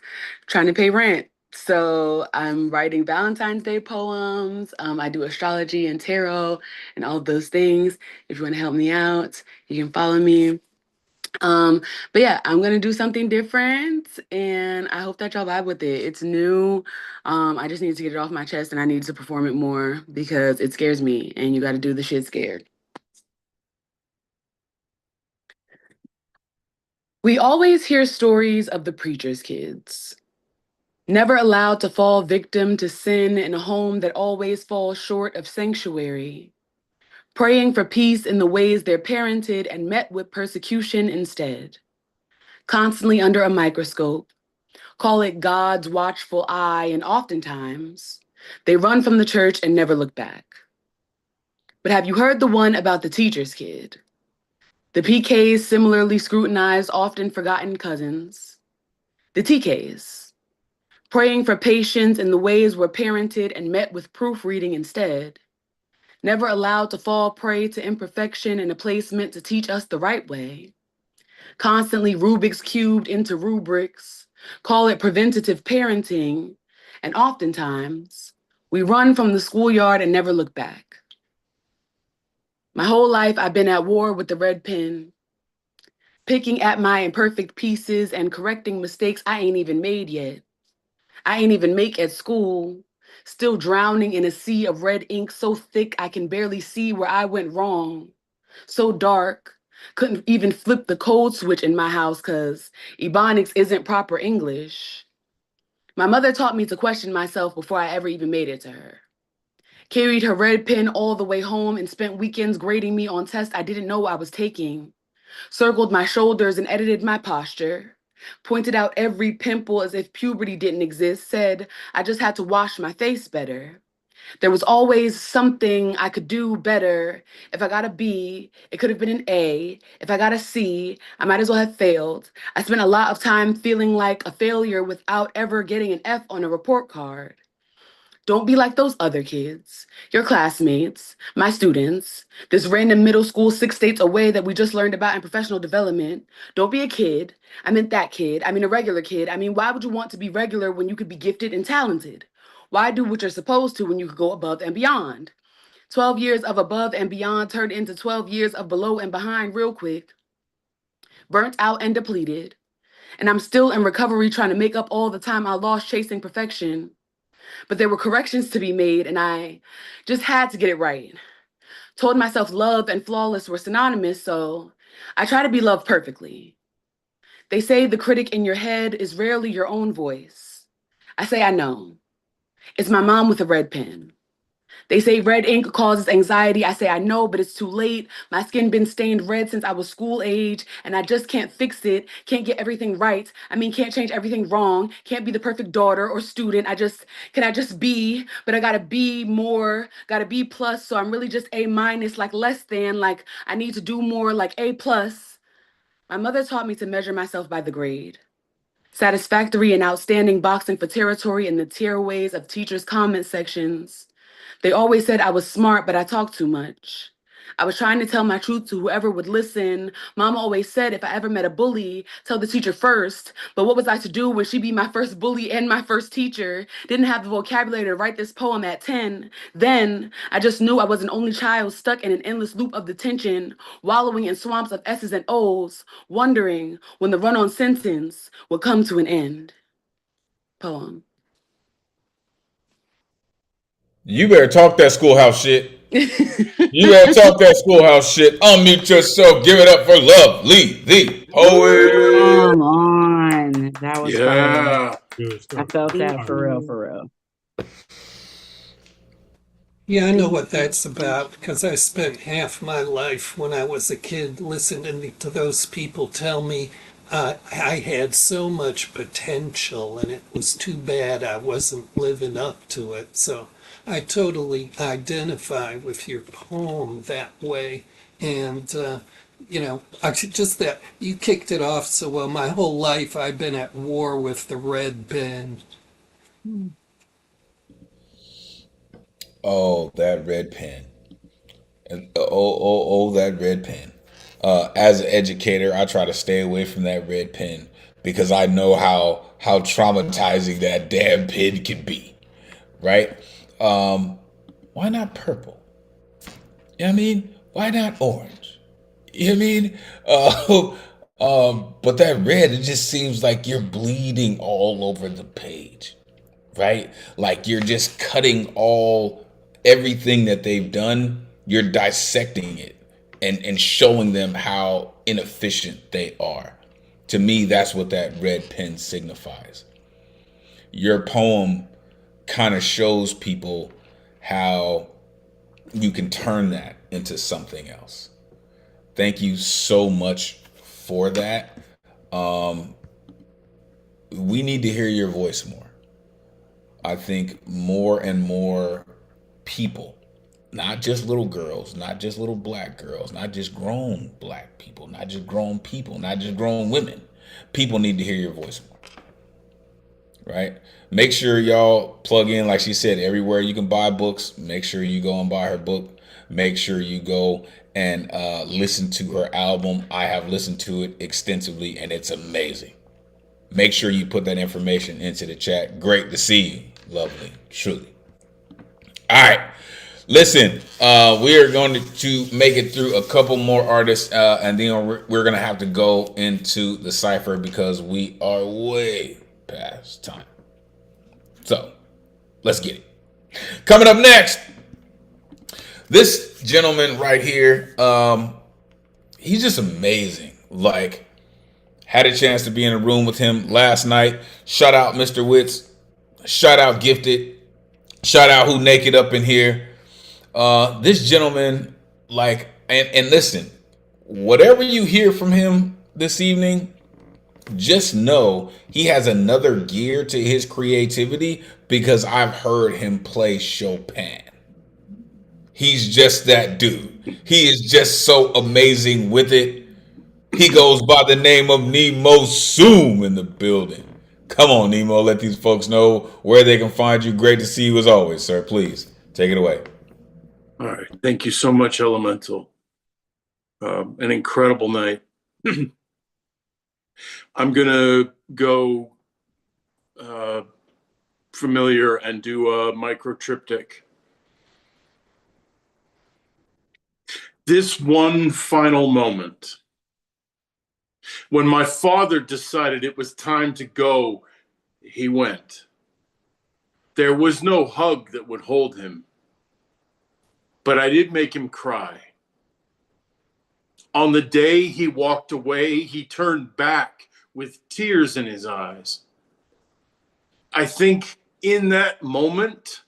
trying to pay rent. So I'm writing Valentine's Day poems. I do astrology and tarot and all of those things. If you want to help me out, you can follow me. But yeah, I'm gonna do something different, and I hope that y'all vibe with it. It's new. I just need to get it off my chest, and I need to perform it more because it scares me, and you got to do the shit scared. We always hear stories of the preacher's kids. Never allowed to fall victim to sin in a home that always falls short of sanctuary. Praying for peace in the ways they're parented and met with persecution instead. Constantly under a microscope. Call it God's watchful eye, and oftentimes, they run from the church and never look back. But have you heard the one about the teacher's kid? The PKs similarly scrutinized often forgotten cousins. The TKs, praying for patience in the ways we're parented and met with proofreading instead. Never allowed to fall prey to imperfection in a place meant to teach us the right way. Constantly Rubik's cubed into rubrics, call it preventative parenting, and oftentimes, we run from the schoolyard and never look back. My whole life, I've been at war with the red pen, picking at my imperfect pieces and correcting mistakes I ain't even made yet. I ain't even make at school, still drowning in a sea of red ink so thick I can barely see where I went wrong. So dark, couldn't even flip the code switch in my house because Ebonics isn't proper English. My mother taught me to question myself before I ever even made it to her. Carried her red pen all the way home and spent weekends grading me on tests I didn't know I was taking. Circled my shoulders and edited my posture. Pointed out every pimple as if puberty didn't exist, said I just had to wash my face better. There was always something I could do better. If I got a B, it could have been an A. If I got a C, I might as well have failed. I spent a lot of time feeling like a failure without ever getting an F on a report card. Don't be like those other kids, your classmates, my students, this random middle school 6 states away that we just learned about in professional development. Don't be a kid. I meant that kid. I mean a regular kid. I mean, why would you want to be regular when you could be gifted and talented? Why do what you're supposed to when you could go above and beyond? 12 years of above and beyond turned into 12 years of below and behind real quick. Burnt out and depleted. And I'm still in recovery trying to make up all the time I lost chasing perfection. But there were corrections to be made, and I just had to get it right. Told myself love and flawless were synonymous, so I try to be loved perfectly. They say the critic in your head is rarely your own voice. I say I know. It's my mom with a red pen. They say red ink causes anxiety. I say I know, but it's too late. My skin been stained red since I was school age, and I just can't fix it. Can't get everything right. I mean, can't change everything wrong. Can't be the perfect daughter or student. Can I just be? But I gotta be more. Gotta be plus. So I'm really just A minus, like less than. Like I need to do more, like A plus. My mother taught me to measure myself by the grade. Satisfactory and outstanding boxing for territory in the tierways of teachers' comment sections. They always said I was smart, but I talked too much. I was trying to tell my truth to whoever would listen. Mama always said if I ever met a bully, tell the teacher first. But what was I to do when she be my first bully and my first teacher? Didn't have the vocabulary to write this poem at 10. Then I just knew I was an only child stuck in an endless loop of detention, wallowing in swamps of S's and O's, wondering when the run-on sentence would come to an end. Poem. You better talk that schoolhouse shit. You better talk that schoolhouse shit. Unmute yourself. Give it up for Lovely, the poet. Come on. That was fire. Yeah. Good I stuff. felt that All for right. real, for real. Yeah, I know what that's about because I spent half my life when I was a kid listening to those people tell me I had so much potential and it was too bad I wasn't living up to it. So I totally identify with your poem that way. And, just that you kicked it off so well. My whole life I've been at war with the red pen. Oh, that red pen. That red pen. As an educator, I try to stay away from that red pen because I know how traumatizing that damn pen can be. Right? Why not purple? You know what I mean? Why not orange? You know what I mean? But that red, it just seems like you're bleeding all over the page, right? Like you're just cutting everything that they've done, you're dissecting it and showing them how inefficient they are. To me, that's what that red pen signifies. your poem kind of shows people how you can turn that into something else. Thank you so much for that. We need to hear your voice more. I think more and more people, not just little girls, not just little black girls, not just grown black people, not just grown people, not just grown women. People need to hear your voice more. Right? Make sure y'all plug in, like she said, everywhere you can buy books. Make sure you go and buy her book. Make sure you go and listen to her album. I have listened to it extensively and it's amazing. Make sure you put that information into the chat. Great to see you. Lovely. Truly. All right. Listen, we are going to make it through a couple more artists, and then we're going to have to go into the cipher because we are way past time. So, let's get it. Coming up next, this gentleman right here, he's just amazing. Like, had a chance to be in a room with him last night. Shout out Mr. Witz. Shout out Gifted. Shout out Who Naked up in here. This gentleman, like, and listen, whatever you hear from him this evening, just know he has another gear to his creativity because I've heard him play Chopin. He's just that dude. He is just so amazing with it. He goes by the name of Nemo Zoom in the building. Come on, Nemo, let these folks know where they can find you. Great to see you as always, sir. Please, take it away. All right. Thank you so much, Elemen2al. An incredible night. I'm going to go familiar and do a micro triptych. This one final moment, when my father decided it was time to go, he went. There was no hug that would hold him, but I did make him cry. On the day he walked away, he turned back with tears in his eyes. I think in that moment,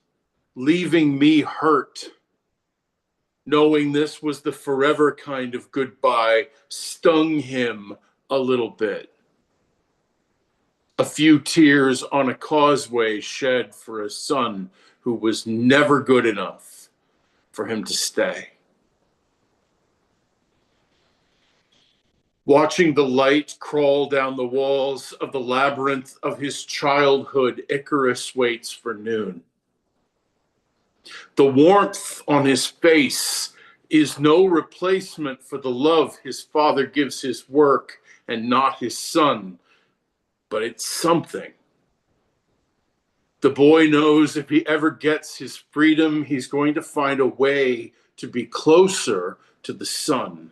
leaving me hurt, knowing this was the forever kind of goodbye, stung him a little bit. A few tears on a causeway shed for a son who was never good enough for him to stay. Watching the light crawl down the walls of the labyrinth of his childhood, Icarus waits for noon. The warmth on his face is no replacement for the love his father gives his work and not his son, but it's something. The boy knows if he ever gets his freedom, he's going to find a way to be closer to the sun.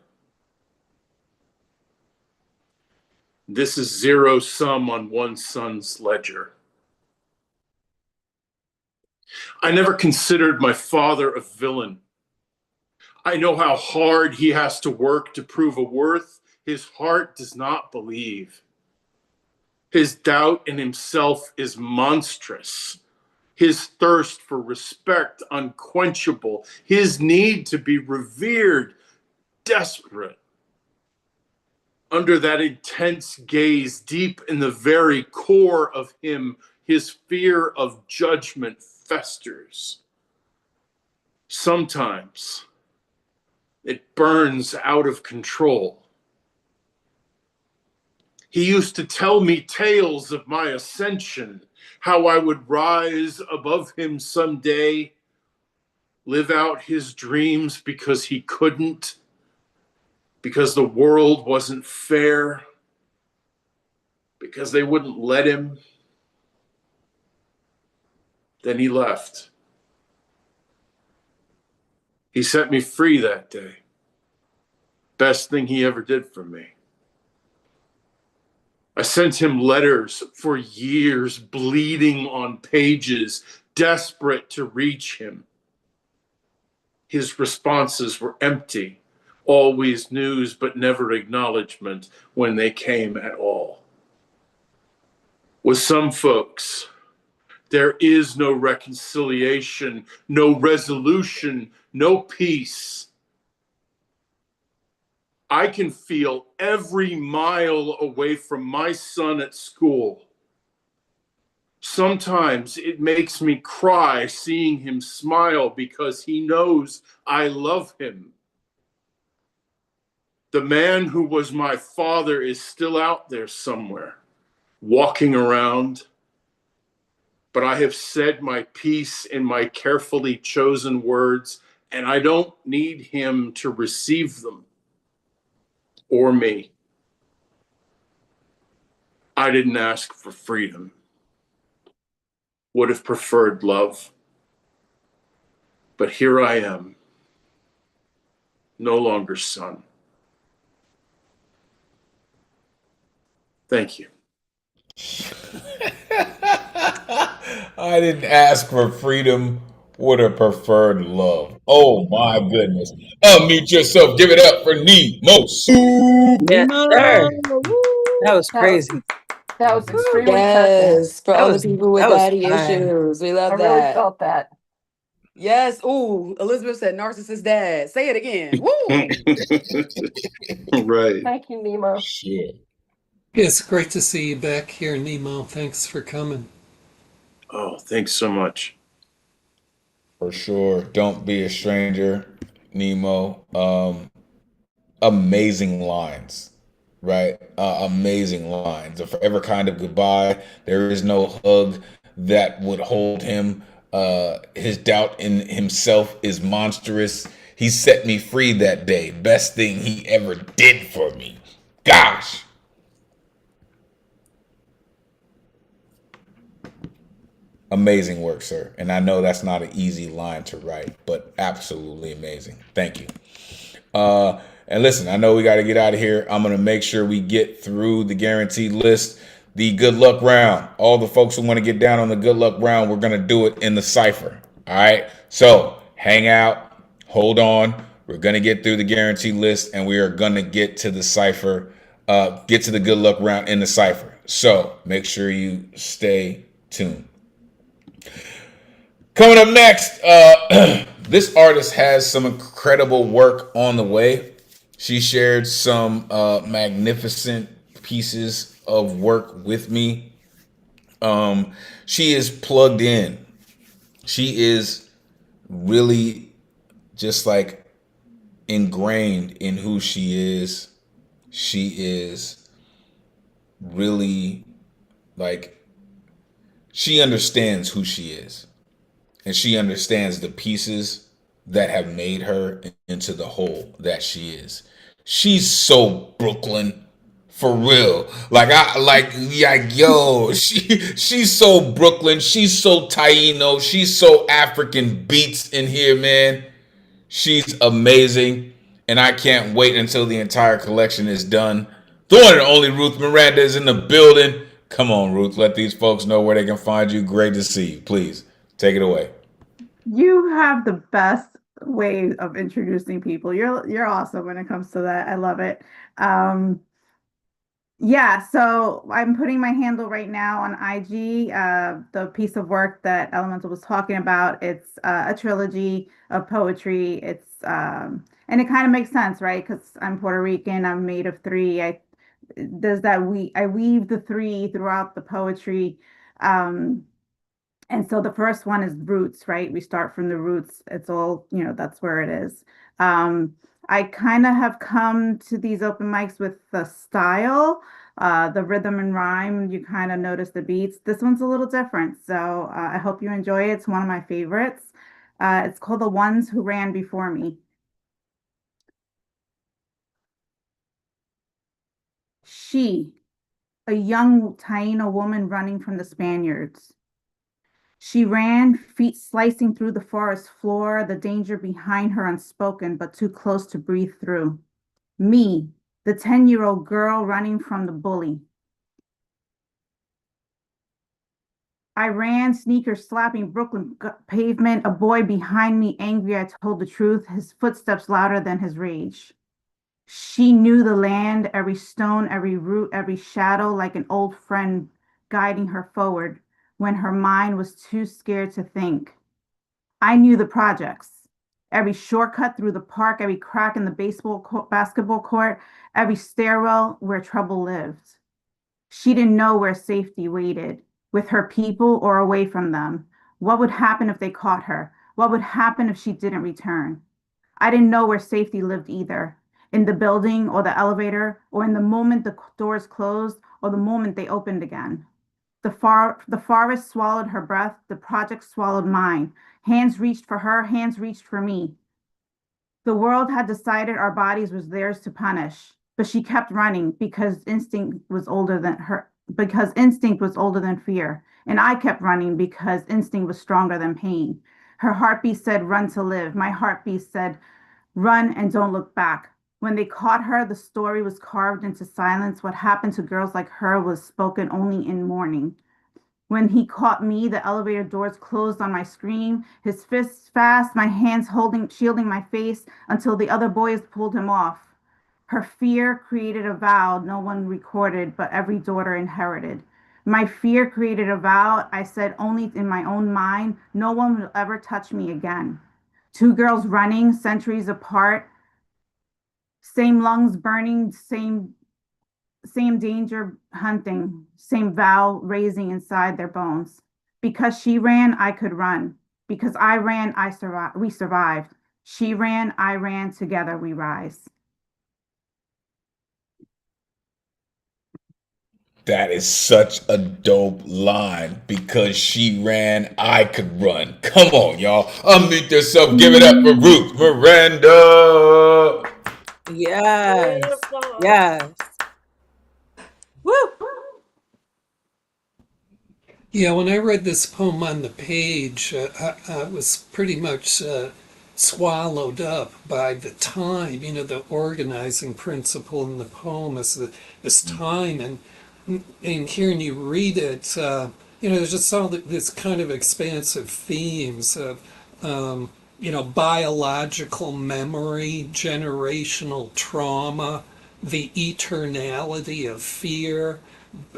This is zero sum on one son's ledger. I never considered my father a villain. I know how hard he has to work to prove a worth his heart does not believe. His doubt in himself is monstrous. His thirst for respect unquenchable. His need to be revered desperate. Under that intense gaze, deep in the very core of him, his fear of judgment festers. Sometimes it burns out of control. He used to tell me tales of my ascension, how I would rise above him someday, live out his dreams because he couldn't, because the world wasn't fair, because they wouldn't let him. Then he left. He set me free that day. Best thing he ever did for me. I sent him letters for years, bleeding on pages, desperate to reach him. His responses were empty, always news but never acknowledgement when they came at all. With some folks, There is no reconciliation, no resolution, no peace. I can feel every mile away from my son at school. Sometimes it makes me cry seeing him smile because he knows I love him. The man who was my father is still out there somewhere, walking around. But I have said my piece in my carefully chosen words, and I don't need him to receive them or me. I didn't ask for freedom. Would have preferred love. But here I am, no longer son. Thank you. I didn't ask for freedom, would have preferred love. Oh my goodness. Unmute yourself. Give it up for Nemo. Yes, sir. Woo! That was crazy. That was extremely touching. Yes, for all the people with That was daddy fun. issues. We I love really that. felt that. Yes. Ooh, Elizabeth said narcissist dad. Say it again. Woo! Right. Thank you, Nemo. Shit. It's great to see you back here, Nemo. Thanks for coming. Oh, thanks so much. For sure. Don't be a stranger, Nemo. Amazing lines, right? Amazing lines. A forever kind of goodbye. There is no hug that would hold him. His doubt in himself is monstrous. He set me free that day. Best thing he ever did for me. Gosh. Amazing work, sir. And I know that's not an easy line to write, but absolutely amazing. Thank you. And listen, I know we got to get out of here. I'm going to make sure we get through the guaranteed list, the good luck round. All the folks who want to get down on the good luck round, we're going to do it in the cipher. All right. So hang out, hold on. We're going to get through the guaranteed list and we are going to get to the cipher, get to the good luck round in the cipher. So make sure you stay tuned. Coming up next, this artist has some incredible work on the way. She shared some magnificent pieces of work with me. She is plugged in. She is really just like ingrained in who she is. She is really like, she understands who she is. And she understands the pieces that have made her into the whole that she is. She's so Brooklyn for real. She's so Brooklyn. She's so Taino. She's so African beats in here, man. She's amazing. And I can't wait until the entire collection is done. The one and only Ruth Miranda is in the building. Come on, Ruth. Let these folks know where they can find you. Great to see you. Please take it away. You have the best way of introducing people. You're awesome when it comes to that. I love it. Yeah, so I'm putting my handle right now on IG. The piece of work that Elemental was talking about, it's a trilogy of poetry. And it kind of makes sense, right? Because I'm Puerto Rican, I'm made of three. I weave the three throughout the poetry. And so the first one is roots, right? We start from the roots. It's all, that's where it is. I kind of have come to these open mics with the style, the rhythm and rhyme. You kind of notice the beats. This one's a little different. So I hope you enjoy it. It's one of my favorites. It's called The Ones Who Ran Before Me. She, a young Taino woman running from the Spaniards. She ran, feet slicing through the forest floor, the danger behind her unspoken, but too close to breathe through. Me, the 10-year-old girl running from the bully. I ran, sneakers slapping Brooklyn pavement, a boy behind me angry I told the truth, his footsteps louder than his rage. She knew the land, every stone, every root, every shadow, like an old friend guiding her forward. when her mind was too scared to think. I knew the projects. Every shortcut through the park, every crack in the basketball court, every stairwell where trouble lived. She didn't know where safety waited, with her people or away from them. What would happen if they caught her? What would happen if she didn't return? I didn't know where safety lived either, in the building or the elevator, or in the moment the doors closed or the moment they opened again. The forest swallowed her breath, the project swallowed mine. Hands reached for her, hands reached for me. The world had decided our bodies was theirs to punish, but she kept running because instinct was older than fear, and I kept running because instinct was stronger than pain. Her heartbeat said run to live. My heartbeat said run and don't look back. When they caught her, the story was carved into silence. What happened to girls like her was spoken only in mourning. When he caught me, the elevator doors closed on my scream, his fists fast, my hands shielding my face until the other boys pulled him off. Her fear created a vow no one recorded, but every daughter inherited. My fear created a vow I said only in my own mind, no one will ever touch me again. Two girls running, centuries apart, same lungs burning, same danger hunting, same vow raising inside their bones. Because she ran, I could run. Because I ran, we survived. She ran, I ran, together we rise. That is such a dope line. Because she ran, I could run. Come on, y'all. Unmute yourself. Give it up for Ruth Miranda. Yes. Beautiful. Yes. Woo! Yeah, when I read this poem on the page, I was pretty much swallowed up by the time. The organizing principle in the poem is this time, and hearing you read it, there's just all this kind of expansive themes of, biological memory, generational trauma, the eternality of fear.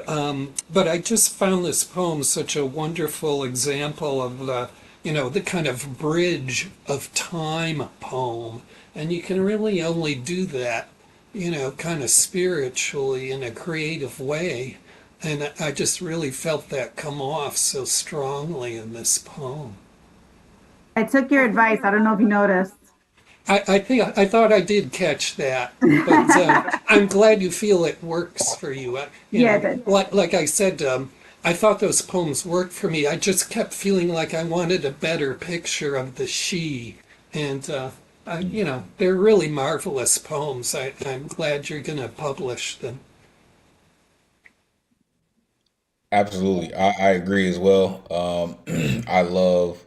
But I just found this poem such a wonderful example of the kind of bridge of time poem. And you can really only do that, kind of spiritually in a creative way. And I just really felt that come off so strongly in this poem. I took your advice. I don't know if you noticed. I thought I did catch that, but I'm glad you feel it works for you. Yeah, it did. Like I said, I thought those poems worked for me. I just kept feeling like I wanted a better picture of the she, and they're really marvelous poems. I'm glad you're going to publish them. Absolutely. I agree as well. I love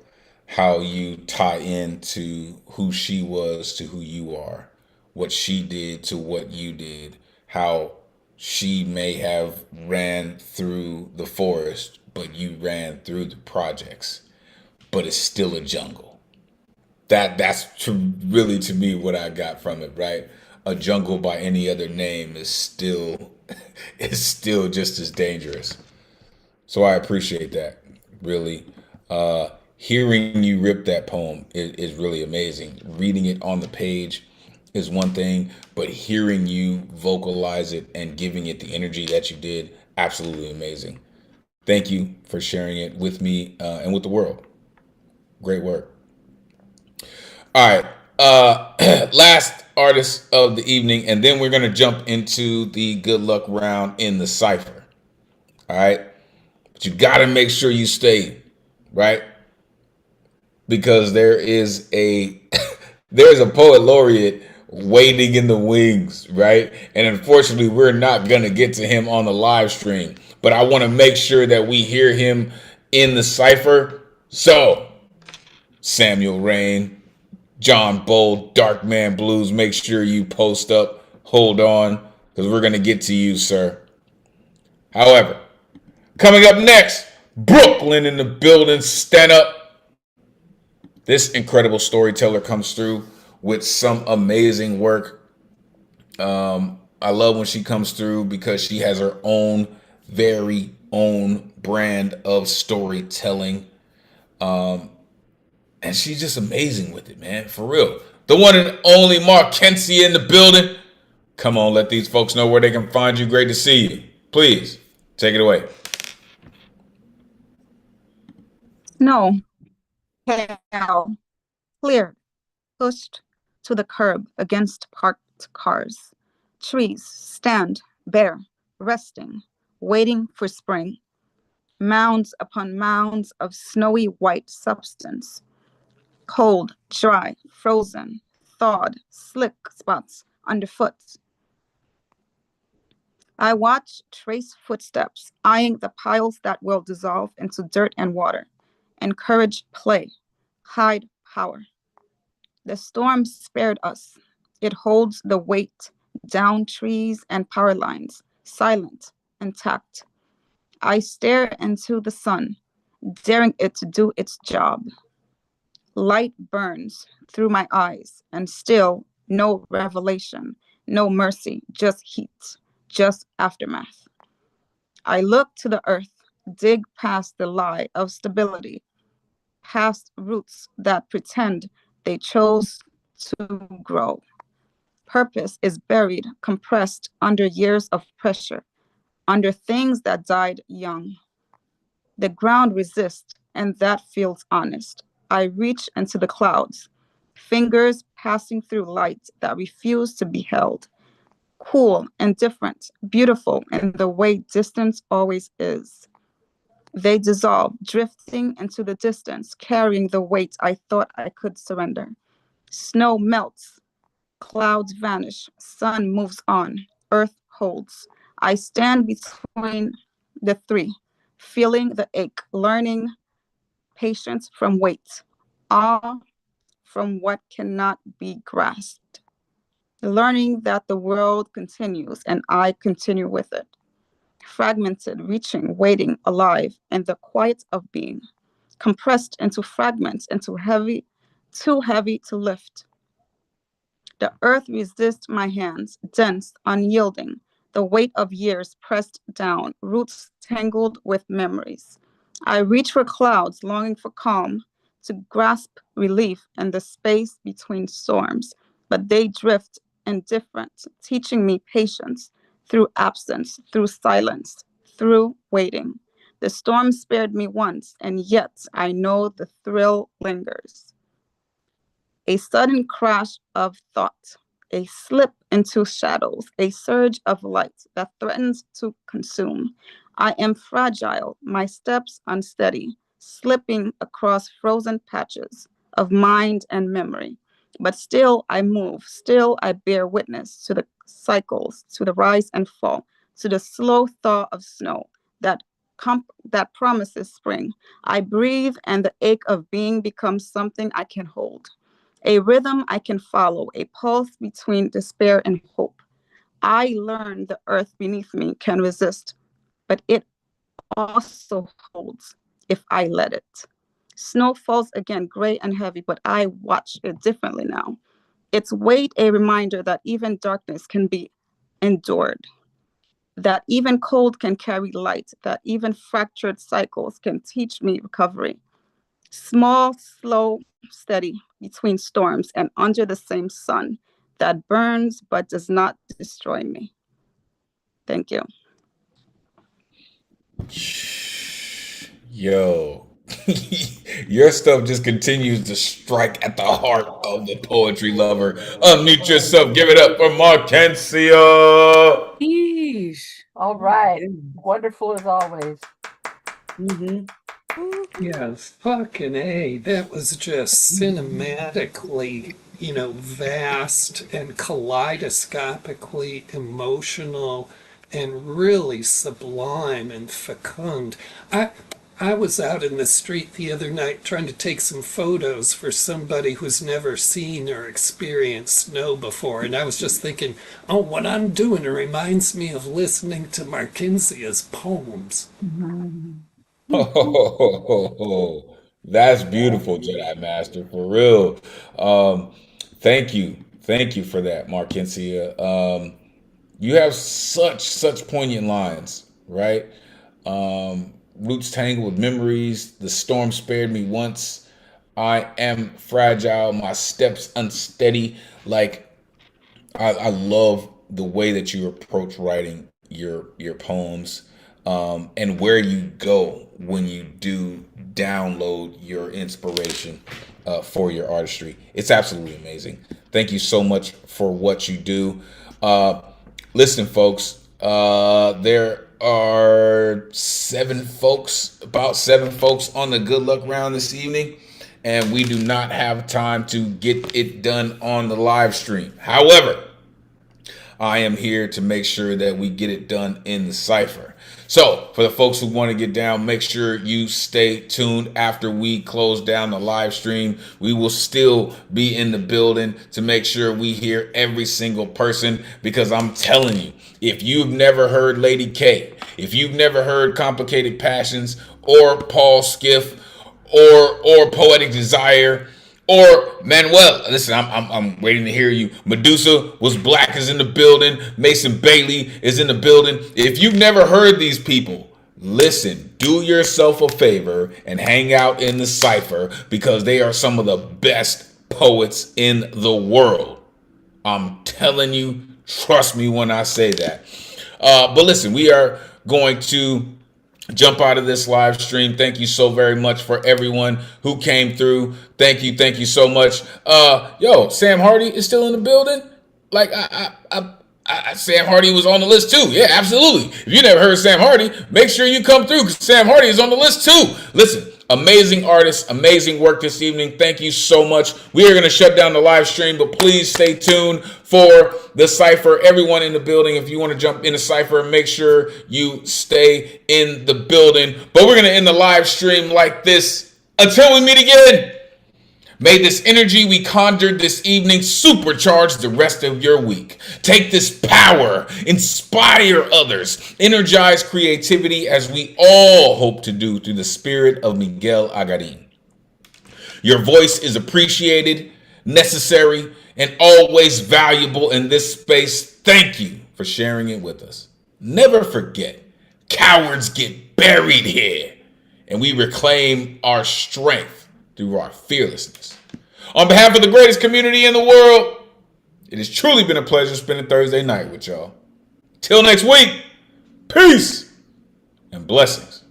how you tie into who she was to who you are, what she did to what you did, how she may have ran through the forest, but you ran through the projects, but it's still a jungle. Really to me what I got from it, right? A jungle by any other name is still is still just as dangerous. So I appreciate that. Really, hearing you rip that poem is really amazing. Reading it on the page is one thing, but hearing you vocalize it and giving it the energy that you did, absolutely amazing. Thank you for sharing it with me and with the world. Great work. All right. Last artist of the evening, and then we're going to jump into the good luck round in the cipher. All right. But you got to make sure you stay, right? Because there's a poet laureate waiting in the wings, right? And unfortunately, we're not going to get to him on the live stream. But I want to make sure that we hear him in the cipher. So, Samuel Rain, John Bold, Darkman Blues, make sure you post up, hold on, because we're going to get to you, sir. However, coming up next, Brooklyn in the building, stand up. This incredible storyteller comes through with some amazing work. I love when she comes through because she has her own very own brand of storytelling. And she's just amazing with it, man. For real. The one and only Markencia in the building. Come on, let these folks know where they can find you. Great to see you. Please, take it away. Snow, hail, cleared, pushed to the curb against parked cars. Trees stand bare, resting, waiting for spring. Mounds upon mounds of snowy white substance. Cold, dry, frozen, thawed, slick spots underfoot. I watch trace footsteps, eyeing the piles that will dissolve into dirt and water. Encourage play, hide power. The storm spared us. It holds the weight down trees and power lines, silent, intact. I stare into the sun, daring it to do its job. Light burns through my eyes, and still no revelation, no mercy, just heat, just aftermath. I look to the earth, dig past the lie of stability, past roots that pretend they chose to grow. Purpose is buried, compressed under years of pressure, under things that died young. The ground resists, and that feels honest. I reach into the clouds, fingers passing through light that refuse to be held. Cool and different, beautiful in the way distance always is. They dissolve, drifting into the distance, carrying the weight I thought I could surrender. Snow melts, clouds vanish, sun moves on, earth holds. I stand between the three, feeling the ache, learning patience from weight, awe from what cannot be grasped, learning that the world continues and I continue with it. Fragmented, reaching, waiting, alive, in the quiet of being, compressed into fragments, into heavy, too heavy to lift. The earth resists my hands, dense, unyielding, the weight of years pressed down, roots tangled with memories. I reach for clouds, longing for calm, to grasp relief in the space between storms, but they drift indifferent, teaching me patience through absence, through silence, through waiting. The storm spared me once, and yet I know the thrill lingers. A sudden crash of thought, a slip into shadows, a surge of light that threatens to consume. I am fragile, my steps unsteady, slipping across frozen patches of mind and memory. But still I move, still I bear witness to the cycles, to the rise and fall, to the slow thaw of snow that promises spring. I breathe, and the ache of being becomes something I can hold. A rhythm I can follow, a pulse between despair and hope. I learn the earth beneath me can resist, but it also holds if I let it. Snow falls again, gray and heavy, but I watch it differently now. Its weight a reminder that even darkness can be endured, that even cold can carry light, that even fractured cycles can teach me recovery. Small, slow, steady between storms and under the same sun that burns but does not destroy me. Thank you. Yo, your stuff just continues to strike at the heart of the poetry lover. Unmute yourself. Give it up for Markencia. Yeesh. All right. Wonderful as always. Yeah, fucking A. That was just cinematically, vast and kaleidoscopically emotional and really sublime and fecund. I was out in the street the other night trying to take some photos for somebody who's never seen or experienced snow before, and I was just thinking, oh, what I'm doing reminds me of listening to Markensia's poems. Oh, that's beautiful, Jedi Master, for real. Thank you for that, Markencia. You have such poignant lines, right? Roots tangled with memories. The storm spared me once. I am fragile. My steps unsteady. Like I love the way that you approach writing your poems, and where you go when you do download your inspiration for your artistry. It's absolutely amazing. Thank you so much for what you do. Listen, folks, there are about seven folks on the good luck round this evening, and we do not have time to get it done on the live stream. However, I am here to make sure that we get it done in the cipher. So, for the folks who want to get down, make sure you stay tuned after we close down the live stream. We will still be in the building to make sure we hear every single person, because I'm telling you, if you've never heard Lady K, if you've never heard Complicated Passions or Paul Skiff or Poetic Desire, or Manuel, listen, I'm waiting to hear you. Medusa Was Black is in the building. Mason Bailey is in the building. If you've never heard these people, listen, do yourself a favor and hang out in the cipher, because they are some of the best poets in the world. I'm telling you, trust me when I say that. But listen, we are going to jump out of this live stream. Thank you so very much for everyone who came through. Thank you so much. Sam Hardy is still in the building. Like Sam Hardy was on the list too. Yeah, absolutely. If you never heard Sam Hardy, make sure you come through, because Sam Hardy is on the list too. Listen, amazing artists, amazing work this evening. Thank you so much. We are going to shut down the live stream, but please stay tuned for the cipher. Everyone in the building, if you want to jump in the cipher, make sure you stay in the building. But we're going to end the live stream like this until we meet again. May this energy we conjured this evening supercharge the rest of your week. Take this power, inspire others, energize creativity, as we all hope to do through the spirit of Miguel Agarin. Your voice is appreciated, necessary, and always valuable in this space. Thank you for sharing it with us. Never forget, cowards get buried here, and we reclaim our strength through our fearlessness. On behalf of the greatest community in the world, it has truly been a pleasure spending Thursday night with y'all. Till next week, peace and blessings.